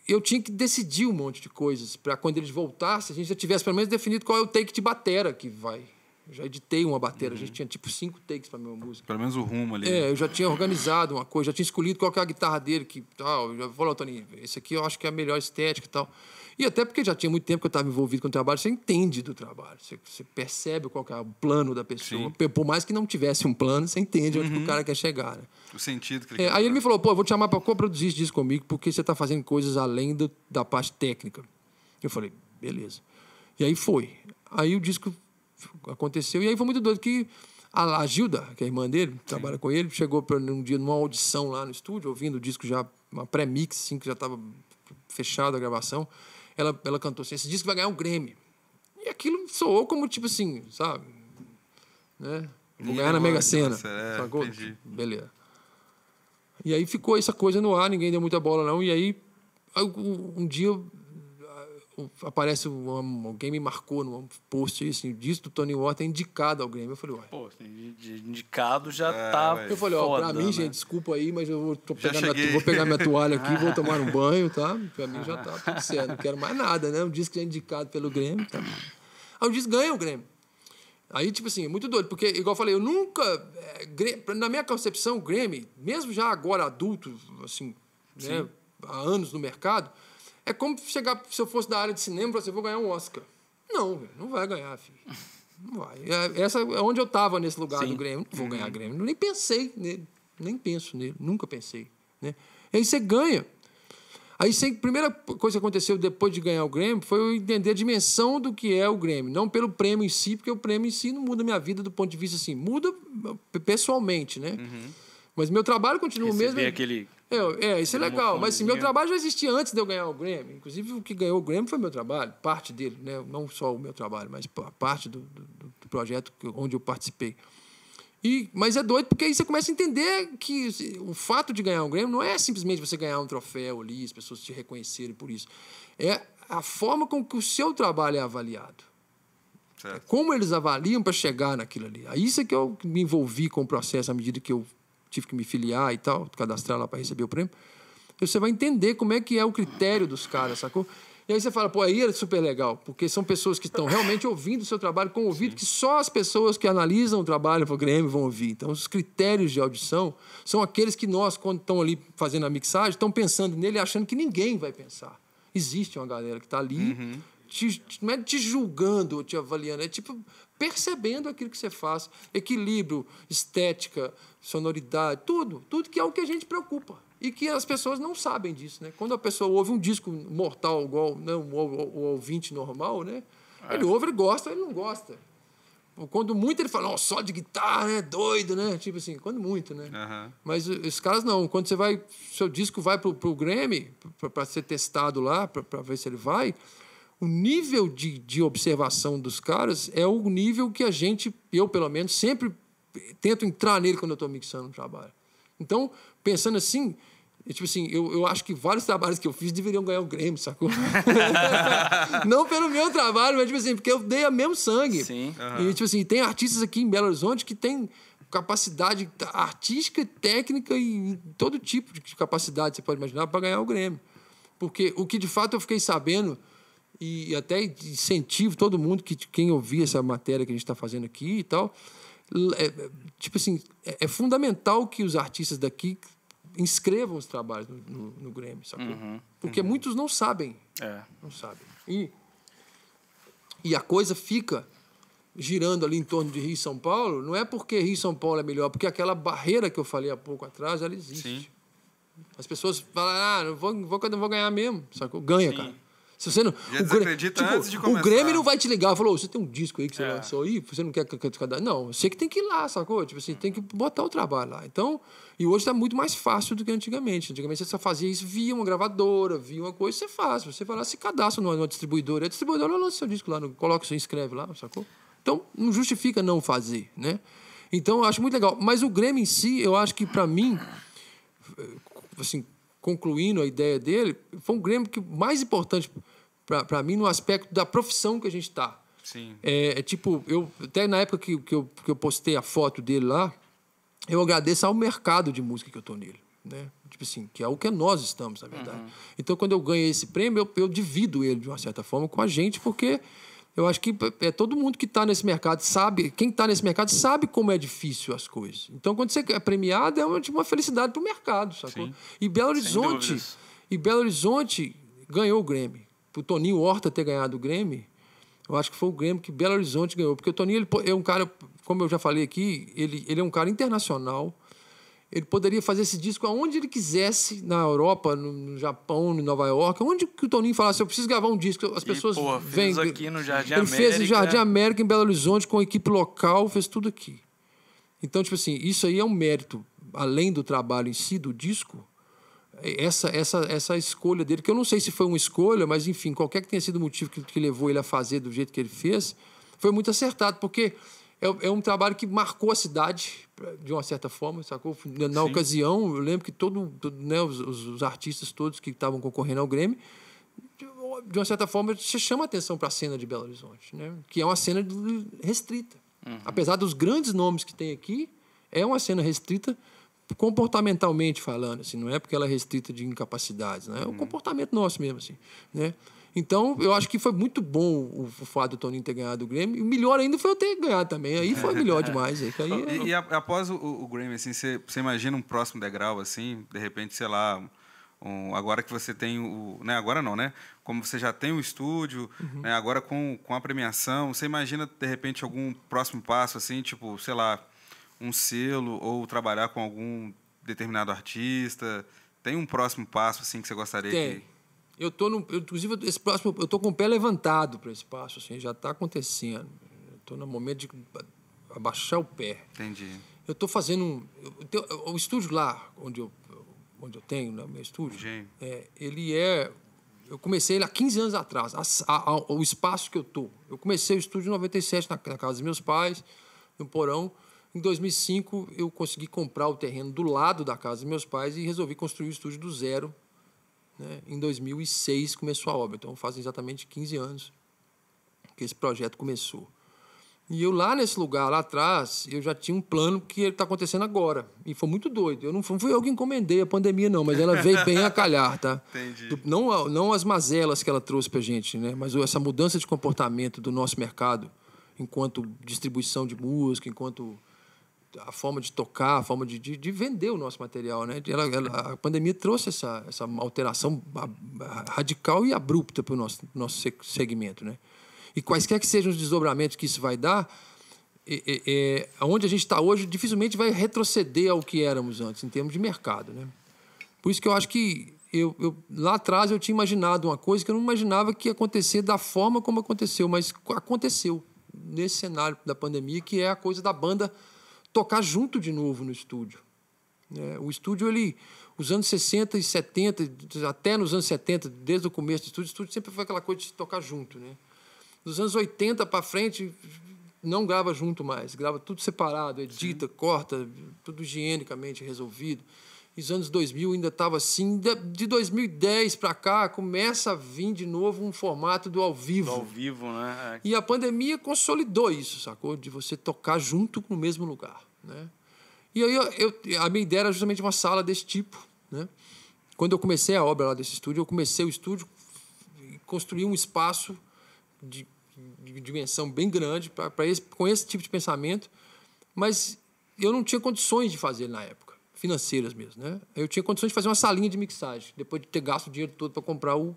eu tinha que decidir um monte de coisas para quando eles voltassem, a gente já tivesse pelo menos definido qual é o take de batera que vai. Eu já editei uma batera, a gente tinha tipo 5 takes para a mesma música. Pelo menos o rumo ali. Eu já tinha organizado uma coisa, já tinha escolhido qual que é a guitarra dele, que tal. Eu já falei, Toninho, esse aqui eu acho que é a melhor estética e tal. E até porque já tinha muito tempo que eu estava envolvido com o trabalho, você entende do trabalho, você percebe qual que é o plano da pessoa. Sim. Por mais que não tivesse um plano, você entende onde que o cara quer chegar. Né? O sentido que ele quer. Aí ele me falou, eu vou te chamar para coproduzir esse disco comigo, porque você está fazendo coisas além da parte técnica. Eu falei, beleza. E aí foi. Aí o disco aconteceu, e aí foi muito doido que a Gilda, que é a irmã dele, trabalha com ele, chegou um dia numa audição lá no estúdio, ouvindo o disco já, uma pré-mix, assim, que já estava fechada a gravação. Ela cantou assim, esse disco vai ganhar um Grammy. E aquilo soou como tipo assim, sabe? Né? Vou ganhar na Mega Sena. Sacou? Beleza. E aí ficou essa coisa no ar, ninguém deu muita bola não. E aí, um dia aparece alguém me marcou num post assim, o disco do Tony Horta é indicado ao Grammy. Eu falei, ué. Pô, indicado já tá. Eu falei, pra mim, né? Gente, desculpa aí, mas eu vou pegar minha toalha aqui, vou tomar um banho, tá? Pra mim já tá tudo certo, não quero mais nada, né? Um disco já é indicado pelo Grammy, tá? Aí o disco ganha o Grammy. Aí, tipo assim, é muito doido, porque, igual eu falei, eu nunca... na minha concepção, o Grammy, mesmo já agora adulto, assim, né, há anos no mercado, é como chegar, se eu fosse da área de cinema, você vou ganhar um Oscar. Não, velho, não vai ganhar, filho. Não vai. Essa é onde eu estava nesse lugar do Grêmio. Não vou ganhar Grêmio. Nem pensei nele. Nem penso nele. Nunca pensei. Né? E aí você ganha. Aí a primeira coisa que aconteceu depois de ganhar o Grêmio foi eu entender a dimensão do que é o Grêmio. Não pelo prêmio em si, porque o prêmio em si não muda a minha vida do ponto de vista assim. Muda pessoalmente, né? Mas meu trabalho continua o mesmo. Aquele... isso é legal. Mas assim, meu trabalho já existia antes de eu ganhar o Grammy. Inclusive, o que ganhou o Grammy foi meu trabalho, parte dele, né? Não só o meu trabalho, mas parte do projeto onde eu participei. Mas é doido porque aí você começa a entender que o fato de ganhar um Grammy não é simplesmente você ganhar um troféu ali, as pessoas te reconhecerem por isso. É a forma com que o seu trabalho é avaliado. Certo. Como eles avaliam para chegar naquilo ali. Aí isso é que eu me envolvi com o processo à medida que eu tive que me filiar e tal, cadastrar lá para receber o prêmio. Você vai entender como é que é o critério dos caras, sacou? E aí você fala, pô, aí é super legal, porque são pessoas que estão realmente ouvindo o seu trabalho com ouvido que só as pessoas que analisam o trabalho do Grammy vão ouvir. Então, os critérios de audição são aqueles que nós, quando estão ali fazendo a mixagem, estão pensando nele achando que ninguém vai pensar. Existe uma galera que está ali, não é te julgando ou te avaliando, é tipo percebendo aquilo que você faz. Equilíbrio, estética, sonoridade, tudo que é o que a gente preocupa. E que as pessoas não sabem disso, né? Quando a pessoa ouve um disco mortal igual, né, o ouvinte normal, né? Ele ouve, ele gosta, ele não gosta. Quando muito ele fala, oh, só de guitarra, né? Doido, né? Tipo assim, quando muito, né? Mas os caras não. Quando você vai, seu disco vai pro Grammy para ser testado lá, para ver se ele vai, o nível de observação dos caras é o nível que eu pelo menos, sempre tento entrar nele quando eu estou mixando um trabalho. Então, pensando assim, tipo assim, eu acho que vários trabalhos que eu fiz deveriam ganhar um Grammy, sacou? Não pelo meu trabalho, mas tipo assim, porque eu dei o mesmo sangue. Sim. E tipo assim, tem artistas aqui em Belo Horizonte que têm capacidade artística, técnica e todo tipo de capacidade você pode imaginar para ganhar o Grammy. Porque o que de fato eu fiquei sabendo, e até incentivo todo mundo, quem ouvir essa matéria que a gente está fazendo aqui e tal, tipo assim, é fundamental que os artistas daqui inscrevam os trabalhos no Grammy, sacou? Porque muitos não sabem. Não sabem. E a coisa fica girando ali em torno de Rio e São Paulo, não é porque Rio e São Paulo é melhor, porque aquela barreira que eu falei há pouco atrás, ela existe. Sim. As pessoas falam, não vou ganhar mesmo, sacou? Ganha, cara. Se você não, Já desacredita antes de começar. O Grammy não vai te ligar, falou, você tem um disco aí que você lançou aí, você não quer cadastrar? Não, você que tem que ir lá, sacou? Tipo assim, tem que botar o trabalho lá. Então, e hoje está muito mais fácil do que antigamente. Antigamente você só fazia isso via uma gravadora, via uma coisa, você faz. Você vai lá, se cadastra numa distribuidora. A distribuidora lança seu disco lá, coloca, você inscreve lá, sacou? Então, não justifica não fazer, né? Então, eu acho muito legal. Mas o Grammy em si, eu acho que, para mim, assim, concluindo a ideia dele, foi um Grammy que mais importante para mim no aspecto da profissão que a gente está. Sim. Tipo, até na época que eu postei a foto dele lá, eu agradeço ao mercado de música que eu tô nele, né? Tipo assim, que é o que nós estamos, na verdade. Então, quando eu ganhei esse prêmio, eu divido ele, de uma certa forma, com a gente, porque eu acho que todo mundo que está nesse mercado sabe, quem está nesse mercado sabe como é difícil as coisas. Então, quando você é premiado, é uma felicidade para o mercado, sacou? Sim. E Belo Horizonte ganhou o Grammy. O Toninho Horta ter ganhado o Grammy, eu acho que foi o Grammy que Belo Horizonte ganhou. Porque o Toninho ele é um cara, como eu já falei aqui, ele é um cara internacional. Ele poderia fazer esse disco aonde ele quisesse, na Europa, no Japão, em Nova York, onde que o Toninho falasse, eu preciso gravar um disco, as pessoas vêm. Fez aqui no Jardim América. Ele fez no Jardim América, em Belo Horizonte, com a equipe local, fez tudo aqui. Então, tipo assim, isso aí é um mérito, além do trabalho em si, do disco, essa escolha dele, que eu não sei se foi uma escolha, mas, enfim, qualquer que tenha sido o motivo que levou ele a fazer do jeito que ele fez, foi muito acertado, porque é um trabalho que marcou a cidade, de uma certa forma, sacou? Na ocasião, eu lembro que né, os artistas todos que estavam concorrendo ao Grammy, de uma certa forma, você chama a atenção para a cena de Belo Horizonte, né? Que é uma cena restrita. Apesar dos grandes nomes que tem aqui, é uma cena restrita comportamentalmente falando, assim, não é porque ela é restrita de incapacidades, né? É o comportamento nosso mesmo, assim, né? Então, eu acho que foi muito bom o fato do Toninho ter ganhado o Grammy. E o melhor ainda foi eu ter ganhado também. Aí foi melhor demais. E após o Grammy, assim, você imagina um próximo degrau, assim, de repente, sei lá, agora que você tem né, agora não, né? Como você já tem o estúdio, né, agora com a premiação, você imagina, de repente, algum próximo passo, assim, tipo, sei lá, um selo ou trabalhar com algum determinado artista? Tem um próximo passo, assim, que você gostaria que... Inclusive, esse próximo, eu estou com o pé levantado para esse passo, assim, já está acontecendo. Estou no momento de abaixar o pé. Entendi. Eu estou fazendo o estúdio lá, onde eu tenho, no meu estúdio, eu comecei ele há 15 anos atrás, o espaço que eu estou. Eu comecei o estúdio em 97, na casa dos meus pais, no porão. Em 2005, eu consegui comprar o terreno do lado da casa dos meus pais e resolvi construir o estúdio do zero, né? Em 2006 começou a obra, então fazem exatamente 15 anos que esse projeto começou. E eu lá nesse lugar, lá atrás, eu já tinha um plano que está acontecendo agora. E foi muito doido. Não fui eu que encomendei a pandemia, não, mas ela veio bem a calhar, tá? Entendi. Não as mazelas que ela trouxe para a gente, né? Mas essa mudança de comportamento do nosso mercado, enquanto distribuição de música, enquanto a forma de tocar, a forma de vender o nosso material, né? A pandemia trouxe essa alteração radical e abrupta para o nosso segmento, né? E quaisquer que sejam os desdobramentos que isso vai dar, onde a gente está hoje dificilmente vai retroceder ao que éramos antes, em termos de mercado, né? Por isso que eu acho que lá atrás eu tinha imaginado uma coisa que eu não imaginava que ia acontecer da forma como aconteceu, mas aconteceu nesse cenário da pandemia, que é a coisa da banda tocar junto de novo no estúdio. O estúdio, os anos 60 e 70, até nos anos 70, desde o começo do estúdio sempre foi aquela coisa de tocar junto, né? Dos anos 80 para frente, não grava junto mais. Grava tudo separado, edita, corta, tudo higienicamente resolvido. E os anos 2000 ainda estava assim. De 2010 para cá, começa a vir de novo um formato do ao vivo. Do ao vivo, né? E a pandemia consolidou isso, sacou? De você tocar junto no mesmo lugar, né? E aí a minha ideia era justamente uma sala desse tipo, né? Quando eu comecei a obra lá desse estúdio, eu comecei o estúdio e construí um espaço de dimensão bem grande com esse tipo de pensamento, mas eu não tinha condições de fazer na época, financeiras mesmo, né? Eu tinha condições de fazer uma salinha de mixagem, depois de ter gasto o dinheiro todo para comprar o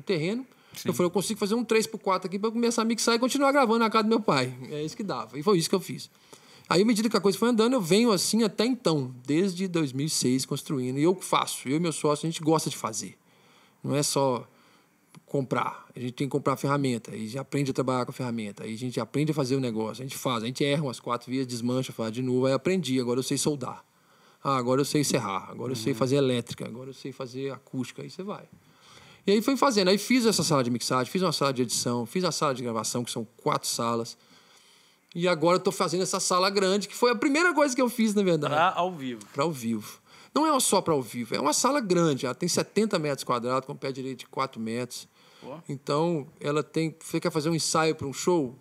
terreno. Sim. Eu falei, eu consigo fazer um 3x4 aqui para começar a mixar e continuar gravando na casa do meu pai. É isso que dava, e foi isso que eu fiz. Aí, à medida que a coisa foi andando, eu venho assim até então, desde 2006, construindo, e eu faço, eu e meu sócio, a gente gosta de fazer, não é só comprar, a gente tem que comprar ferramenta, aí a gente aprende a trabalhar com a ferramenta, aí a gente aprende a fazer o negócio, a gente faz, a gente erra umas 4 vezes, desmancha, faz de novo, aí aprendi, agora eu sei soldar, agora eu sei serrar, agora eu sei fazer elétrica, agora eu sei fazer acústica, aí você vai. E aí foi fazendo, aí fiz essa sala de mixagem, fiz uma sala de edição, fiz a sala de gravação, que são 4 salas, e agora eu estou fazendo essa sala grande, que foi a primeira coisa que eu fiz, na verdade. Para ao vivo. Para ao vivo. Não é só para ao vivo, é uma sala grande, ela tem 70 metros quadrados, com pé direito de 4 metros. Pô. Então, ela tem... Você quer fazer um ensaio para um show?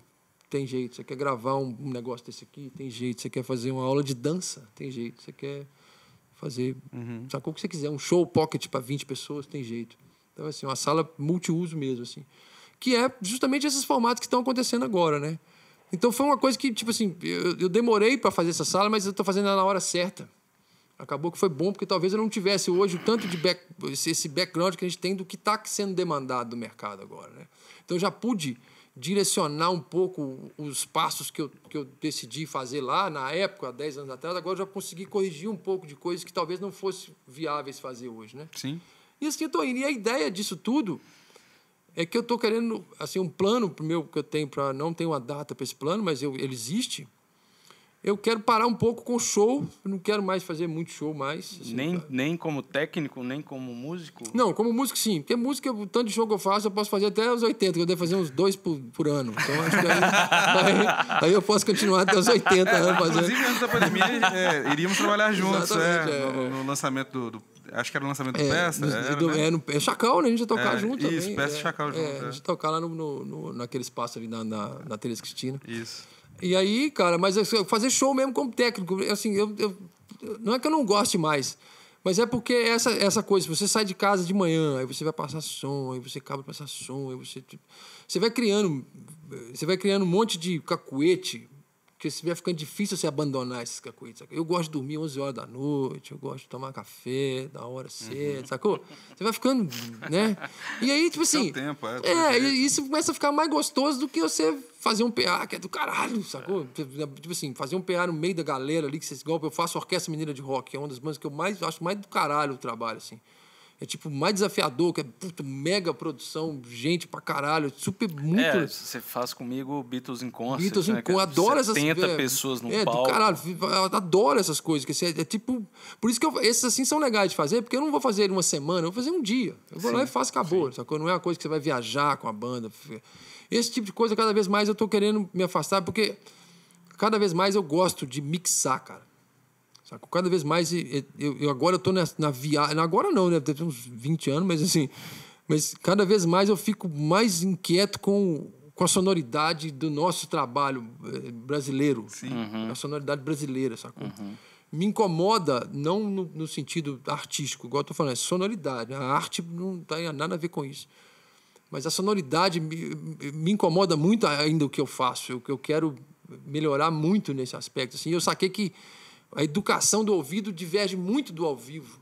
Tem jeito. Você quer gravar um negócio desse aqui? Tem jeito. Você quer fazer uma aula de dança? Tem jeito. Você quer fazer... Sacou o que você quiser. Um show pocket para 20 pessoas? Tem jeito. Então, assim, uma sala multiuso mesmo, assim. Que é justamente esses formatos que estão acontecendo agora, né? Então, foi uma coisa que, tipo assim, eu demorei para fazer essa sala, mas eu estou fazendo ela na hora certa. Acabou que foi bom, porque talvez eu não tivesse hoje o tanto de esse background que a gente tem do que está sendo demandado do mercado agora, né? Então, eu já pude direcionar um pouco os passos que eu decidi fazer lá, na época, há 10 anos atrás. Agora, eu já consegui corrigir um pouco de coisas que talvez não fossem viáveis fazer hoje, né? Sim. E assim, eu tô indo. E a ideia disso tudo é que eu estou querendo, assim, um plano meu que eu tenho para... Não tenho uma data para esse plano, mas ele existe. Eu quero parar um pouco com o show, eu não quero mais fazer muito show mais. Assim, nem como técnico, nem como músico? Não, como músico sim, porque música, o tanto de show que eu faço, eu posso fazer até os 80, que eu devo fazer uns 2 por ano. Então, acho que aí eu posso continuar até os 80 anos fazendo. Inclusive, antes da pandemia, iríamos trabalhar juntos, no lançamento do... Acho que era o lançamento do Peça. É Chacal, né? A gente ia tocar junto também. Isso, Peça e Chacal junto. A gente ia tocar lá naquele espaço ali na Teresa Cristina. Isso. E aí, cara, mas fazer show mesmo como técnico, assim, não é que eu não goste mais, mas é porque essa coisa, você sai de casa de manhã, aí você vai passar som, aí você acaba de passar som, aí você vai criando um monte de cacuete, que vai ficando difícil você abandonar esses cacuetes. Sacou? Eu gosto de dormir 11 horas da noite, eu gosto de tomar café da hora cedo, sacou? Você vai ficando, né? E aí, tipo assim... tempo, e isso começa a ficar mais gostoso do que você fazer um PA, que é do caralho, sacou? Tipo assim, fazer um PA no meio da galera ali, que vocês igual eu faço Orquestra Mineira de Rock, que é uma das bandas que eu acho mais do caralho o trabalho, assim. É tipo mais desafiador, que é mega produção, gente pra caralho, super muito... você faz comigo Beatles in Concert, Beatles in Concert, adoro essas... 70 pessoas no palco. Do caralho, eu adoro essas coisas, que é tipo... Por isso que esses assim são legais de fazer, porque eu não vou fazer uma semana, eu vou fazer um dia. Eu vou lá e faço, acabou, sacou? Não é uma coisa que você vai viajar com a banda. Esse tipo de coisa, cada vez mais eu tô querendo me afastar, porque... cada vez mais eu gosto de mixar, cara. Saca? Cada vez mais... Agora eu tô na viagem... Agora não, né? Deve ter uns 20 anos, mas assim... Mas cada vez mais eu fico mais inquieto com a sonoridade do nosso trabalho brasileiro. Sim. A sonoridade brasileira, sacou? Me incomoda, não no sentido artístico, igual eu tô falando, é sonoridade. A arte não tem nada a ver com isso. Mas a sonoridade me incomoda muito ainda o que eu faço. Eu quero melhorar muito nesse aspecto. Assim, eu saquei que a educação do ouvido diverge muito do ao vivo,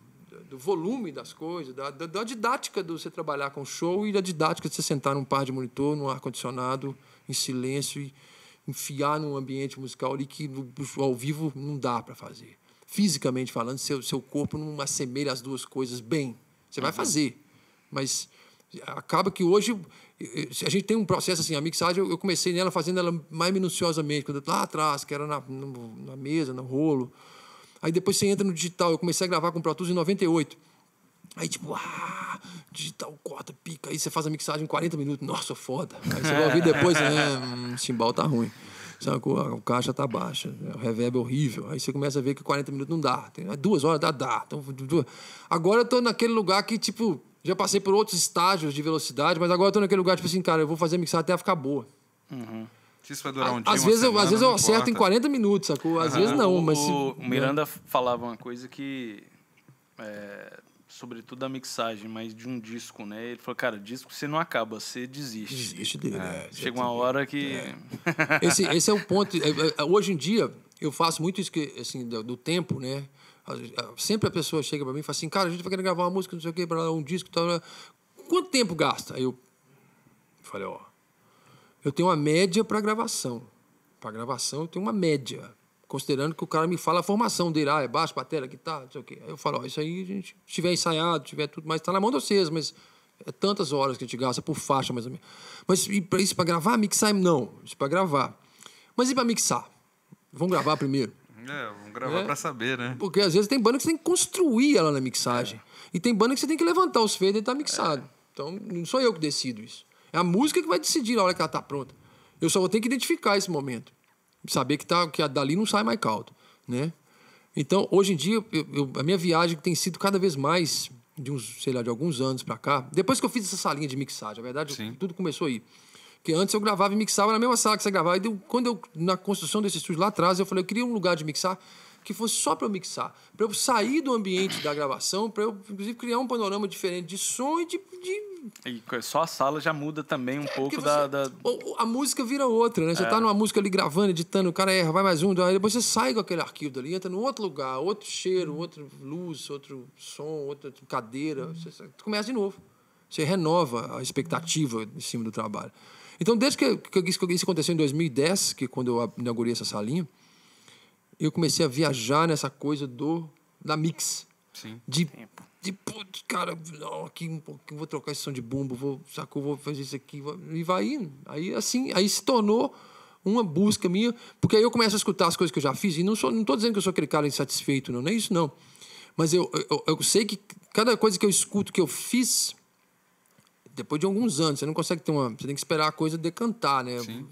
do volume das coisas, da didática de você trabalhar com show e da didática de você sentar num par de monitor, num ar-condicionado, em silêncio e enfiar num ambiente musical ali que ao vivo não dá para fazer. Fisicamente falando, seu corpo não assemelha as duas coisas bem. Você vai fazer, mas acaba que hoje a gente tem um processo assim, a mixagem eu comecei nela fazendo ela mais minuciosamente, quando lá atrás, que era na mesa, no rolo. Aí depois você entra no digital. Eu comecei a gravar com o Pro Tools em 98. Aí tipo, digital, corta, pica. Aí você faz a mixagem em 40 minutos. Nossa, foda. Aí você vai ouvir depois, o chimbal tá ruim. A caixa tá baixa. O reverb é horrível. Aí você começa a ver que 40 minutos não dá. 2 horas dá. Então, agora eu tô naquele lugar que, tipo, já passei por outros estágios de velocidade, mas agora eu tô naquele lugar, tipo assim, cara, eu vou fazer a mixagem até ficar boa. Isso vai durar um dia, às vezes eu acerto em 40 minutos, sacou? Às vezes não, mas... O Miranda falava uma coisa que... sobretudo a mixagem, mas de um disco, né? Ele falou, cara, disco você não acaba, você desiste. Desiste dele, Chega uma hora que... Esse é o ponto. Hoje em dia, eu faço muito isso que, assim, do tempo, né? Sempre a pessoa chega pra mim e fala assim, cara, a gente vai querer gravar uma música, não sei o quê, para um disco, tal. Quanto tempo gasta? Aí eu falei, eu tenho uma média para gravação. Para gravação, eu tenho uma média. Considerando que o cara me fala a formação dele. É baixo, bateria, guitarra, não sei o quê. Aí eu falo, isso aí, a gente, se tiver ensaiado, tiver tudo, mas tá na mão de vocês, mas é tantas horas que a gente gasta por faixa, mais ou menos. Mas isso para gravar, mixar, não. Isso para gravar. Mas e para mixar? Vamos gravar primeiro. Vamos gravar para saber, né? Porque às vezes tem banda que você tem que construir ela na mixagem. E tem banda que você tem que levantar os faders e tá mixado. Então, não sou eu que decido isso. É a música que vai decidir na hora que ela tá pronta. Eu só vou ter que identificar esse momento. Saber que dali não sai mais caldo, né? Então, hoje em dia, a minha viagem tem sido cada vez mais de alguns anos pra cá. Depois que eu fiz essa salinha de mixagem, a verdade, tudo começou aí. Porque antes eu gravava e mixava na mesma sala que você gravava. E na construção desse estúdio lá atrás, eu falei, eu queria um lugar de mixar que fosse só para eu mixar. Para eu sair do ambiente da gravação, para eu, inclusive, criar um panorama diferente de som e E só a sala já muda também um pouco A música vira outra, né? Você tá numa música ali gravando, editando, o cara erra, vai mais um, aí depois você sai com aquele arquivo dali, entra num outro lugar, outro cheiro, outra luz, outro som, outra cadeira. Você começa de novo. Você renova a expectativa em cima do trabalho. Então, desde que isso aconteceu em 2010, que quando eu inaugurei essa salinha, eu comecei a viajar nessa coisa da mix. Sim. Putz, cara, não, aqui um pouquinho, vou trocar esse som de bumbo, vou fazer isso aqui, e vai indo. Aí se tornou uma busca minha, porque aí eu começo a escutar as coisas que eu já fiz, e não estou dizendo que eu sou aquele cara insatisfeito, não é isso, não. Mas eu sei que cada coisa que eu escuto, que eu fiz, depois de alguns anos, você não consegue você tem que esperar a coisa decantar, né? Sim.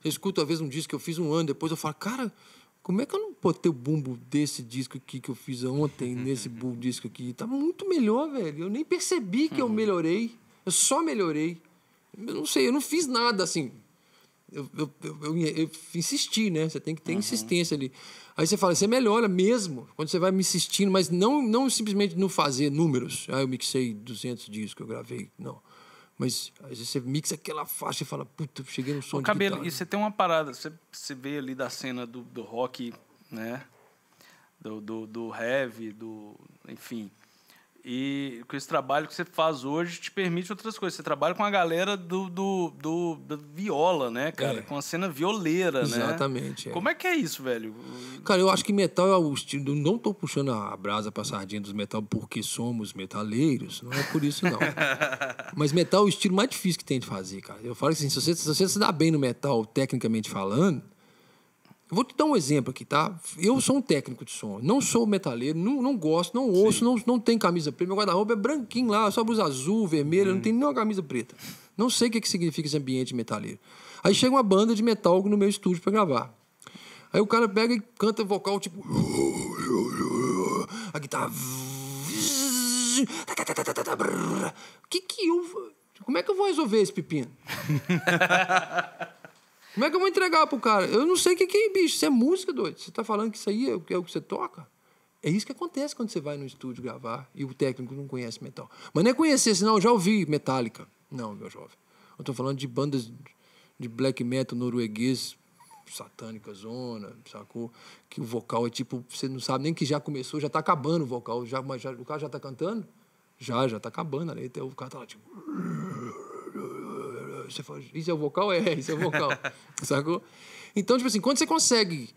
Eu escuto, às vezes, um disco que eu fiz um ano, depois eu falo, cara, como é que eu não botei o bumbo desse disco aqui que eu fiz ontem, nesse disco aqui? Tá muito melhor, velho. Eu nem percebi que eu melhorei. Eu só melhorei. Eu não sei, eu não fiz nada assim. Eu insisti, né? Você tem que ter insistência ali. Aí você fala, você melhora mesmo quando você vai me insistindo, mas não simplesmente não fazer números. Eu mixei 200 discos, eu gravei. Não. Mas às vezes você mixa aquela faixa e fala, puta, cheguei no som de Cabelo, guitarra. e você tem uma parada, você vê ali da cena do rock, né? Do heavy, enfim. E com esse trabalho que você faz hoje te permite outras coisas. Você trabalha com a galera da viola, né, cara? Com a cena violeira, Exatamente, né? Como é que é isso, velho? Cara, eu acho que metal é o estilo... Não tô puxando a brasa pra sardinha dos metal porque somos metaleiros. Não é por isso, não. Mas metal é o estilo mais difícil que tem de fazer, cara. Eu falo assim, se você se dá bem no metal, tecnicamente falando... Eu vou te dar um exemplo aqui, tá? Eu sou um técnico de som, não sou metaleiro, não gosto, não ouço, não tenho camisa preta. Meu guarda-roupa é branquinho lá, só blusa azul, vermelha, não tem nenhuma camisa preta. Não sei o que significa esse ambiente metaleiro. Aí chega uma banda de metal no meu estúdio para gravar. Aí o cara pega e canta vocal, tipo... A guitarra... Como é que eu vou resolver esse pepino? Como é que eu vou entregar pro cara? Eu não sei o que é, bicho. Isso é música, doido. Você tá falando que isso aí é o que você toca? É isso que acontece quando você vai no estúdio gravar e o técnico não conhece metal. Mas não é conhecer, senão eu já ouvi Metallica. Não, meu jovem. Eu tô falando de bandas de black metal norueguês, satânica zona, sacou? Que o vocal é tipo... Você não sabe nem que já começou, já tá acabando o vocal. O cara já tá cantando? Já tá acabando ali. Até o cara tá lá, tipo... Você fala, isso é o vocal? Isso é o vocal. Sacou? Então, tipo assim, quando você consegue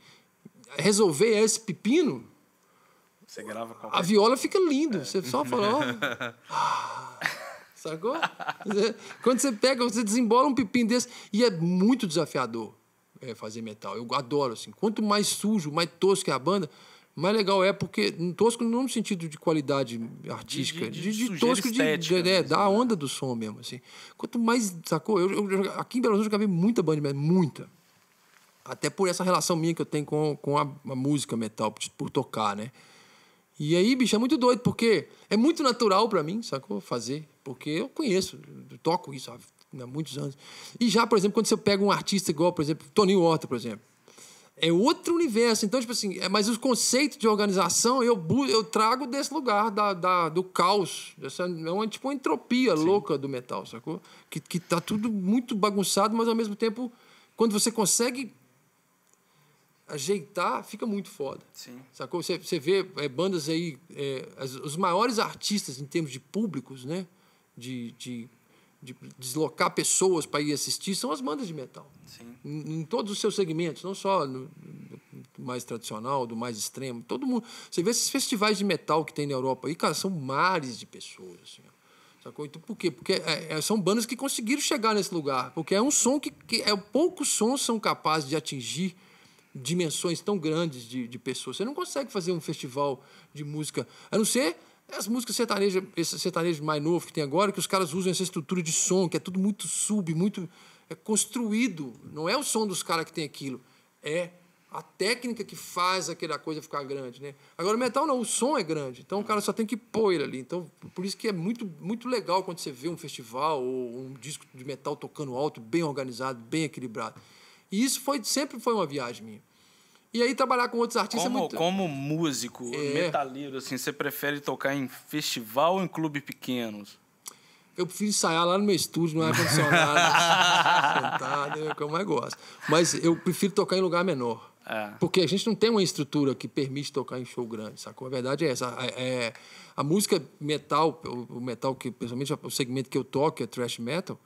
resolver esse pepino, você grava a viola fica linda. Você só fala, sacou? Quando você pega, você desembola um pepino desse, e é muito desafiador fazer metal. Eu adoro, assim. Quanto mais sujo, mais tosco é a banda, mais legal é, porque tosco não no sentido de qualidade artística, de tosco da onda do som mesmo, assim. Quanto mais, sacou? Aqui em Belo Horizonte eu gravei muita banda, muita. Até por essa relação minha que eu tenho com a música metal, por tocar, né? E aí, bicho, é muito doido, porque é muito natural pra mim, sacou? Fazer, porque eu conheço, eu toco isso há muitos anos. E já, por exemplo, quando você pega um artista igual, por exemplo, Toninho Horta, por exemplo, é outro universo. Então, tipo assim, mas os conceitos de organização eu trago desse lugar, do caos. Tipo uma entropia louca do metal, sacou? Que tá tudo muito bagunçado, mas ao mesmo tempo, quando você consegue ajeitar, fica muito foda. Sim. Sacou? Você vê bandas aí, os maiores artistas em termos de públicos, né? De deslocar pessoas para ir assistir, são as bandas de metal. Sim. Em todos os seus segmentos, não só do mais tradicional, do mais extremo, todo mundo. Você vê esses festivais de metal que tem na Europa aí, cara, são mares de pessoas, assim, sacou? Então, por quê? Porque são bandas que conseguiram chegar nesse lugar, porque é um som que poucos sons são capazes de atingir dimensões tão grandes de pessoas. Você não consegue fazer um festival de música, a não ser as músicas sertanejas, esse sertanejo mais novo que tem agora, que os caras usam essa estrutura de som, que é tudo muito muito construído. Não é o som dos caras que tem aquilo, é a técnica que faz aquela coisa ficar grande, né? Agora, o metal não, o som é grande, então o cara só tem que pôr ele ali. Então, por isso que é muito, muito legal quando você vê um festival ou um disco de metal tocando alto, bem organizado, bem equilibrado. E isso sempre foi uma viagem minha. E aí, trabalhar com outros artistas Como músico, metaleiro, assim, você prefere tocar em festival ou em clube pequenos? Eu prefiro ensaiar lá no meu estúdio, no ar-condicionado, sentado, é o que eu mais gosto. Mas eu prefiro tocar em lugar menor. Porque a gente não tem uma estrutura que permite tocar em show grande, sacou? A verdade é essa. A música metal, o metal, que principalmente o segmento que eu toco, é thrash metal,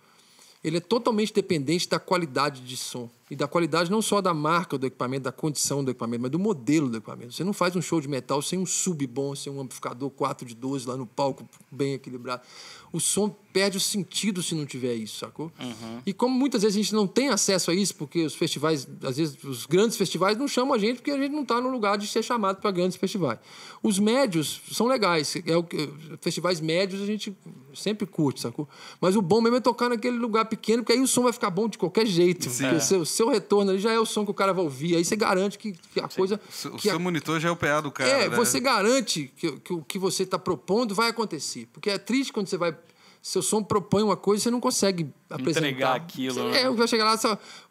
ele é totalmente dependente da qualidade de som. E da qualidade não só da marca do equipamento, da condição do equipamento, mas do modelo do equipamento. Você não faz um show de metal sem um sub bom, sem um amplificador 4 de 12 lá no palco, bem equilibrado. O som perde o sentido se não tiver isso, sacou? Uhum. E como muitas vezes a gente não tem acesso a isso, porque os festivais, às vezes os grandes festivais não chamam a gente porque a gente não está no lugar de ser chamado para grandes festivais. Os médios são legais. Festivais médios a gente sempre curte, sacou? Mas o bom mesmo é tocar naquele lugar pequeno, porque aí o som vai ficar bom de qualquer jeito. Sim, porque o seu retorno ali já é o som que o cara vai ouvir. Aí você garante que a coisa... O seu monitor já é o PA do cara, né? Você garante que o que você está propondo vai acontecer. Porque é triste quando você vai... Seu som propõe uma coisa e você não consegue apresentar. Entregar aquilo. Eu já cheguei lá...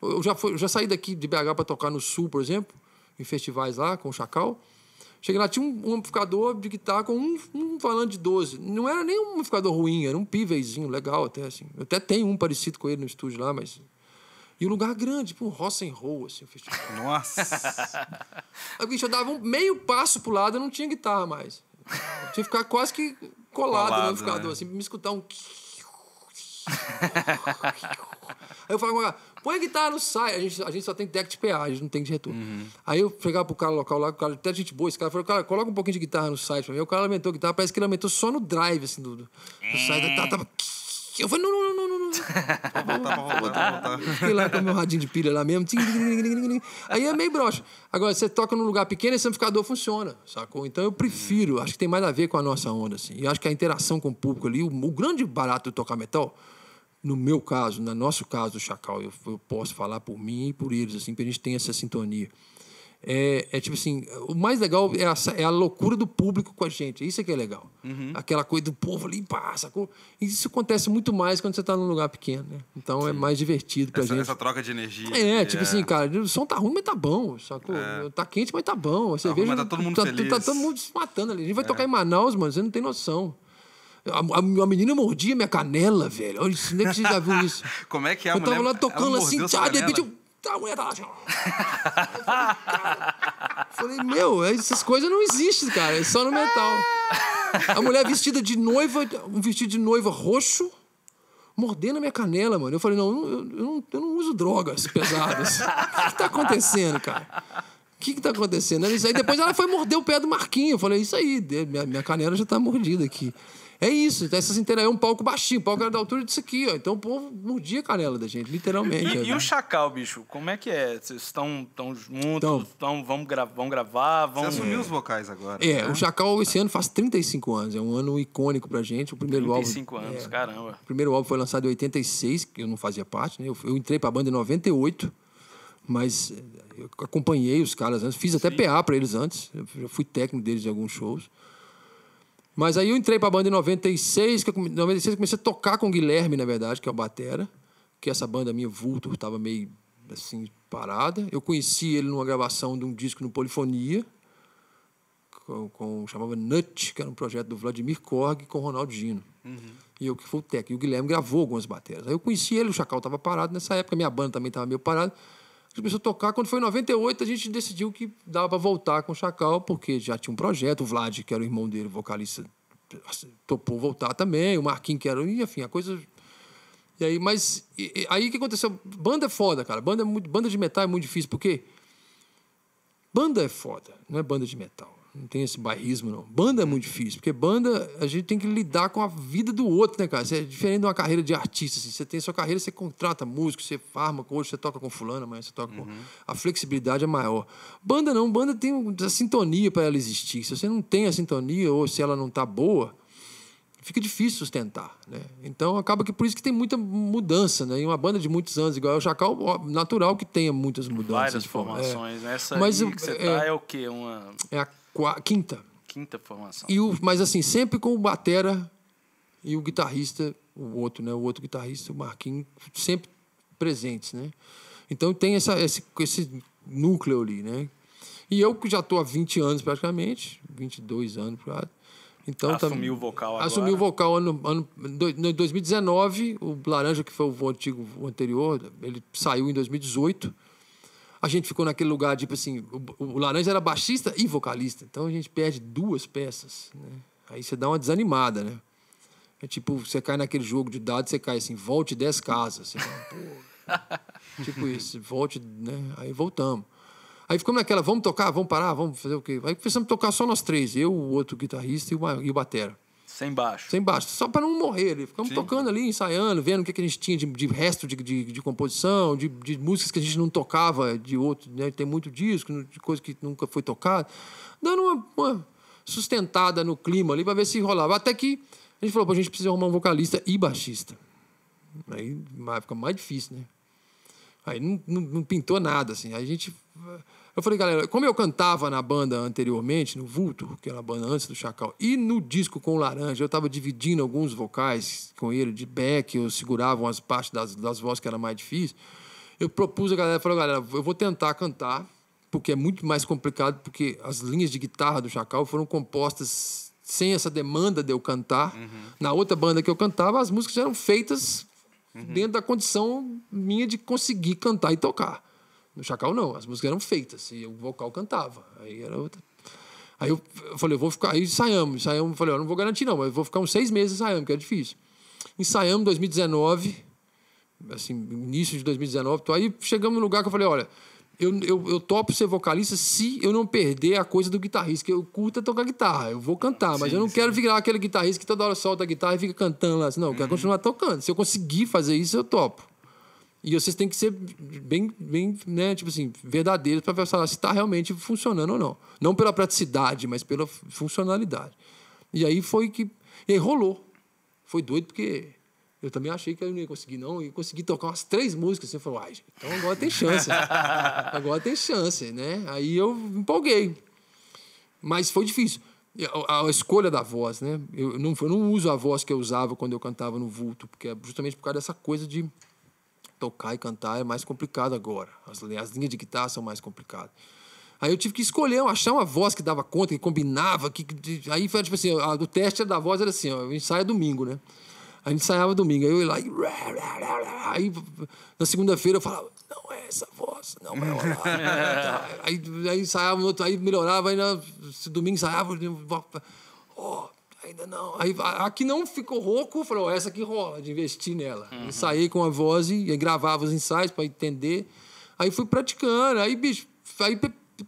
Eu já saí daqui de BH para tocar no Sul, por exemplo, em festivais lá, com o Chacal. Cheguei lá, tinha um amplificador de guitarra com um falante de 12. Não era nem um amplificador ruim, era um pivezinho legal até, assim. Eu até tenho um parecido com ele no estúdio lá, mas... E um lugar grande, tipo um rock and roll, assim, o festival. Nossa! Aí, bicho, eu dava meio passo pro lado, eu não tinha guitarra mais. Eu tinha que ficar quase que colado no amplificador, né? Assim, pra me escutar um... Aí eu falava, põe a guitarra no site. A gente só tem deck de PA, a gente não tem de retorno. Uhum. Aí eu chegava pro cara local lá, o cara, até gente boa, esse cara falou, cara, coloca um pouquinho de guitarra no site pra mim. Aí o cara aumentou a guitarra, parece que ele aumentou só no drive, assim, do site. Tava... Eu falei, não. Voltar. Fiquei lá com o meu radinho de pilha lá mesmo. Aí é meio broxa. Agora, você toca num lugar pequeno, esse amplificador funciona, sacou? Então eu prefiro, acho que tem mais a ver com a nossa onda, assim. E acho que a interação com o público ali, o grande barato de tocar metal, no meu caso, no nosso caso do Chacal, eu posso falar por mim e por eles, assim, porque a gente tem essa sintonia. tipo assim, o mais legal é a loucura do público com a gente. Isso é que é legal. Aquela coisa do povo ali, pá, sacou? Isso acontece muito mais quando você tá num lugar pequeno, né? Então é mais divertido pra gente. Essa troca de energia. Tipo assim, cara, o som tá ruim, mas tá bom, sacou? Tá quente, mas tá bom. A cerveja, mas tá todo mundo feliz. Tá todo mundo se matando ali. A gente vai tocar em Manaus, mano, você não tem noção. A menina mordia minha canela, velho. Olha isso, nem que você já viu isso. Como é que é a Eu mulher? tava lá tocando ela assim, mordeu sua tchau, de repente canela? a mulher tava assim. Falei, meu, essas coisas não existem, cara. É só no metal. A mulher vestida de noiva, um vestido de noiva roxo, mordendo a minha canela, mano. Eu falei, eu não uso drogas pesadas. O que tá acontecendo, cara? O que tá acontecendo? Isso aí. Depois ela foi morder o pé do Marquinho. Eu falei, isso aí, minha canela já tá mordida aqui. É isso, essas interações, é um palco baixinho, o palco era da altura disso aqui, ó. Então o povo mordia a canela da gente, literalmente. E o Chacal, bicho, como é que é? Vocês estão juntos, vão gravar, vão... Você assumiu os vocais agora. O Chacal esse ano faz 35 anos, é um ano icônico pra gente. O primeiro 35 anos, caramba. O primeiro álbum foi lançado em 86, que eu não fazia parte, né? Eu entrei pra banda em 98, mas eu acompanhei os caras antes, fiz até PA pra eles antes, eu fui técnico deles em alguns shows. Mas aí eu entrei pra banda em 96, eu comecei a tocar com o Guilherme, na verdade, que é o batera, que essa banda minha, Vulture, estava meio, assim, parada. Eu conheci ele numa gravação de um disco no Polifonia, chamava Nut, que era um projeto do Vladimir Korg com o Ronaldinho. E eu que fui o técnico. E o Guilherme gravou algumas bateras. Aí eu conheci ele, o Chacal estava parado nessa época, minha banda também estava meio parada. A gente começou a tocar. Quando foi em 98, a gente decidiu que dava para voltar com o Chacal, porque já tinha um projeto. O Vlad, que era o irmão dele, o vocalista, topou voltar também. O Marquinhos, que era... Enfim, a coisa... E aí, aí o que aconteceu? Banda é foda, cara. Banda de metal é muito difícil, porque... Banda é foda, não é banda de metal. Não tem esse bairrismo, não. Banda é muito difícil, porque banda, a gente tem que lidar com a vida do outro, né, cara? Isso é diferente de uma carreira de artista, assim. Você tem a sua carreira, você contrata músico, você farma, hoje você toca com fulano, amanhã você toca com... A flexibilidade é maior. Banda não, banda tem a sintonia para ela existir. Se você não tem a sintonia, ou se ela não tá boa, fica difícil sustentar, né? Então, acaba que por isso que tem muita mudança, né? Em uma banda de muitos anos, igual o Chacal, natural que tenha muitas mudanças. Várias formações. Essa aí que você tá é o quê? É a quinta. Quinta formação. Mas assim, sempre com o batera e o guitarrista, o outro guitarrista, o Marquinhos, sempre presentes, né? Então tem esse núcleo ali, né? E eu que já estou há 20 anos praticamente, 22 anos, então assumiu o vocal agora. Assumi o vocal em 2019, o Laranja, que foi o anterior, ele saiu em 2018. A gente ficou naquele lugar, tipo assim, o Laranja era baixista e vocalista, então a gente perde 2 peças, né? Aí você dá uma desanimada, né? É tipo, você cai naquele jogo de dados, você cai assim, volte 10 casas. Você fala, pô, tipo isso, volte, né? Aí voltamos. Aí ficamos naquela, vamos tocar, vamos parar, vamos fazer o quê? Aí começamos a tocar só nós 3, eu, o outro guitarrista e o batera. Sem baixo. Sem baixo, só para não morrer ali. Ficamos tocando ali, ensaiando, vendo o que a gente tinha de resto de composição, de músicas que a gente não tocava, de outro, né? Tem muito disco, de coisa que nunca foi tocada. Dando uma sustentada no clima ali para ver se rolava. Até que a gente falou, pô, a gente precisa arrumar um vocalista e baixista. Aí fica mais difícil, né? Aí não pintou nada, assim. Aí eu falei, galera, como eu cantava na banda anteriormente, no Vulture, que era a banda antes do Chacal, e no disco com o Laranja, eu estava dividindo alguns vocais com ele, de back, eu segurava umas partes das vozes que era mais difícil. Eu propus a galera, falei, galera, eu vou tentar cantar, porque é muito mais complicado, porque as linhas de guitarra do Chacal foram compostas sem essa demanda de eu cantar. Na outra banda que eu cantava, as músicas eram feitas dentro da condição minha de conseguir cantar e tocar. No Chacal, não. As músicas eram feitas e o vocal cantava. Aí era outra. Aí eu falei, eu vou ficar... Aí ensaiamos. Falei, eu não vou garantir não, mas eu vou ficar uns 6 meses ensaiando, porque é difícil. Ensaiamos em 2019, assim, início de 2019. Aí chegamos no lugar que eu falei, olha, eu topo ser vocalista se eu não perder a coisa do guitarrista, que eu curto é tocar guitarra. Eu vou cantar, mas eu não quero virar aquele guitarrista que toda hora solta a guitarra e fica cantando lá. Assim, não, eu quero continuar tocando. Se eu conseguir fazer isso, eu topo. E vocês têm que ser bem né, tipo assim, verdadeiros para ver se está realmente funcionando ou não. Não pela praticidade, mas pela funcionalidade. E aí foi que... E aí rolou. Foi doido porque Eu também achei que eu não ia conseguir, não. E consegui tocar umas 3 músicas. Assim, eu falei, gente, então agora tem chance. Agora tem chance, né? Aí eu me empolguei. Mas foi difícil. A escolha da voz, né? Eu não uso a voz que eu usava quando eu cantava no Vulto, porque é justamente por causa dessa coisa de tocar e cantar é mais complicado agora. As linhas de guitarra são mais complicadas. Aí eu tive que escolher, achar uma voz que dava conta, que combinava. Aí foi tipo assim, o teste da voz era assim, o ensaio é domingo, né? A gente ensaiava domingo, aí eu ia lá e... Aí na segunda-feira eu falava, não é essa voz, não vai rolar. aí ensaiava, no outro, aí melhorava, aí domingo ensaiava, ainda não. Aí aqui não ficou rouco, eu falei, essa aqui rola, de investir nela. Ensaiei com a voz e gravava os ensaios para entender. Aí fui praticando, aí, bicho, aí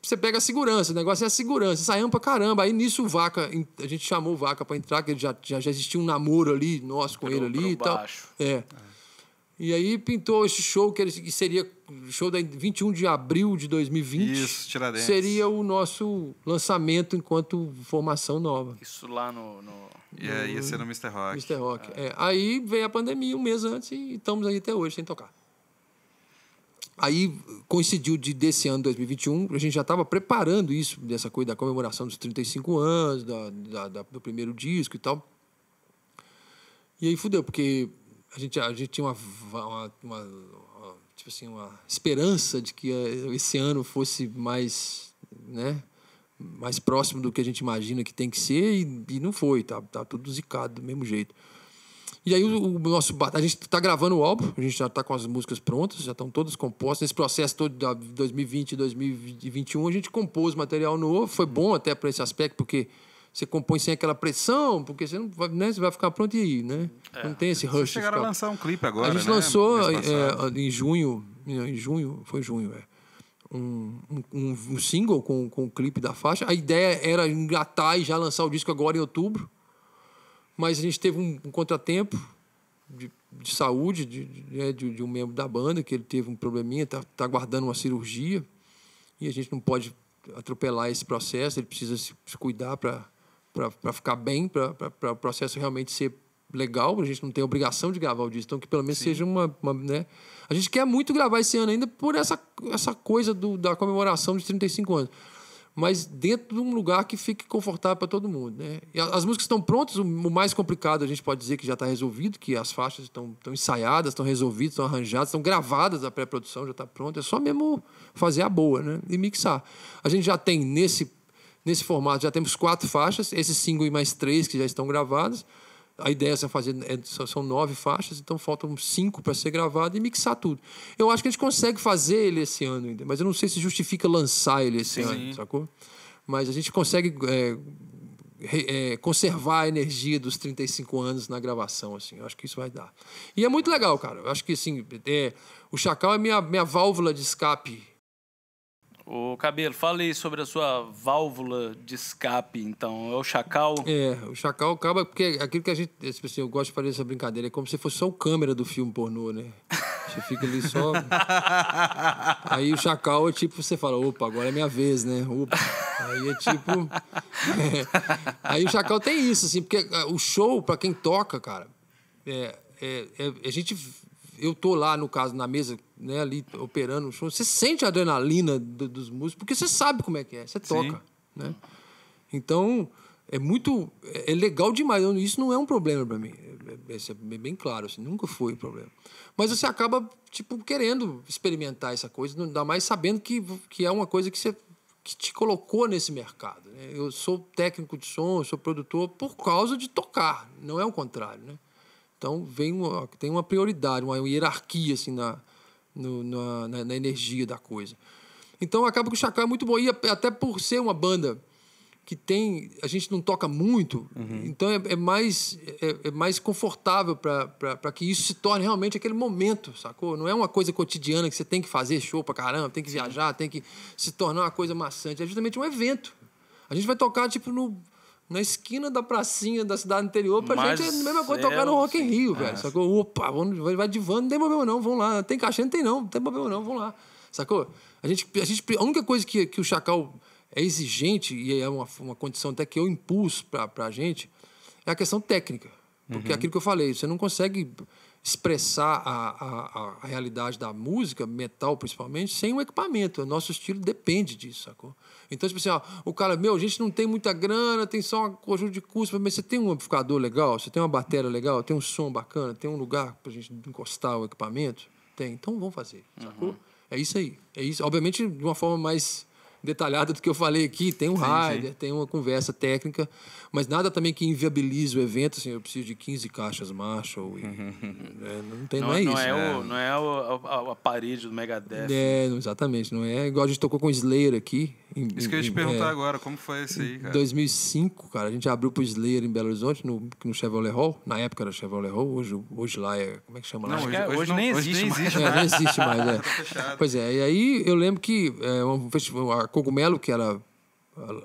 você pega a segurança, o negócio é a segurança, ensaiamos pra caramba. Aí nisso o Vaca, a gente chamou o Vaca pra entrar, que já existia um namoro ali, nosso com ele ali e tal. E aí pintou esse show, que seria o show da 21 de abril de 2020. Isso, Tiradentes. Seria o nosso lançamento enquanto formação nova. Isso lá Ia ser no Mr. Rock. Mr. Rock. Aí veio a pandemia um mês antes e estamos aí até hoje sem tocar. Aí coincidiu desse ano, 2021, a gente já estava preparando isso, dessa coisa da comemoração dos 35 anos, do primeiro disco e tal. E aí fudeu, porque a gente tinha tipo assim, uma esperança de que esse ano fosse mais, né, mais próximo do que a gente imagina que tem que ser, e não foi, tá tudo zicado do mesmo jeito. E aí a gente está gravando o álbum, a gente já está com as músicas prontas, já estão todas compostas. Nesse processo todo de 2020 e 2021, a gente compôs material novo. Foi bom até para esse aspecto, porque você compõe sem aquela pressão, porque você não vai, né, você vai ficar pronto e aí, né? Não tem esse rush. Vocês chegaram a lançar um clipe agora, A gente lançou em junho, foi junho, um single com o clipe da faixa. A ideia era engatar e já lançar o disco agora em outubro. Mas a gente teve um contratempo de saúde de um membro da banda, que ele teve um probleminha, tá aguardando uma cirurgia, e a gente não pode atropelar esse processo, ele precisa se cuidar para ficar bem, para o processo realmente ser legal. A gente não tem obrigação de gravar o disco, então que pelo menos seja uma, né? A gente quer muito gravar esse ano ainda por essa coisa da comemoração de 35 anos. Mas dentro de um lugar que fique confortável para todo mundo, né? E as músicas estão prontas, o mais complicado a gente pode dizer que já está resolvido, que as faixas estão ensaiadas, estão resolvidas, estão arranjadas, estão gravadas, a pré-produção já está pronta, é só mesmo fazer a boa, né? E mixar. A gente já tem nesse formato, já temos 4 faixas, esse single e mais 3 que já estão gravadas. A ideia são 9 faixas, então faltam 5 para ser gravado e mixar tudo. Eu acho que a gente consegue fazer ele esse ano ainda, mas eu não sei se justifica lançar ele esse ano, sacou? Mas a gente consegue conservar a energia dos 35 anos na gravação, assim. Eu acho que isso vai dar. E é muito legal, cara. Eu acho que, assim, o Chacal é minha válvula de escape. Ô, Cabelo, fala aí sobre a sua válvula de escape, então. É o Chacal? O Chacal acaba... Porque aquilo que a gente... Assim, eu gosto de fazer essa brincadeira. É como se fosse só o câmera do filme pornô, né? Você fica ali só... Aí o Chacal é tipo... Você fala, opa, agora é minha vez, né? Opa. Aí é tipo... Aí o Chacal tem isso, assim. Porque o show, pra quem toca, cara... a gente... Eu tô lá, no caso, na mesa, né, ali operando o show. Você sente a adrenalina dos músicos, porque você sabe como é que é. Você toca, né? Então, é legal demais. Isso não é um problema para mim. Isso é bem claro, assim, nunca foi um problema. Mas você acaba, tipo, querendo experimentar essa coisa, ainda mais sabendo que é uma coisa que te colocou nesse mercado, né? Eu sou técnico de som, eu sou produtor por causa de tocar, não é o contrário, né? Então, tem uma prioridade, uma hierarquia assim, na energia da coisa. Então, acaba que o Chacal é muito bom. E até por ser uma banda que a gente não toca muito, então é mais confortável para que isso se torne realmente aquele momento, sacou? Não é uma coisa cotidiana que você tem que fazer show pra caramba, tem que viajar, tem que se tornar uma coisa maçante. É justamente um evento. A gente vai tocar, tipo, na esquina da pracinha da cidade interior, pra gente é a mesma coisa tocar no Rock in Rio, velho, sacou? Opa, vai de van, não tem problema não, vamos lá. Tem cachê? Não tem problema não, vamos lá, sacou? A única coisa que o Chacal é exigente, e é uma condição até que eu impus pra gente, é a questão técnica. Porque é aquilo que eu falei, você não consegue expressar a realidade da música, metal principalmente, sem um equipamento. O nosso estilo depende disso, sacou? Então, tipo assim, ó, o cara, a gente não tem muita grana, tem só um conjunto de custos, mas você tem um amplificador legal, você tem uma bateria legal, tem um som bacana, tem um lugar pra gente encostar o equipamento? Tem. Então vamos fazer, sacou? É isso aí. É isso. Obviamente, de uma forma mais detalhada do que eu falei aqui, tem um rider, tem uma conversa técnica, mas nada também que inviabilize o evento, assim, eu preciso de 15 caixas Marshall e, não é isso. Não é a parede do Megadeth. Exatamente, não é igual a gente tocou com o Slayer aqui. Isso que eu ia te perguntar agora, como foi isso aí, cara? Em 2005, cara, a gente abriu pro Slayer em Belo Horizonte, no Chevrolet Hall, na época era Chevrolet Hall, hoje lá é, como é que chama lá? Não, hoje nem existe mais. Não existe mais, Tá Pois é, e aí eu lembro que a Cogumelo, que era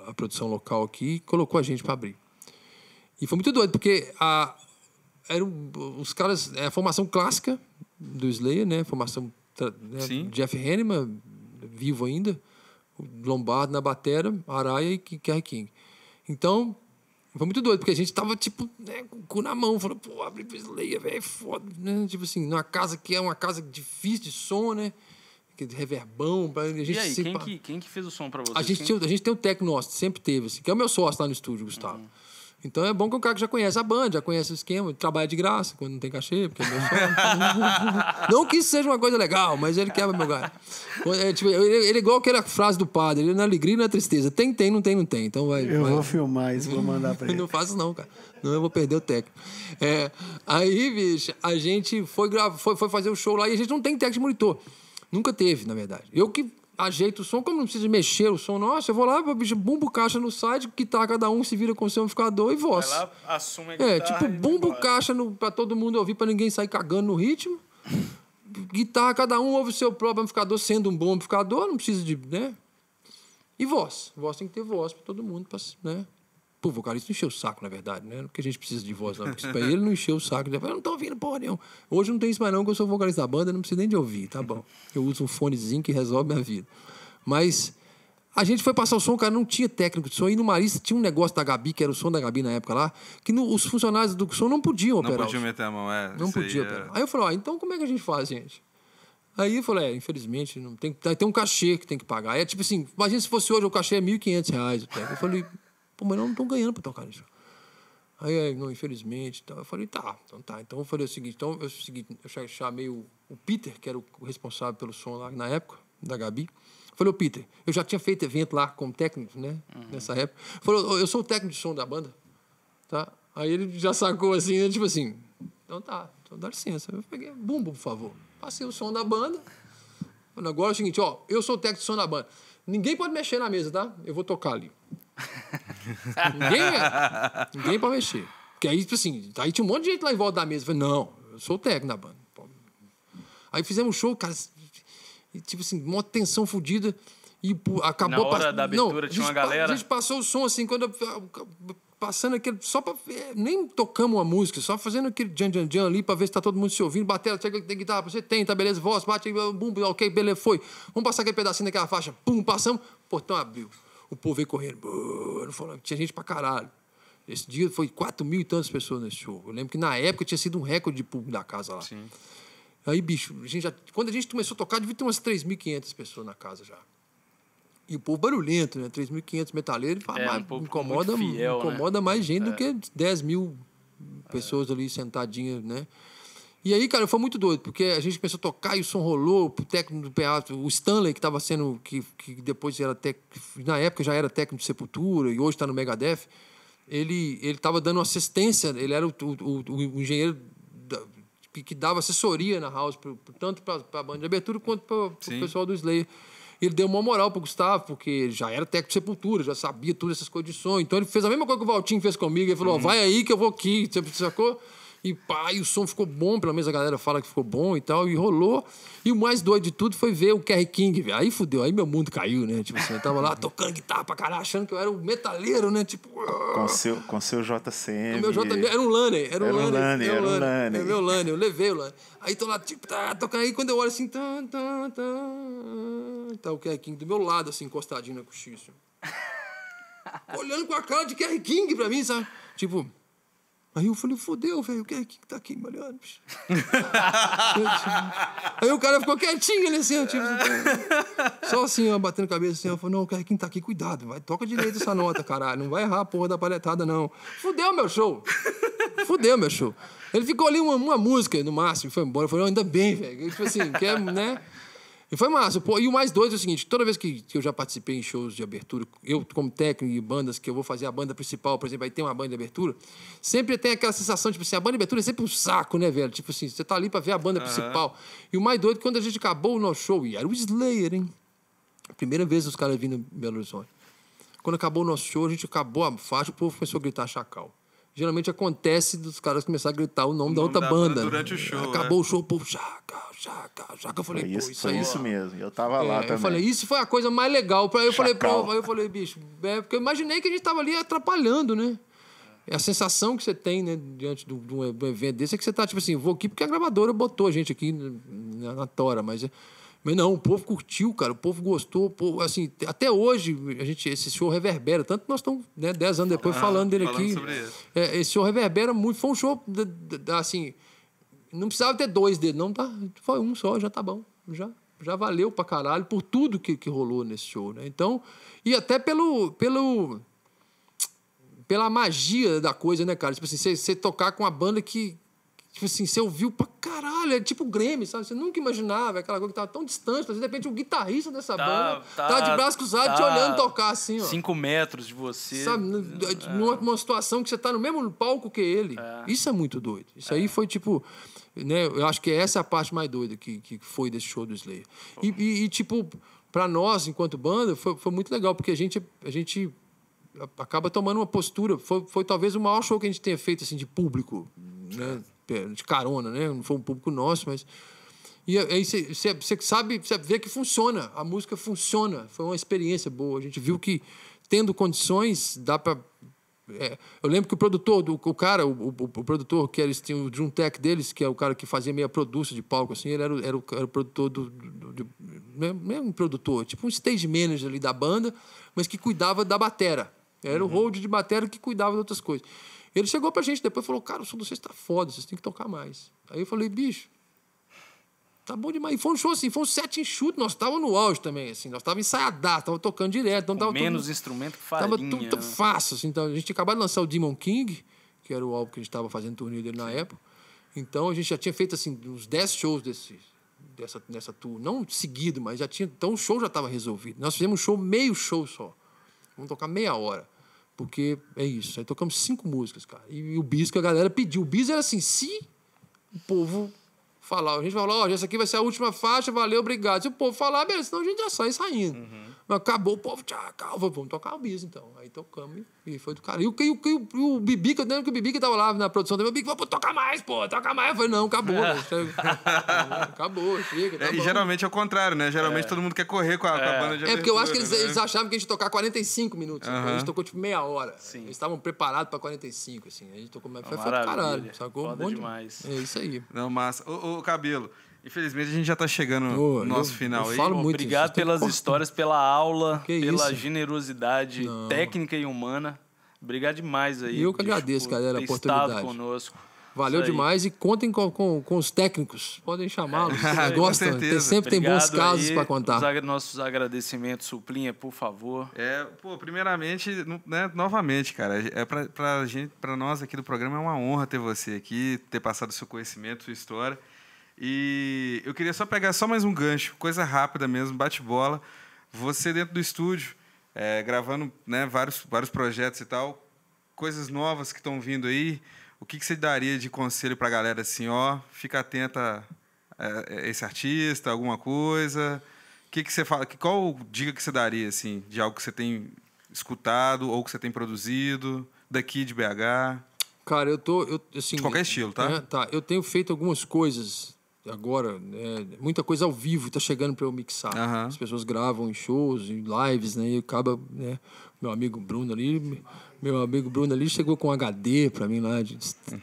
a produção local aqui, colocou a gente para abrir. E foi muito doido, porque eram os caras, a formação clássica do Slayer, né? Formação Jeff Hanneman, vivo ainda, Lombardo na batera, Araya e Kerry King. Então, foi muito doido, porque a gente tava, tipo, com o cu na mão, falando, pô, abrir pro Slayer, velho, é foda, né? Tipo assim, numa casa que é uma casa difícil de som, né? Reverbão. A gente e aí, quem que fez o som pra vocês? A gente tem um técnico nosso, sempre teve, assim, que é o meu sócio lá no estúdio, Gustavo. Então é bom que o cara que já conhece a banda, já conhece o esquema, trabalha de graça, quando não tem cachê, porque é meu sócio. Não que isso seja uma coisa legal, mas ele quebra meu galho. Ele é igual aquela frase do padre, ele é na alegria e na tristeza. Tem, não tem, não tem. Então vai. Vou filmar isso, vou mandar pra ele. Não faço não, cara. Não, eu vou perder o técnico. Aí, bicho, a gente foi fazer o show lá e a gente não tem técnico de monitor. Nunca teve, na verdade. Eu que ajeito o som, como não precisa mexer o som, nossa, eu vou lá, bumbo caixa no site, guitarra cada um se vira com o seu amplificador e voz. Vai lá, assume a guitarra. Tipo, bumbo caixa pra todo mundo ouvir, pra ninguém sair cagando no ritmo. Guitarra, cada um ouve o seu próprio amplificador, sendo um bom amplificador, não precisa de, né? E voz. Voz tem que ter voz pra todo mundo, né? Pô, o vocalista não encheu o saco, na verdade, né? Não porque a gente precisa de voz, não. Porque pra ele não encheu o saco. Ele falou, eu não tô ouvindo porra nenhuma. Hoje não tem isso mais não, porque eu sou vocalista da banda, não preciso nem de ouvir, tá bom. Eu uso um fonezinho que resolve minha vida. Mas a gente foi passar o som, cara, não tinha técnico de som. E no Marista tinha um negócio da Gabi, que era o som da Gabi na época lá, que os funcionários do som não podiam operar. Não podiam meter a mão, Não podia operar. Aí eu falei, então como é que a gente faz, gente? Aí eu falei, infelizmente, não tem um cachê que tem que pagar. É tipo assim, imagina se fosse hoje o cachê é R$1.500 o técnico. Eu falei, pô, mas eu não estou ganhando para tocar nisso. Aí, não, infelizmente. Então, eu falei, tá. Então eu falei o seguinte, eu chamei o Peter, que era o responsável pelo som lá na época, da Gabi. Eu falei, ô Peter, eu já tinha feito evento lá como técnico, né? Nessa época. Falou, eu sou o técnico de som da banda, tá? Aí ele já sacou assim, né? Tipo assim, então tá, então dá licença. Eu peguei, bumbo, por favor. Passei o som da banda. Falei, agora é o seguinte, ó, eu sou o técnico de som da banda. Ninguém pode mexer na mesa, tá? Eu vou tocar ali. Ninguém pode mexer. Porque aí, tipo assim, aí tinha um monte de gente lá em volta da mesa. Eu falei, não, eu sou o técnico da banda. Aí fizemos um show, cara, tipo assim, uma tensão fodida. E acabou... Na hora da abertura tinha uma galera... A gente passou o som assim, quando passando aquele... Só pra... Nem tocamos uma música, só fazendo aquele jan ali pra ver se tá todo mundo se ouvindo. Bateram, tem guitarra, você tem, tá beleza, voz, bate, bum, ok, beleza, foi. Vamos passar aquele pedacinho daquela faixa, pum, passamos, o portão abriu. O povo veio correndo, tinha gente pra caralho. Esse dia foi 4.000 e tantas pessoas nesse show. Eu lembro que na época tinha sido um recorde de público da casa lá. Sim. Aí, bicho, quando a gente começou a tocar, devia ter umas 3.500 pessoas na casa já. E o povo barulhento, né? 3.500 metaleiros, incomoda né? mais gente do que 10.000 pessoas ali sentadinhas, né? E aí, cara, foi muito doido, porque a gente começou a tocar e o som rolou, o técnico do PA, o Stanley, que estava sendo, que depois era na época já era técnico de Sepultura e hoje está no Megadeth, ele estava dando assistência, ele era o engenheiro que dava assessoria na house, tanto para a banda de abertura quanto para o pessoal do Slayer. Ele deu uma moral pro Gustavo, porque já era técnico de Sepultura, já sabia todas essas coisas de som. Então ele fez a mesma coisa que o Valtinho fez comigo. Ele falou, vai aí que eu vou aqui, você sacou? E pá, e o som ficou bom, pelo menos a galera fala que ficou bom e tal, e rolou. E o mais doido de tudo foi ver o Kerry King, velho. Aí fudeu, aí meu mundo caiu, né? Tipo assim, eu tava lá tocando guitarra pra caralho, achando que eu era um metaleiro, né? Tipo... Com seu JCM. O meu JCM era um Laney. Era um Laney. Era meu Laney, eu levei o Laney. Aí tô lá, tipo, tocando aí, quando eu olho assim, tá o Kerry King do meu lado, assim, encostadinho na coxicha. Olhando com a cara de Kerry King pra mim, sabe? Tipo... Aí eu falei, fodeu, velho, quem é que tá aqui me olhando, bicho? Aí o cara ficou quietinho, ele assim, tipo, só assim, ó, batendo cabeça assim, eu falei, não, quem tá aqui, cuidado, vai, toca direito essa nota, caralho, não vai errar a porra da palhetada, não. Fudeu meu show. Ele ficou ali uma música, no máximo, foi embora, eu falei, ainda bem, velho, tipo assim, quer, né? E foi massa. Pô, e o mais doido é o seguinte, toda vez que eu já participei em shows de abertura, eu como técnico e bandas, que eu vou fazer a banda principal, por exemplo, aí tem uma banda de abertura, sempre tem aquela sensação, tipo assim, a banda de abertura é sempre um saco, né, velho? Tipo assim, você tá ali pra ver a banda principal. E o mais doido é que quando a gente acabou o nosso show, e era o Slayer, hein? A primeira vez os caras vindo em Belo Horizonte. Quando acabou o nosso show, a gente acabou a faixa, o povo começou a gritar Chacal. Geralmente acontece dos caras começarem a gritar o nome da outra banda. Durante o show. Acabou o show, o povo, Chacal. Eu falei, Foi isso mesmo. Eu tava lá também. Eu falei, isso foi a coisa mais legal. Aí eu falei, bicho, porque eu imaginei que a gente tava ali atrapalhando, né? É a sensação que você tem, né, diante de um evento desse, é que você tá, tipo assim, vou aqui porque a gravadora botou a gente aqui na tora, mas não, o povo curtiu, cara, o povo gostou, o povo, assim, até hoje esse show reverbera, tanto que nós estamos, né, 10 anos depois falando dele aqui. Esse show reverbera muito, foi um show, assim, não precisava ter 2 deles, não, tá? Foi um só, já tá bom, já valeu pra caralho por tudo que rolou nesse show, né? Então, e até pela magia da coisa, né, cara? Tipo assim, você tocar com uma banda que, tipo assim, você ouviu pra caralho, é tipo Grêmio, sabe? Você nunca imaginava, aquela coisa que tava tão distante, mas de repente o guitarrista dessa banda tava de braço cruzado te olhando tocar assim, ó. 5 metros de você. Sabe? Numa situação que você tá no mesmo palco que ele. Isso é muito doido. Isso aí foi tipo, né? Eu acho que essa é a parte mais doida que foi desse show do Slayer. E tipo, pra nós, enquanto banda, foi muito legal, porque a gente acaba tomando uma postura. Foi talvez o maior show que a gente tenha feito assim, de público, né? De carona, né? Não foi um público nosso, mas... E aí você sabe, você vê que funciona. A música funciona. Foi uma experiência boa. A gente viu que, tendo condições, dá pra... eu lembro que o produtor, o produtor, que eles tinham o Drum Tech deles, que é o cara que fazia meia produção de palco, assim, ele era o produtor mesmo produtor, tipo um stage manager ali da banda, mas que cuidava da batera. Era o hold de batera que cuidava de outras coisas. Ele chegou pra gente depois e falou, cara, o som de vocês tá foda, vocês têm que tocar mais. Aí eu falei, bicho, tá bom demais. E foi um show assim, foi um set enxuto, nós estávamos no auge também, assim, nós estávamos ensaiadados, estávamos tocando direto. Então tava menos instrumento que farinha. Tava tudo fácil, assim. Então a gente acabou de lançar o Demon King, que era o álbum que a gente estava fazendo turnê dele na época. Então a gente já tinha feito, assim, uns 10 shows dessa tour. Não seguido, mas já tinha... Então o show já estava resolvido. Nós fizemos um show, meio show só. Vamos tocar meia hora. Porque é isso. Aí tocamos 5 músicas, cara. E o bis que a galera pediu. O bis era assim, se o povo falar, a gente falou, essa aqui vai ser a última faixa, valeu, obrigado. Se o povo falar, beleza, senão a gente já sai saindo. Mas acabou, o povo, vamos tocar o bis, então. Aí tocamos e foi do cara. E o Bibica, eu lembro que o Bibica tava lá na produção também, o Bibica falou, toca mais, pô, toca mais. Eu falei, não, acabou. Acabou, chega, tá bom. E geralmente é o contrário, né? Geralmente todo mundo quer correr com a banda de abertura. Porque eu acho que eles achavam que a gente ia tocar 45 minutos. A gente tocou tipo meia hora. Sim. Eles estavam preparados pra 45, assim. A gente tocou, mas foi do Maravilha. caralho, sacou? Foda demais. É isso aí. Não, massa. Ô, Cabelo, infelizmente a gente já tá chegando no nosso final aí. Falo muito Obrigado isso. pelas histórias, pela aula, Que pela isso? generosidade técnica e humana. Obrigado demais aí. E eu que agradeço, galera, a ter oportunidade. estado conosco. Valeu Isso aí. demais e contem com os técnicos. Podem chamá-los, se vocês Com gostam. certeza. Sempre tem bons casos para contar. Nossos agradecimentos, Suplinha, por favor. Primeiramente, né, novamente, cara, pra nós aqui do programa é uma honra ter você aqui, ter passado seu conhecimento, sua história. E eu queria só pegar mais um gancho, coisa rápida mesmo, bate-bola. Você dentro do estúdio, gravando, né, vários projetos e tal, coisas novas que estão vindo aí. O que você daria de conselho para a galera assim, fica atenta a esse artista, alguma coisa? Que você fala? Qual dica que você daria assim, de algo que você tem escutado ou que você tem produzido daqui de BH? Cara, assim, de qualquer estilo, tá? Tá. Eu tenho feito algumas coisas agora, muita coisa ao vivo está chegando para eu mixar. As pessoas gravam em shows, em lives, né? E acaba, né? Meu amigo Bruno ali chegou com um HD para mim lá de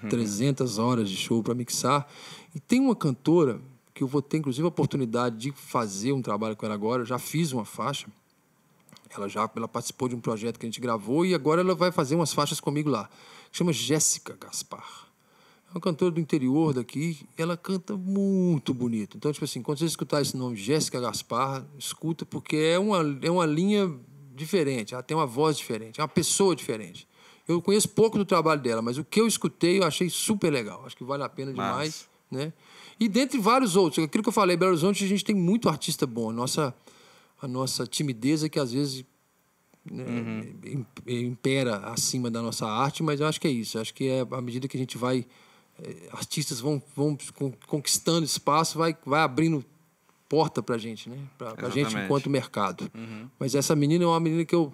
300 horas de show para mixar. E tem uma cantora que eu vou ter, inclusive, a oportunidade de fazer um trabalho com ela agora. Eu já fiz uma faixa. Ela participou de um projeto que a gente gravou e agora ela vai fazer umas faixas comigo lá. chama Jéssica Gaspar. É uma cantora do interior daqui, ela canta muito bonito. Então, tipo assim, quando você escutar esse nome, Jéssica Gaspar, escuta, porque é uma linha diferente, ela tem uma voz diferente, é uma pessoa diferente. Eu conheço pouco do trabalho dela, mas o que eu escutei eu achei super legal. Acho que vale a pena demais, né? E dentre vários outros, aquilo que eu falei, Belo Horizonte, a gente tem muito artista bom. A nossa timidez é que às vezes impera acima da nossa arte, mas eu acho que é isso. Eu acho que à medida que a gente vai... artistas vão conquistando espaço, vai abrindo porta pra gente, né? Pra gente enquanto mercado. Mas essa menina é uma menina que eu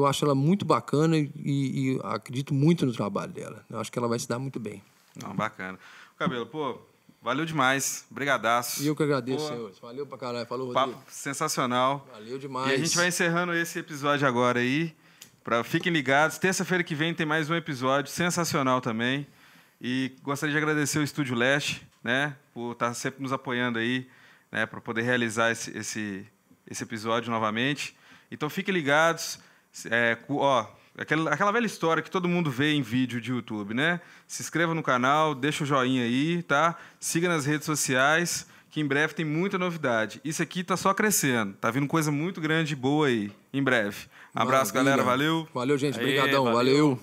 acho ela muito bacana e acredito muito no trabalho dela. Eu acho que ela vai se dar muito bem. Não, bacana. Cabelo, pô, valeu demais. Brigadaço. E eu que agradeço, senhores. Valeu pra caralho. Falou, Rodrigo. Papo sensacional. Valeu demais. E a gente vai encerrando esse episódio agora aí. Fiquem ligados. Terça-feira que vem tem mais um episódio sensacional também. E gostaria de agradecer o Estúdio Leste, né, por estar sempre nos apoiando aí, né, para poder realizar esse episódio novamente. Então fiquem ligados. Aquela velha história que todo mundo vê em vídeo de YouTube, né? Se inscreva no canal, deixa o joinha aí, tá? Siga nas redes sociais, que em breve tem muita novidade. Isso aqui tá só crescendo, tá vindo coisa muito grande e boa aí, em breve. Abraço, galera, valeu. Valeu, gente, Aê, brigadão, valeu.